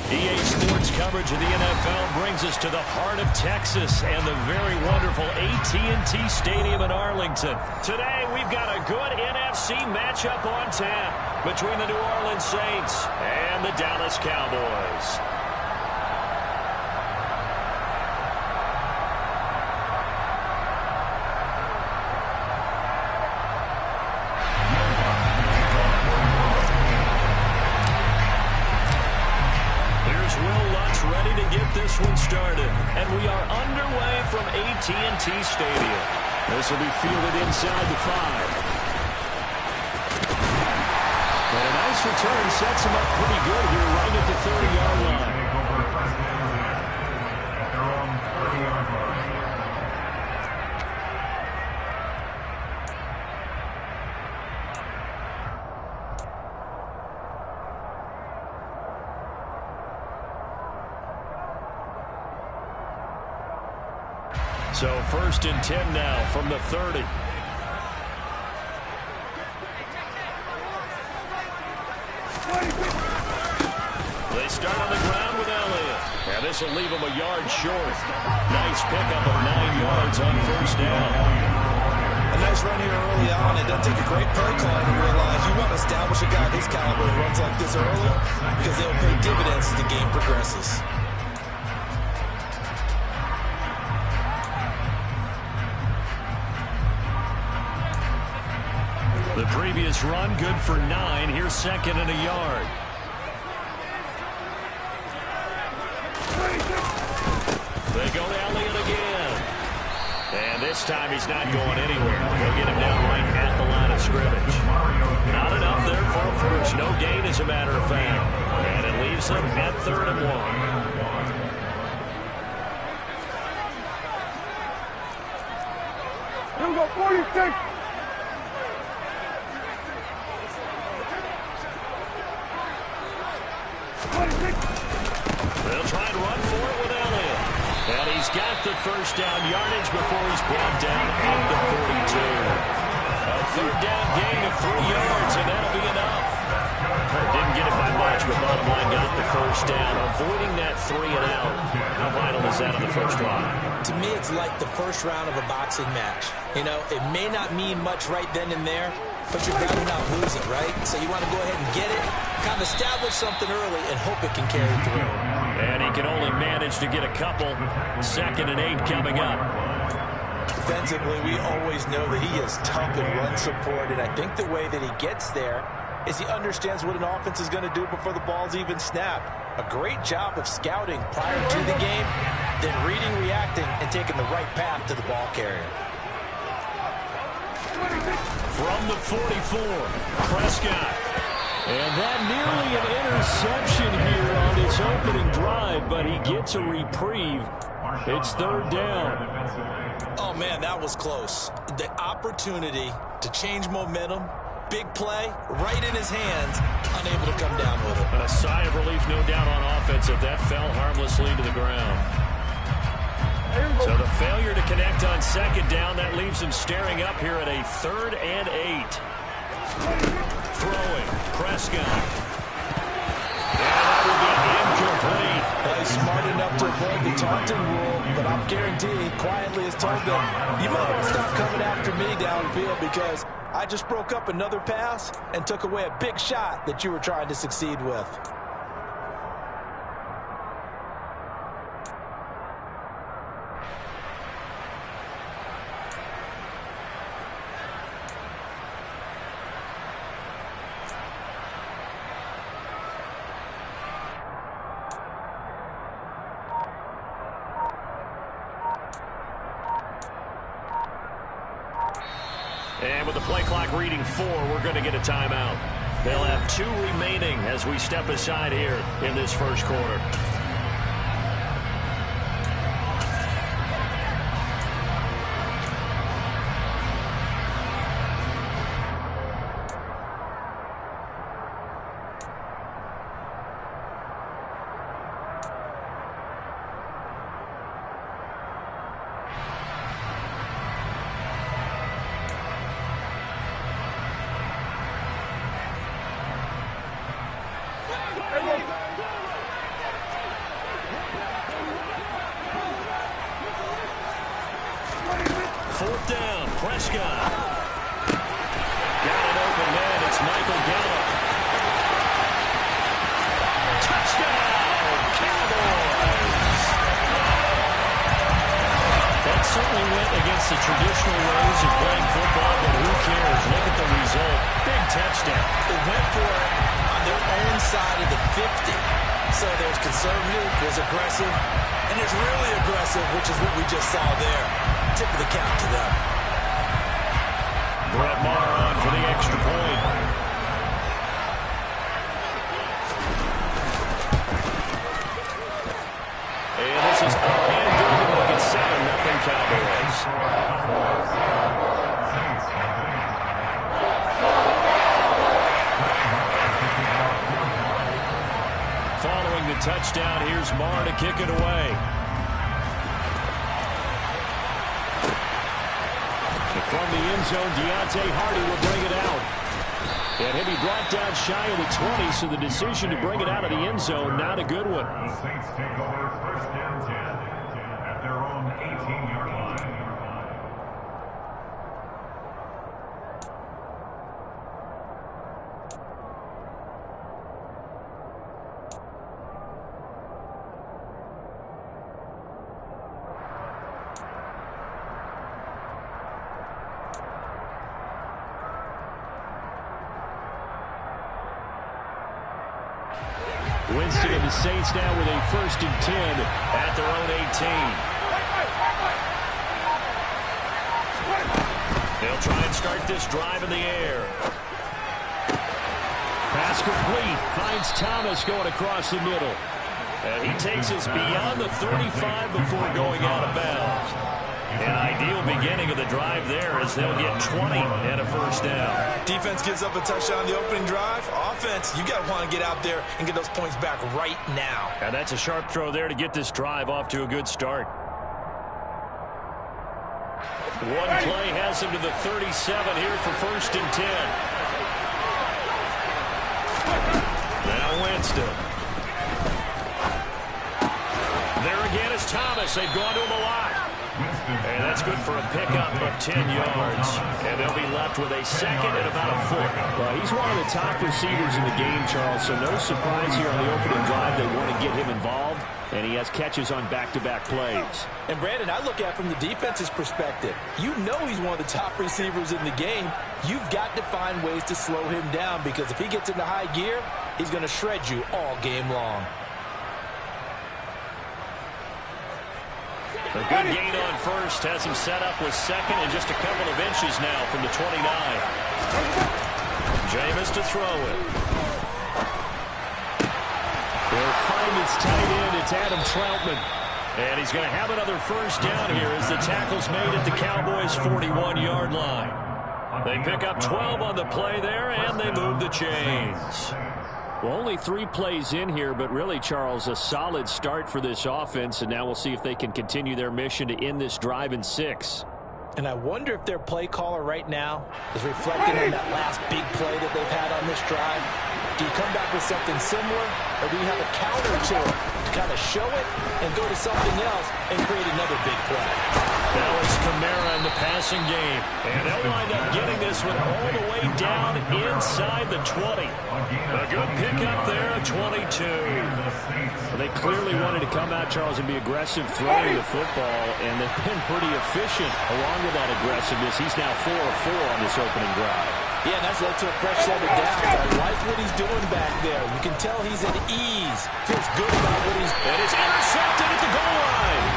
EA Sports coverage of the NFL brings us to the heart of Texas and the very wonderful AT&T Stadium in Arlington. Today, we've got a good NFC matchup on tap between the New Orleans Saints and the Dallas Cowboys. Ready to get this one started, and we are underway from AT&T Stadium. This will be fielded inside the 5. And a nice return sets him up pretty good here right at the 30-yard line. So 1st and 10 now from the 30. They start on the ground with Elliott. And this will leave him a yard short. Nice pickup of 9 yards on 1st down. A nice nice run here early on. It doesn't take a great play call to realize you want to establish a guy of his caliber who runs like this early because they'll pay dividends as the game progresses. The previous run, good for 9. Here's second and a yard. They go to Elliott again. And this time he's not going anywhere. They'll get him down right at the line of scrimmage. Not enough there for a first. No gain, as a matter of fact. And it leaves him at 3rd and 1. You got 46. They'll try and run for it with Elliott. And he's got the first down yardage before he's brought down at the 42. A 3rd down gain of 3 yards, and that'll be enough. Didn't get it by much, but bottom line got the first down. Avoiding that 3 and out. How vital is that on the first drive? To me, it's like the first round of a boxing match. You know, it may not mean much right then and there, but you'd rather not lose it, right? So you want to go ahead and get it, kind of establish something early, and hope it can carry through. And he can only manage to get a couple. 2nd and 8 coming up. Defensively, we always know that he is tough in run support, and I think the way that he gets there is he understands what an offense is going to do before the ball's even snapped. A great job of scouting prior to the game, then reading, reacting, and taking the right path to the ball carrier. From the 44, Prescott. And that nearly an interception here on his opening drive, but he gets a reprieve. It's 3rd down. Oh, man, that was close. The opportunity to change momentum, big play, right in his hands, unable to come down with it. A sigh of relief, no doubt, on offense if that fell harmlessly to the ground. So the failure to connect on 2nd down, that leaves him staring up here at a 3rd and 8. Throwing, Prescott. And that will be incomplete. He's smart enough to avoid the taunting rule, but I'm guaranteed quietly has told them, you might want to stop coming after me downfield because I just broke up another pass and took away a big shot that you were trying to succeed with. And with the play clock reading 4, we're going to get a timeout. They'll have 2 remaining as we step aside here in this first quarter. Fourth down, Prescott. Got an open man. It's Michael Gallup. Touchdown, Cowboys. That certainly went against the traditional ways of playing football, but who cares? Look at the result. Big touchdown. They went for it on their own side of the 50. So there's conservative, there's aggressive, and there's really aggressive, which is what we just saw there. Tip of the cap to them. Brett Maher on for the extra point. And this is up and good to look at 7-0 Cowboys. Following the touchdown, here's Maher to kick it away. From the end zone, Deontay Hardy will bring it out. And he'll be brought down shy of the 20, so the decision to bring it out of the end zone, not a good one. The Saints take over 1st and 10 at their own 18-yard line. Winston and the Saints now with a 1st and 10 at their own 18. They'll try and start this drive in the air. Pass complete. Finds Thomas going across the middle. And he takes us beyond the 35 before going out of bounds. An ideal beginning of the drive there as they'll get 20 and a 1st down. Defense gives up a touchdown on the opening drive. Offense, you got to want to get out there and get those points back right now. And that's a sharp throw there to get this drive off to a good start. One play has him to the 37 here for 1st and 10. Now Winston. There again is Thomas. They've gone to him a lot. And that's good for a pickup of 10 yards. And they'll be left with a 2nd and about a 4. Well, he's one of the top receivers in the game, Charles, so no surprise here on the opening drive. They want to get him involved, and he has catches on back-to-back plays. And, Brandon, I look at it from the defense's perspective. You know he's one of the top receivers in the game. You've got to find ways to slow him down because if he gets into high gear, he's going to shred you all game long. A good gain on 1st has him set up with 2nd and just a couple of inches now from the 29. Jameis to throw it. They'll find its tight end. It's Adam Troutman. And he's going to have another 1st down here as the tackle's made at the Cowboys' 41-yard line. They pick up 12 on the play there, and they move the chains. Well, only 3 plays in here, but really, Charles, a solid start for this offense, and now we'll see if they can continue their mission to end this drive in 6. And I wonder if their play caller right now is reflecting on that last big play that they've had on this drive. Do you come back with something similar, or do you have a counter to it to kind of show it and go to something else and create another big play? Now it's Kamara in the passing game. And they'll wind up getting this one all the way down inside the 20. A good pickup there at 22. Well, they clearly wanted to come out, Charles, and be aggressive throwing the football, and they've been pretty efficient along with that aggressiveness. He's now 4 of 4 on this opening drive. Yeah, and that's led to a fresh set of downs. I like what he's doing back there. You can tell he's at ease. Feels good about what he's... And it's intercepted at the goal line.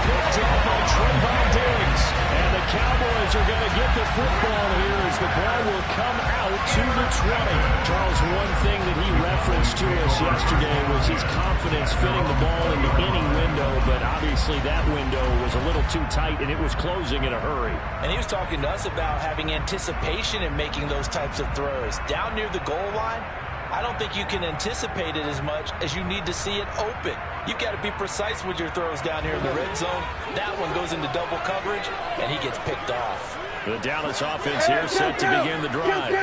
Picked off by Trayvon Diggs. And the Cowboys are going to get the football here as the ball will come out to the 20. Charles, one thing that he referenced to us yesterday was his confidence fitting the ball into any window, but obviously that window was a little too tight, and it was closing in a hurry. And he was talking to us about having anticipation in making those types of throws. Down near the goal line, I don't think you can anticipate it as much as you need to see it open. You've got to be precise with your throws down here in the red zone. That one goes into double coverage, and he gets picked off. The Dallas offense here set to begin the drive.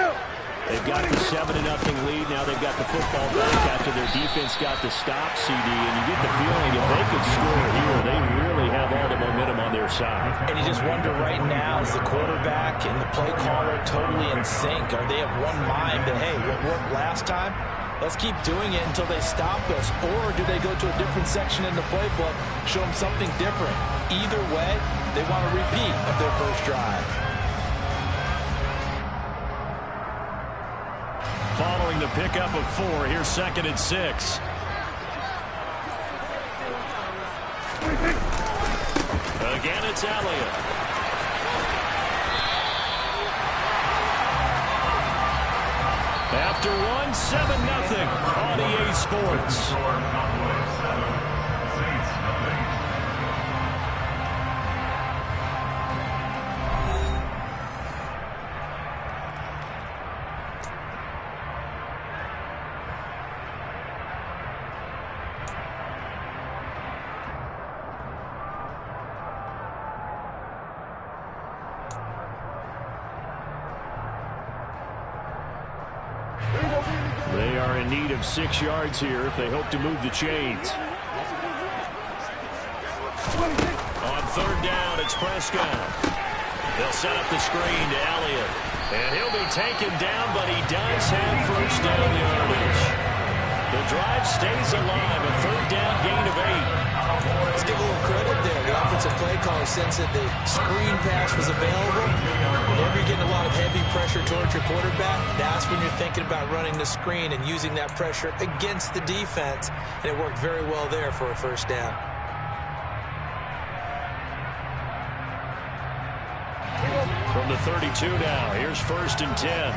They've got the 7-0 lead. Now they've got the football back after their defense got the stop, CD, and you get the feeling if they could score here, they really have all the momentum on their side. And you just wonder right now, is the quarterback and the play caller totally in sync? Are they of one mind that, hey, what worked last time? Let's keep doing it until they stop us. Or do they go to a different section in the playbook, show them something different? Either way, they want a repeat of their first drive. Following the pickup of 4, here's 2nd and 6. Again, it's Elliott. After 1, 7-0 on EA Sports. They are in need of 6 yards here if they hope to move the chains. On 3rd down, it's Prescott. They'll set up the screen to Elliott. And he'll be taken down, but he does have 1st down yardage. The drive stays alive, a 3rd down gain of 8. Let's give a little credit there. The offensive play caller sensed that the screen pass was available. Whenever you're getting a lot of heavy pressure towards your quarterback, that's when you're thinking about running the screen and using that pressure against the defense. And it worked very well there for a first down. From the 32 now, here's 1st and 10.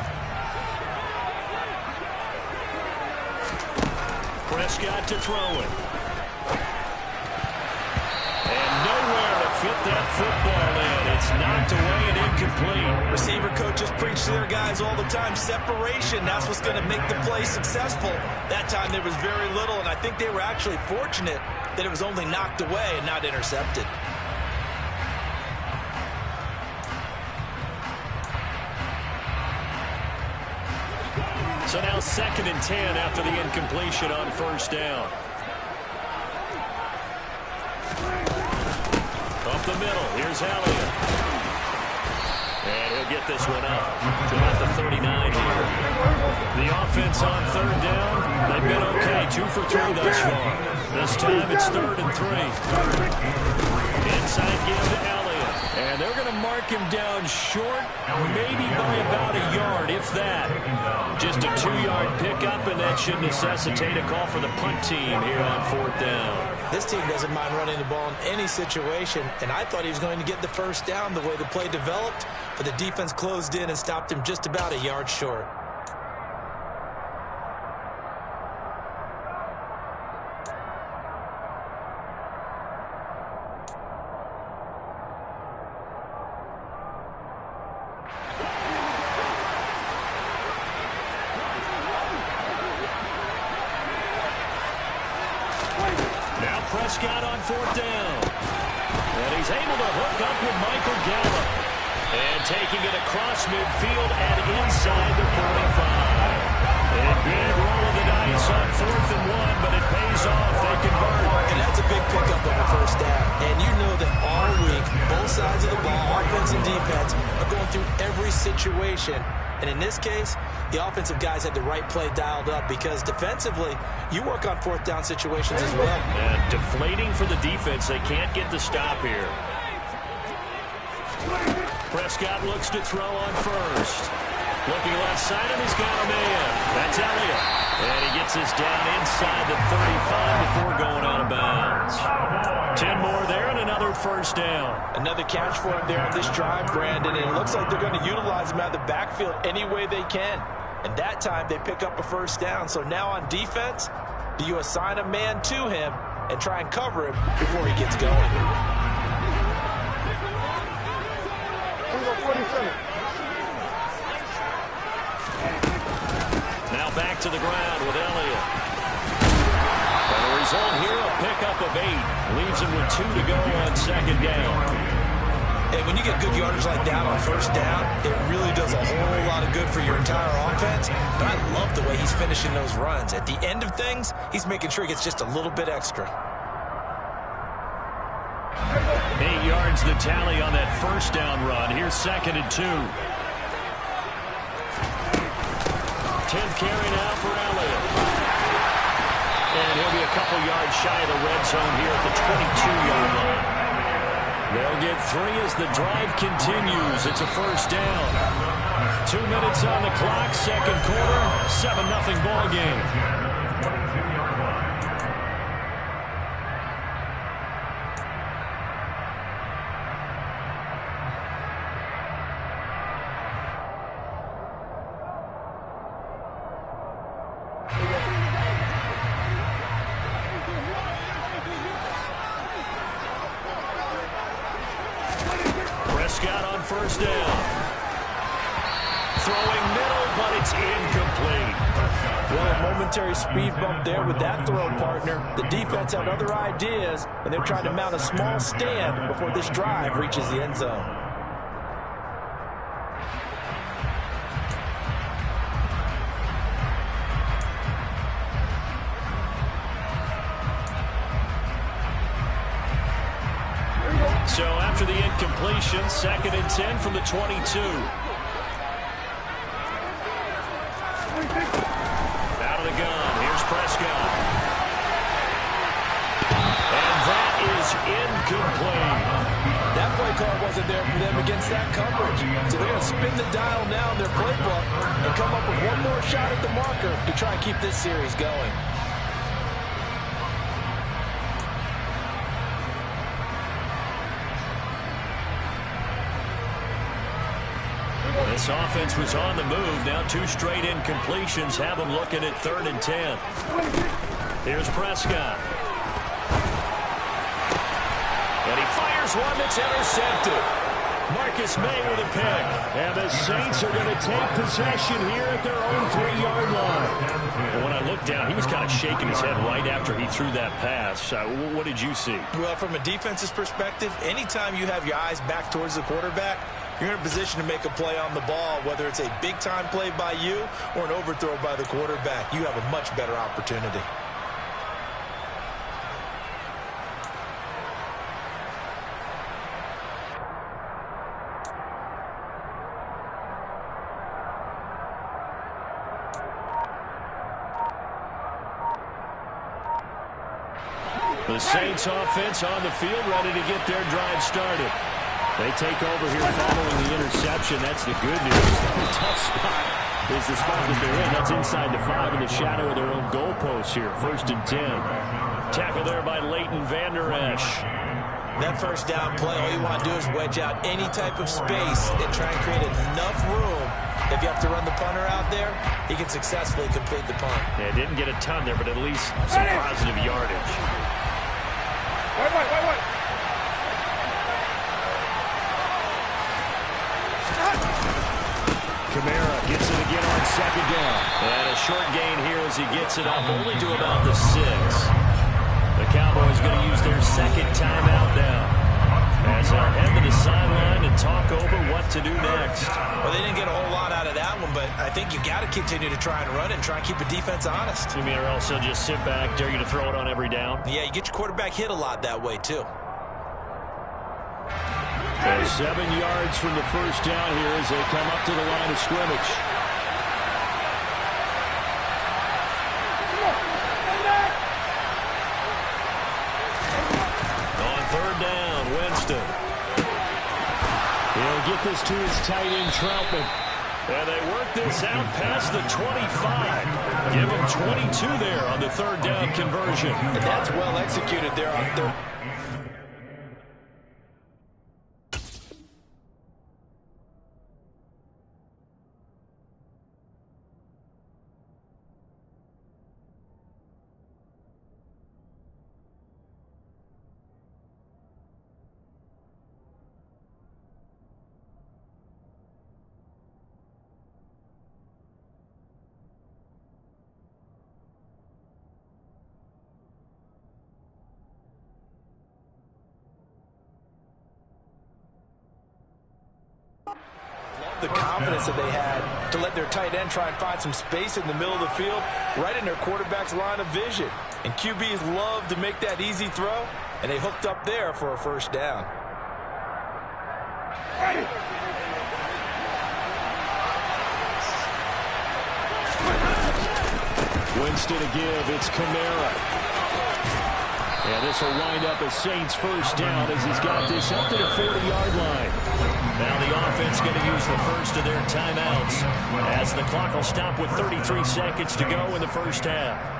Prescott to throw it. And nowhere to fit that football in. It's knocked away and incomplete. Receiver coaches preach to their guys all the time. Separation, that's what's going to make the play successful. That time there was very little, and I think they were actually fortunate that it was only knocked away and not intercepted. So now 2nd and 10 after the incompletion on 1st down. Up the middle, here's Elliott. And he'll get this one up to about the 39 here. The offense on 3rd down, they've been okay, 2 for 3 thus far. This time it's 3rd and 3. Inside give to Elliott. And they're going to mark him down short, maybe by about a yard, if that. Just a 2-yard pickup, and that should necessitate a call for the punt team here on 4th down. This team doesn't mind running the ball in any situation, and I thought he was going to get the first down the way the play developed, but the defense closed in and stopped him just about a yard short. Prescott on 4th down. And he's able to hook up with Michael Gallup. And taking it across midfield and inside the 45. A big roll of the dice on 4th and 1, but it pays off. They convert. And that's a big pickup of a first down. And you know that all week, both sides of the ball, offense and defense, are going through every situation. And in this case, the offensive guys had the right play dialed up because defensively, you work on 4th down situations as well. And deflating for the defense. They can't get the stop here. Prescott looks to throw on 1st. Looking left side, and he's got a man. That's Elliott. And he gets this down inside the 35 before going out of bounds. 10 more there and another first down. Another catch for him there on this drive, Brandon, and it looks like they're going to utilize him out of the backfield any way they can. And that time they pick up a first down. So now on defense, do you assign a man to him and try and cover him before he gets going? Now back to the ground with Elliott. And the result here, a pickup of 8. Leaves him with 2 to go on 2nd down. And when you get good yardage like that on first down, it really does a whole lot of good for your entire offense. But I love the way he's finishing those runs. At the end of things, he's making sure he gets just a little bit extra. 8 yards the tally on that first down run. Here's 2nd and 2. 10th carry now for Elliott. And he'll be a couple yards shy of the red zone here at the 22-yard line. They'll get 3 as the drive continues. It's a first down. 2 minutes on the clock, 2nd quarter, 7-0 ball game. Prescott on first down. Throwing middle, but it's incomplete. Well, a momentary speed bump there with that throw, partner. The defense had other ideas, and they're trying to mount a small stand before this drive reaches the end zone. So after the incompletion, 2nd and 10 from the 22. Out of the gun, here's Prescott. And that is incomplete. That play call wasn't there for them against that coverage. So they're going to spin the dial now in their playbook and come up with one more shot at the marker to try and keep this series going. This offense was on the move. Now 2 straight incompletions have them looking at 3rd and 10. Here's Prescott. And he fires one that's intercepted. Marcus May with a pick. And the Saints are going to take possession here at their own 3-yard line. And when I looked down, he was kind of shaking his head right after he threw that pass. What did you see? Well, from a defense's perspective, anytime you have your eyes back towards the quarterback, you're in a position to make a play on the ball, whether it's a big-time play by you or an overthrow by the quarterback. You have a much better opportunity. The Saints offense on the field, ready to get their drive started. They take over here following the interception. That's the good news. The tough spot is the spot that they're in. That's inside the 5 in the shadow of their own goalpost here. 1st and 10. Tackle there by Leighton Vander Esch. That first down play, all you want to do is wedge out any type of space and try and create enough room. If you have to run the punter out there, he can successfully complete the punt. Yeah, didn't get a ton there, but at least some positive yardage. Wait. Kamara gets it again on 2nd down. And a short gain here as he gets it up only to about the 6. The Cowboys going to use their 2nd timeout now, as they'll head to the sideline and talk over what to do next. Well, they didn't get a whole lot out of that one, but I think you got to continue to try and run and try and keep the defense honest. You mean or else they'll just sit back, dare you to throw it on every down? Yeah, you get your quarterback hit a lot that way, too. So 7 yards from the first down here as they come up to the line of scrimmage. On 3rd down, Winston. He'll get this to his tight end, Troutman. And they work this out past the 25. Give him 22 there on the 3rd down conversion. And that's well executed there on 3rd. The confidence that they had to let their tight end try and find some space in the middle of the field, right in their quarterback's line of vision. And QBs love to make that easy throw, and they hooked up there for a 1st down. Winston to give, it's Kamara. And this will wind up a Saints 1st down as he's got this up to the 40-yard line. Now the offense going to use the first of their timeouts as the clock will stop with 33 seconds to go in the 1st half.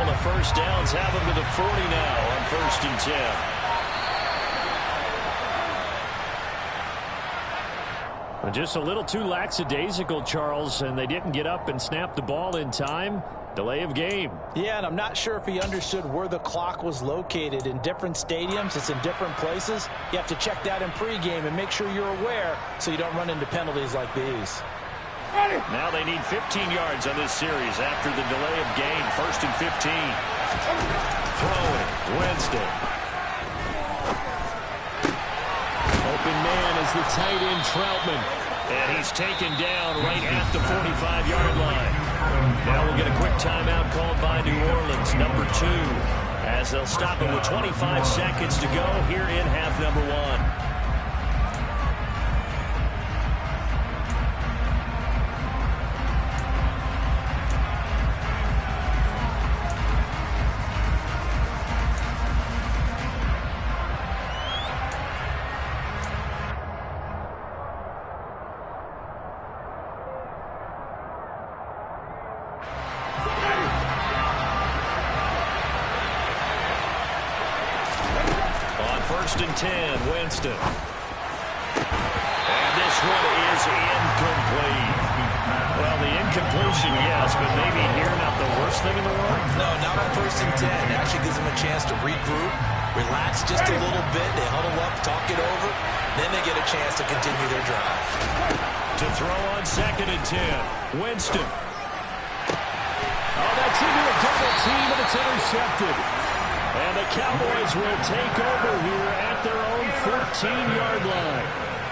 couple of first downs, have them to the 40 now on 1st and 10. Just a little too lackadaisical, Charles, and they didn't get up and snap the ball in time. Delay of game. Yeah, and I'm not sure if he understood where the clock was located. In different stadiums, it's in different places. You have to check that in pregame and make sure you're aware so you don't run into penalties like these. Now they need 15 yards on this series after the delay of game. 1st and 15. Throwing, Winston. Open man is the tight end, Troutman. And he's taken down right at the 45-yard line. Now we'll get a quick timeout called by New Orleans, number 2, as they'll stop him with 25 seconds to go here in half number 1. And 10, Winston. And this one is incomplete. Well, the incompletion, yes, but maybe here not the worst thing in the world? No, not on 1st and 10. It actually gives them a chance to regroup, relax just a little bit. They huddle up, talk it over. Then they get a chance to continue their drive. To throw on 2nd and 10, Winston. Oh, that's into a double team, and it's intercepted. And the Cowboys will take over here at their own 14-yard line.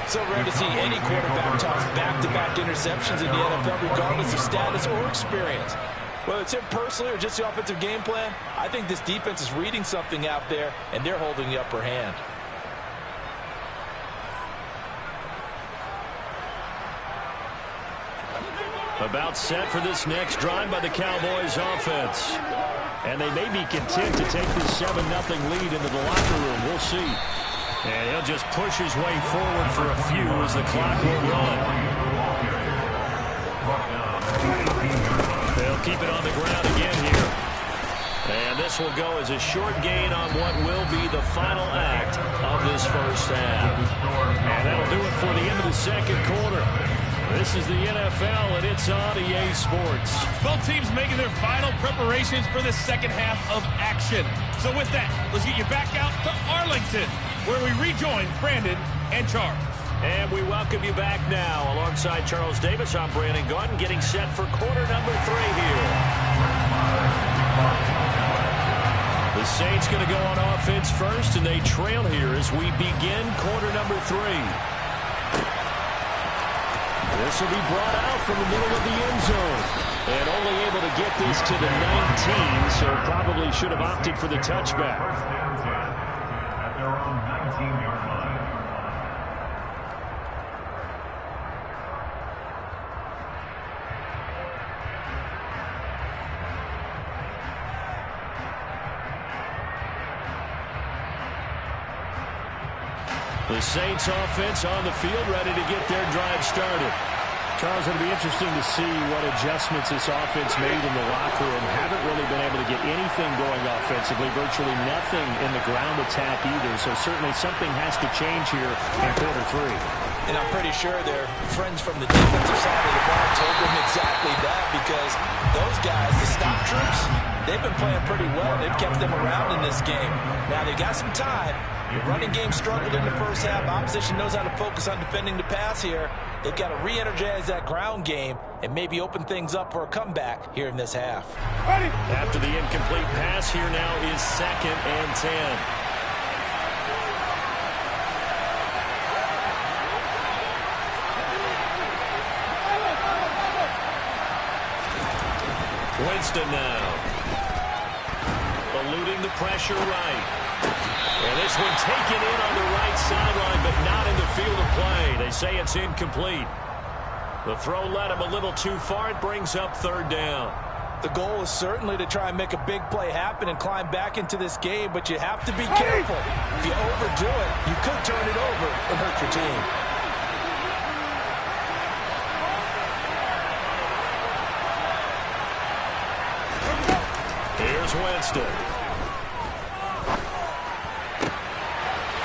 So rare to see any quarterback toss back-to-back interceptions in the NFL, regardless of status or experience. Whether it's him personally or just the offensive game plan, I think this defense is reading something out there, and they're holding the upper hand. About set for this next drive by the Cowboys offense. And they may be content to take this 7-0 lead into the locker room. We'll see. And he'll just push his way forward for a few as the clock will run. They'll keep it on the ground again here. And this will go as a short gain on what will be the final act of this first half. And that'll do it for the end of the second quarter. This is the NFL, and it's on EA Sports. Both teams making their final preparations for the second half of action. So with that, let's get you back out to Arlington, where we rejoin Brandon and Charles. And we welcome you back now. Alongside Charles Davis, I'm Brandon Gaudin, getting set for quarter number 3 here. The Saints going to go on offense first, and they trail here as we begin quarter number 3. This will be brought out from the middle of the end zone. And only able to get this to the 19, so probably should have opted for the touchback. At their own 19-yard line. The Saints offense on the field, ready to get their drive started. Charles, it'll be interesting to see what adjustments this offense made in the locker room. Haven't really been able to get anything going offensively, virtually nothing in the ground attack either. So certainly something has to change here in quarter 3. And I'm pretty sure their friends from the defensive side of the ball told them exactly that, because those guys, the stop troops, they've been playing pretty well. They've kept them around in this game. Now, they got some time. The running game struggled in the first half. Opposition knows how to focus on defending the pass here. They've got to re-energize that ground game and maybe open things up for a comeback here in this half. After the incomplete pass, here now is 2nd and 10. Winston now. Eluding the pressure right. And this one taken in on the right sideline, but not in the field of play. They say it's incomplete. The throw led him a little too far. It brings up 3rd down. The goal is certainly to try and make a big play happen and climb back into this game, but you have to be careful. If you overdo it, you could turn it over and hurt your team. Here's Winston.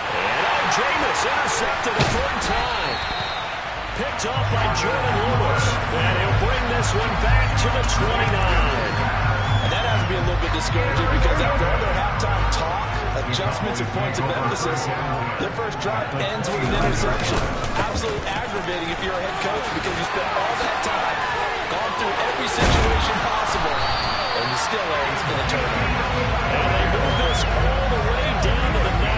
And Jameis intercepted a third time. Picked off by Jordan Lewis. And he'll bring this one back to the 29. And that has to be a little bit discouraging because after all their halftime talk, adjustments and points of emphasis, their first drive ends with an interception. Absolutely aggravating if you're a head coach because you spent all that time, gone through every situation possible, and it still ends in a turnover. And they move this all the way down to the 9.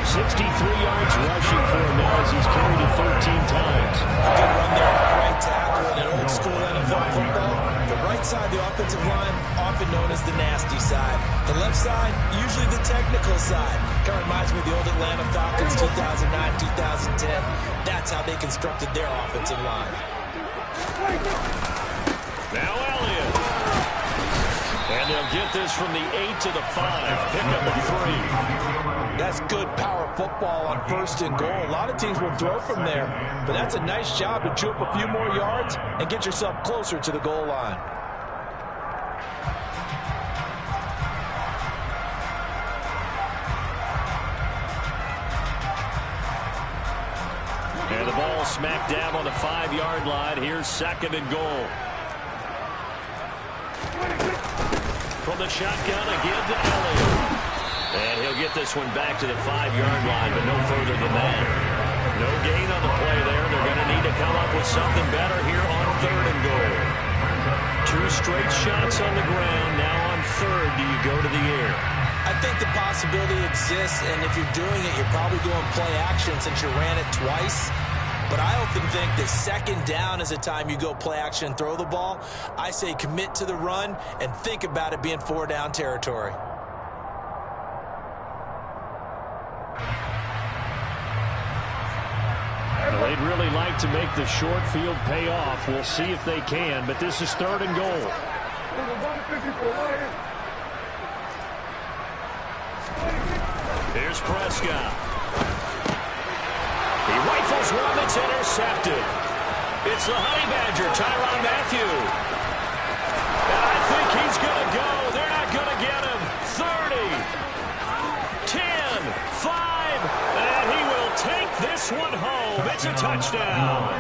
63 yards rushing for him now as he's carried it 13 times. A good run there on the right tackle in an old school NFL football. The right side, the offensive line, often known as the nasty side. The left side, usually the technical side. Kind of reminds me of the old Atlanta Falcons 2009, 2010. That's how they constructed their offensive line. Now Elliott. And they'll get this from the 8 to the 5. Pick up a 3. That's good power football on 1st and goal. A lot of teams will throw from there, but that's a nice job to chew up a few more yards and get yourself closer to the goal line. And the ball smack dab on the 5-yard line. Here's 2nd and goal. From the shotgun again to Elliott. And he'll get this one back to the 5-yard line, but no further than that. No gain on the play there. They're going to need to come up with something better here on 3rd and goal. 2 straight shots on the ground. Now on 3rd, do you go to the air? I think the possibility exists, and if you're doing it, you're probably doing play action since you ran it twice. But I often think that 2nd down is a time you go play action and throw the ball. I say commit to the run and think about it being 4-down territory. They'd really like to make the short field pay off. We'll see if they can, but this is 3rd and goal. Here's Prescott. He rifles one that's intercepted. It's the Honey Badger, Tyrann Mathieu. And I think he's going to go. They're not going to get him. 30, 10, 5, and he will take this one home. It's a touchdown.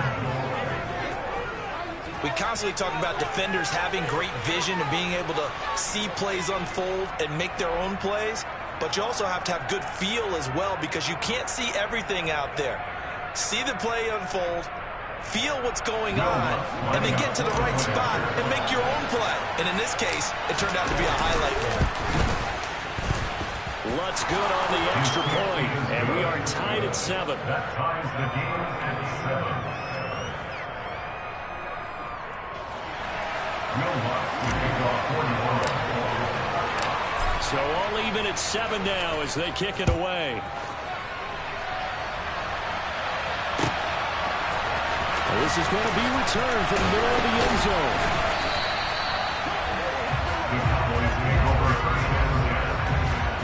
We constantly talk about defenders having great vision and being able to see plays unfold and make their own plays. But you also have to have good feel as well because you can't see everything out there. See the play unfold, feel what's going on, and then get to the right spot and make your own play. And in this case, it turned out to be a highlight reel. Lutz good on the extra point, and we are tied at 7. That ties the game at 7. Will Lutz will kick off 41. So all even at 7 now as they kick it away. This is going to be returned from the middle of the end zone. The Cowboys make over a first down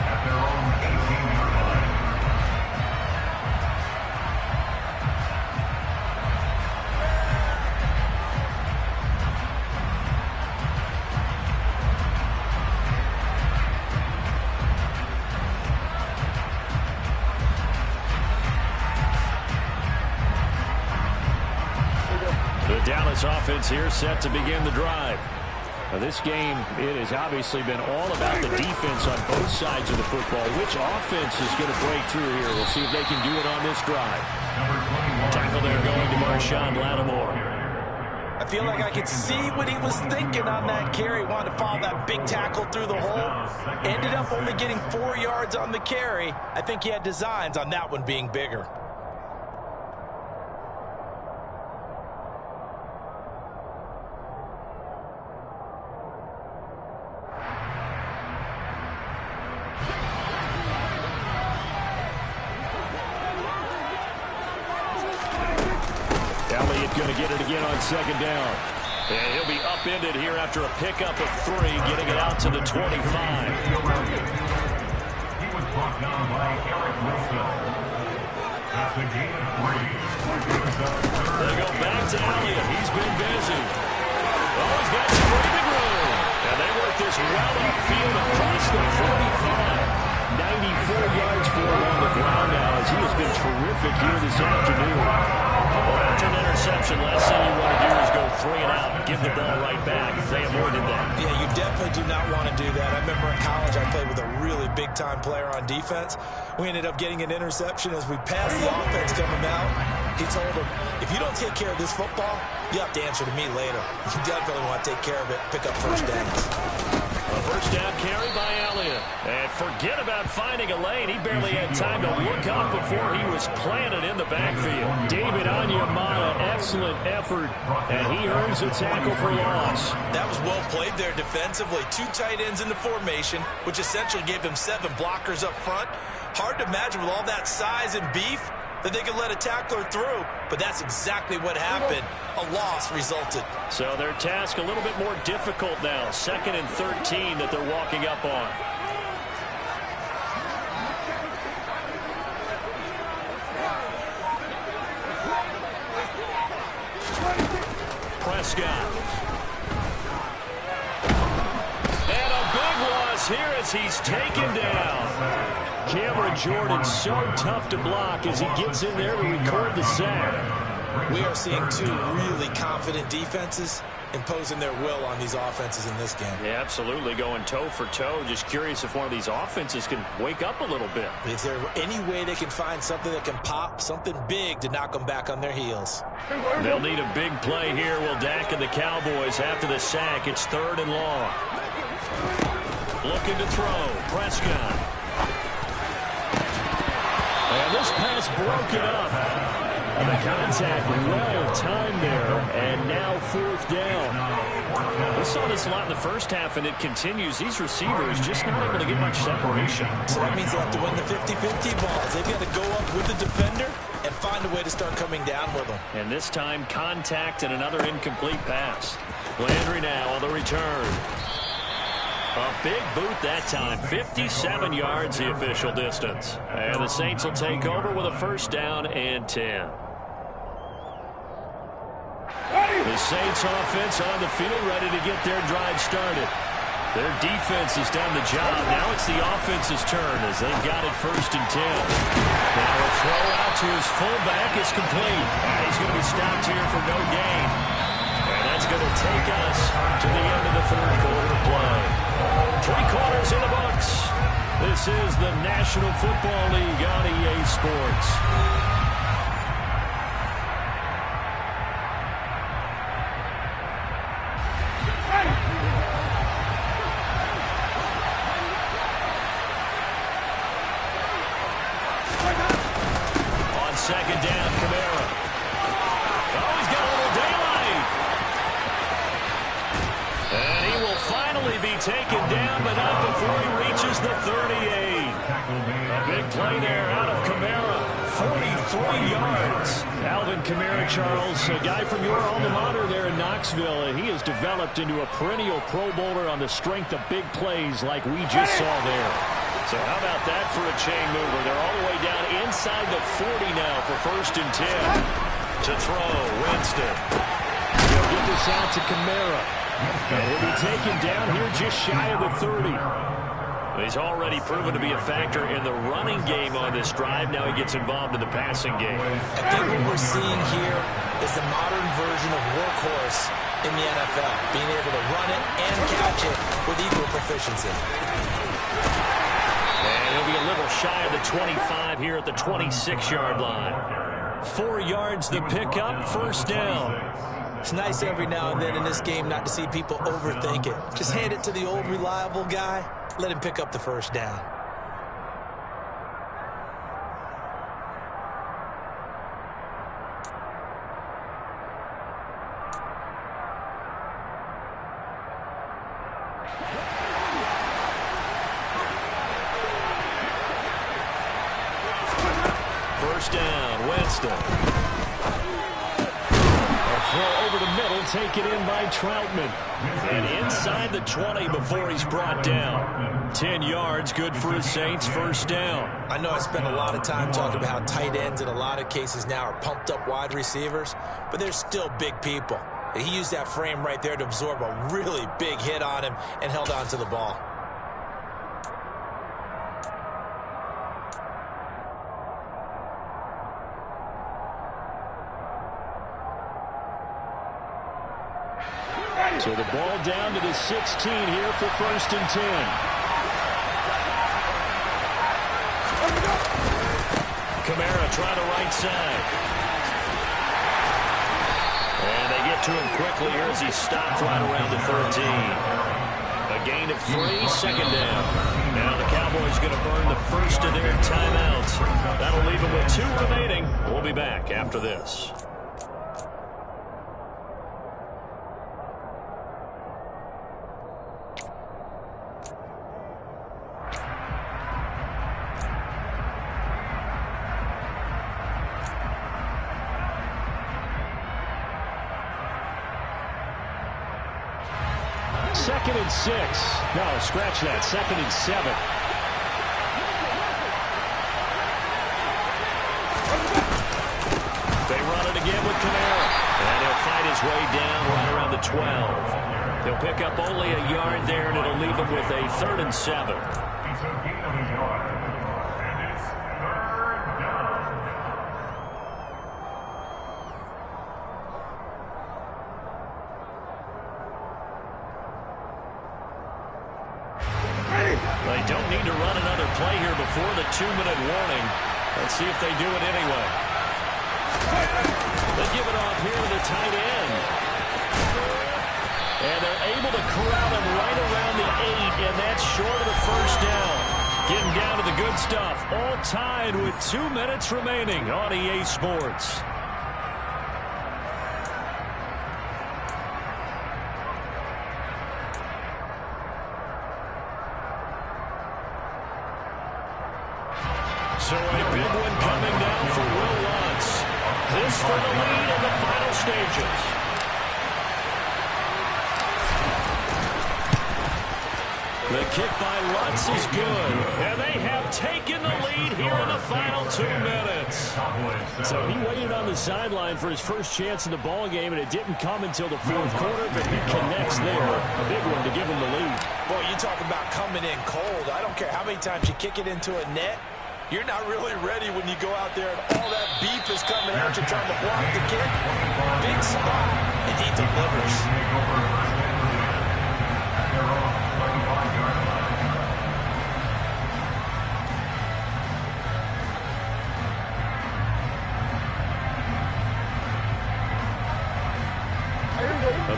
at their own 18-yard line. The Dallas offense here set to begin the drive. Now this game, it has obviously been all about the defense on both sides of the football. Which offense is going to break through here? We'll see if they can do it on this drive. Tackle there going to Marshawn Lattimore. I feel like I could see what he was thinking on that carry. Wanted to follow that big tackle through the hole. Ended up only getting 4 yards on the carry. I think he had designs on that one being bigger. Going to get it again on 2nd down. And he'll be upended here after a pickup of 3, getting it out to the 25. He was brought down by Eric Wilson. That's the gain of 3. They go back to Elliott. He's been busy. Oh, he's got some breathing room. And they work this well upfield across the 45. 94 yards for him on the ground now as he has been terrific here this afternoon. Well, after an interception, last thing you want to do is go 3 and out and give the ball right back. They avoided that. Yeah, you definitely do not want to do that. I remember in college I played with a really big-time player on defense. We ended up getting an interception as we passed the offense coming out. He told him, if you don't take care of this football, you have to answer to me later. You definitely want to take care of it, pick up first downs. A first down carry by Elliott. And forget about finding a lane. He barely had time to look up before he was planted in the backfield. David Onyemata, excellent effort, and he earns a tackle for loss. That was well played there defensively. 2 tight ends in the formation, which essentially gave them 7 blockers up front. Hard to imagine with all that size and beef that they could let a tackler through, but that's exactly what happened. A loss resulted. So their task a little bit more difficult now. 2nd and 13 that they're walking up on. Prescott. And a big loss here as he's taken down. Cameron Jordan so tough to block as he gets in there to record the sack. We are seeing 2 really confident defenses imposing their will on these offenses in this game. Yeah, absolutely, going toe for toe. Just curious if one of these offenses can wake up a little bit. Is there any way they can find something that can pop, something big to knock them back on their heels? They'll need a big play here. Will Dak and the Cowboys after the sack. It's 3rd and long. Looking to throw. Prescott. And this pass broken up. And the contact well timed there. And now 4th down. We saw this a lot in the first half, and it continues. These receivers just not able to get much separation. So that means they have to win the 50-50 balls. They've got to go up with the defender and find a way to start coming down with them. And this time, contact and another incomplete pass. Landry now on the return. A big boot that time. 57 yards the official distance. And the Saints will take over with a 1st down and 10. The Saints offense on the field ready to get their drive started. Their defense has done the job. Now it's the offense's turn as they've got it 1st and 10. Now a throw out to his fullback is complete. And he's going to be stopped here for no gain. And that's going to take us to the end of the 3rd quarter play. 3 quarters in the books. This is the National Football League on EA Sports. On 2nd down, Kamara. Oh, he's got a little daylight. And he will finally be taken down, but not before he reaches the 38. A big play there out of Kamara. 43 yards. Alvin Kamara, Charles, a guy from your alma mater there in Knoxville. He has developed into a perennial Pro Bowler on the strength of big plays like we just saw there. So how about that for a chain mover? They're all the way down inside the 40 now for 1st and 10. To throw, Winston. He'll get this out to Kamara. And he'll be taken down here just shy of the 30. He's already proven to be a factor in the running game on this drive. Now he gets involved in the passing game. I think what we're seeing here is the modern version of workhorse in the NFL, being able to run it and catch it with equal proficiency. And he'll be a little shy of the 25 here at the 26-yard line. 4 yards the pickup, 1st down. It's nice every now and then in this game not to see people overthink it. Just hand it to the old reliable guy. Let him pick up the 1st down. First down, Winston. A throw over the middle, taken in by Troutman. And inside the 20 before he's brought down. 10 yards, good for the Saints, 1st down. I know I spent a lot of time talking about how tight ends in a lot of cases now are pumped up wide receivers, but they're still big people. He used that frame right there to absorb a really big hit on him and held on to the ball. So the ball down to the 16 here for 1st and 10. Kamara trying to right side. And they get to him quickly here as he stopped right around the 13. A gain of 3, second down. Now the Cowboys going to burn the first of their timeouts. That'll leave them with 2 remaining. We'll be back after this. Second and 6. No, scratch that. 2nd and 7. They run it again with Kamara. And he'll fight his way down right around the 12. He'll pick up only a yard there, and it'll leave him with a 3rd and 7. They don't need to run another play here before the 2-minute warning. Let's see if they do it anyway. They give it off here to the tight end. And they're able to corral him right around the 8, and that's short of the 1st down. Getting down to the good stuff. All tied with 2 minutes remaining on EA Sports. So a big one coming down for Will Lutz. This for the lead in the final stages. The kick by Lutz is good. And they have taken the lead here in the final 2 minutes. So he waited on the sideline for his first chance in the ball game, and it didn't come until the 4th quarter, but he connects there. A big one to give him the lead. Boy, you talk about coming in cold. I don't care how many times you kick it into a net. You're not really ready when you go out there and all that beef is coming at you trying to block the kick. Big spot, and he delivers.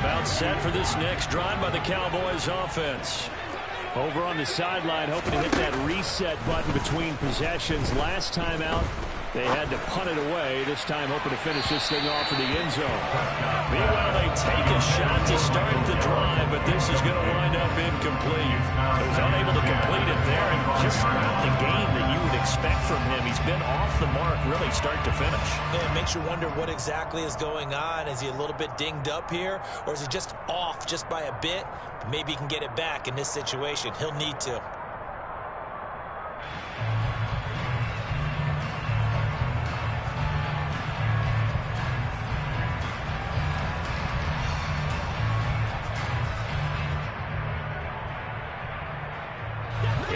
About set for this next drive by the Cowboys offense. Over on the sideline, hoping to hit that reset button between possessions. Last time out, they had to punt it away. This time, hoping to finish this thing off in the end zone. Meanwhile, they take a shot to start the drive, but this is going to wind up incomplete. He was unable to complete it there, and just not the game that you would expect from him. He's been off the mark, really, start to finish. Yeah, it makes you wonder what exactly is going on. Is he a little bit dinged up here, or is he just off just by a bit? Maybe he can get it back in this situation. He'll need to.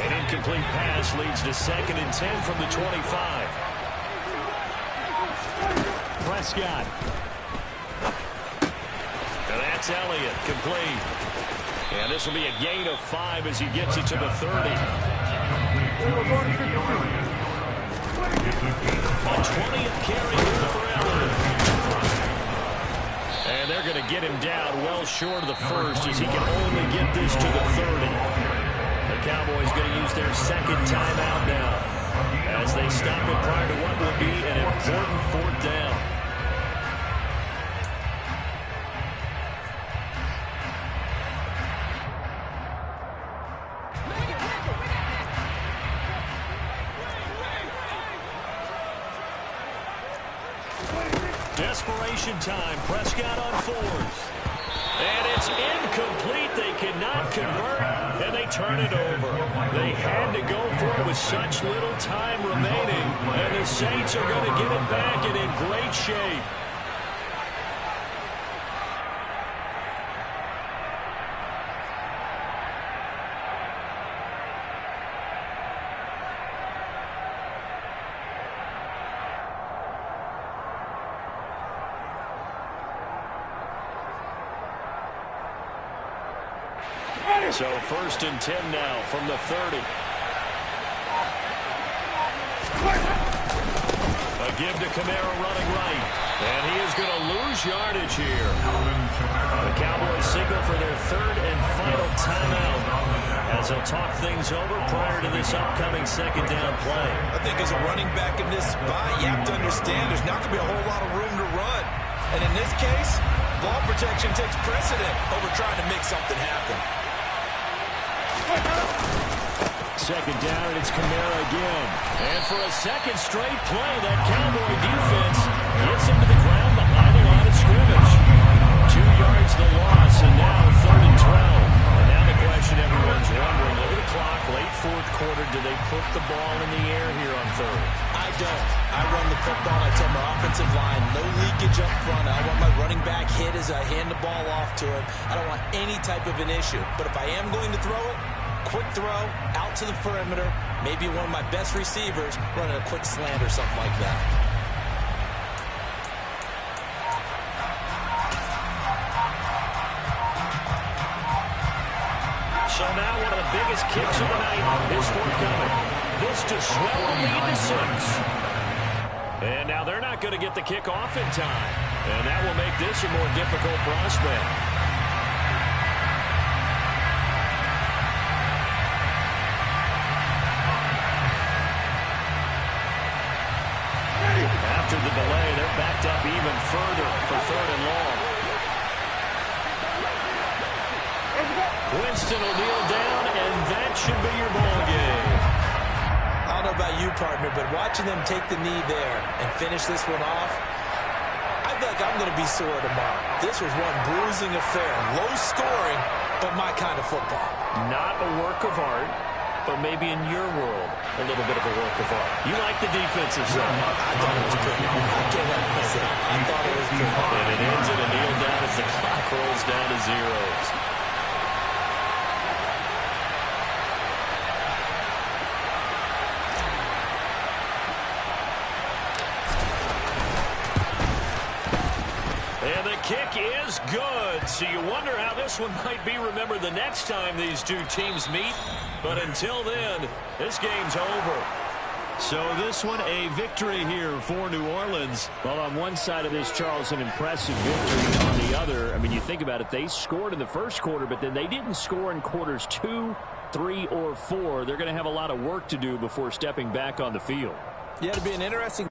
An incomplete pass leads to 2nd and 10 from the 25. Prescott. And that's Elliott, complete. And this will be a gain of 5 as he gets it to the 30. A 20th carry here for Elliott. And they're going to get him down well short of the 1st as he can only get this to the 30. The Cowboys going to use their 2nd timeout now as they stop it prior to what will be an important 4th down. Desperation time. Prescott on 4th. And it's incomplete. They cannot convert, and they turn it over. They had to go for it with such little time remaining, and the Saints are going to get it back and in great shape. So 1st and 10 now from the 30. A give to Kamara running right. And he is going to lose yardage here. The Cowboys signal for their 3rd and final timeout as they'll talk things over prior to this upcoming 2nd down play. I think as a running back in this spot, you have to understand there's not going to be a whole lot of room to run. And in this case, ball protection takes precedent over trying to make something happen. 2nd down, and it's Kamara again. And for a 2nd straight play, that Cowboy defense gets him to the ground behind the line of scrimmage. 2 yards the loss, and now 3rd and 12. And now the question everyone's wondering, look at the clock, late 4th quarter, do they put the ball in the air here on 3rd? I don't. I run the football, I tell my offensive line, no leakage up front. I want my running back hit as I hand the ball off to him. I don't want any type of an issue. But if I am going to throw it, quick throw, out to the perimeter, maybe one of my best receivers running a quick slant or something like that. So now one of the biggest kicks of the night is forthcoming. This to swell the lead to 6. And now they're not going to get the kick off in time. And that will make this a more difficult prospect. After the delay, they're backed up even further for 3rd and long. Winston will kneel down, and that should be your ball game. I don't know about you, partner, but watching them take the knee there and finish this one off, I feel like I'm going to be sore tomorrow. This was one bruising affair. Low scoring, but my kind of football. Not a work of art, but maybe in your world, a little bit of a work of art. You like the defensive side. I thought it was pretty. I can't help myself. I thought it was pretty. And it ends in a kneel down as the clock rolls down to 0. And the kick is good. So you wonder how this one might be remembered the next time these two teams meet. But until then, this game's over. So this one, a victory here for New Orleans. Well, on one side of this, Charles, an impressive victory. On the other, I mean, you think about it, they scored in the 1st quarter, but then they didn't score in quarters 2, 3, or 4. They're going to have a lot of work to do before stepping back on the field. Yeah, it'll be an interesting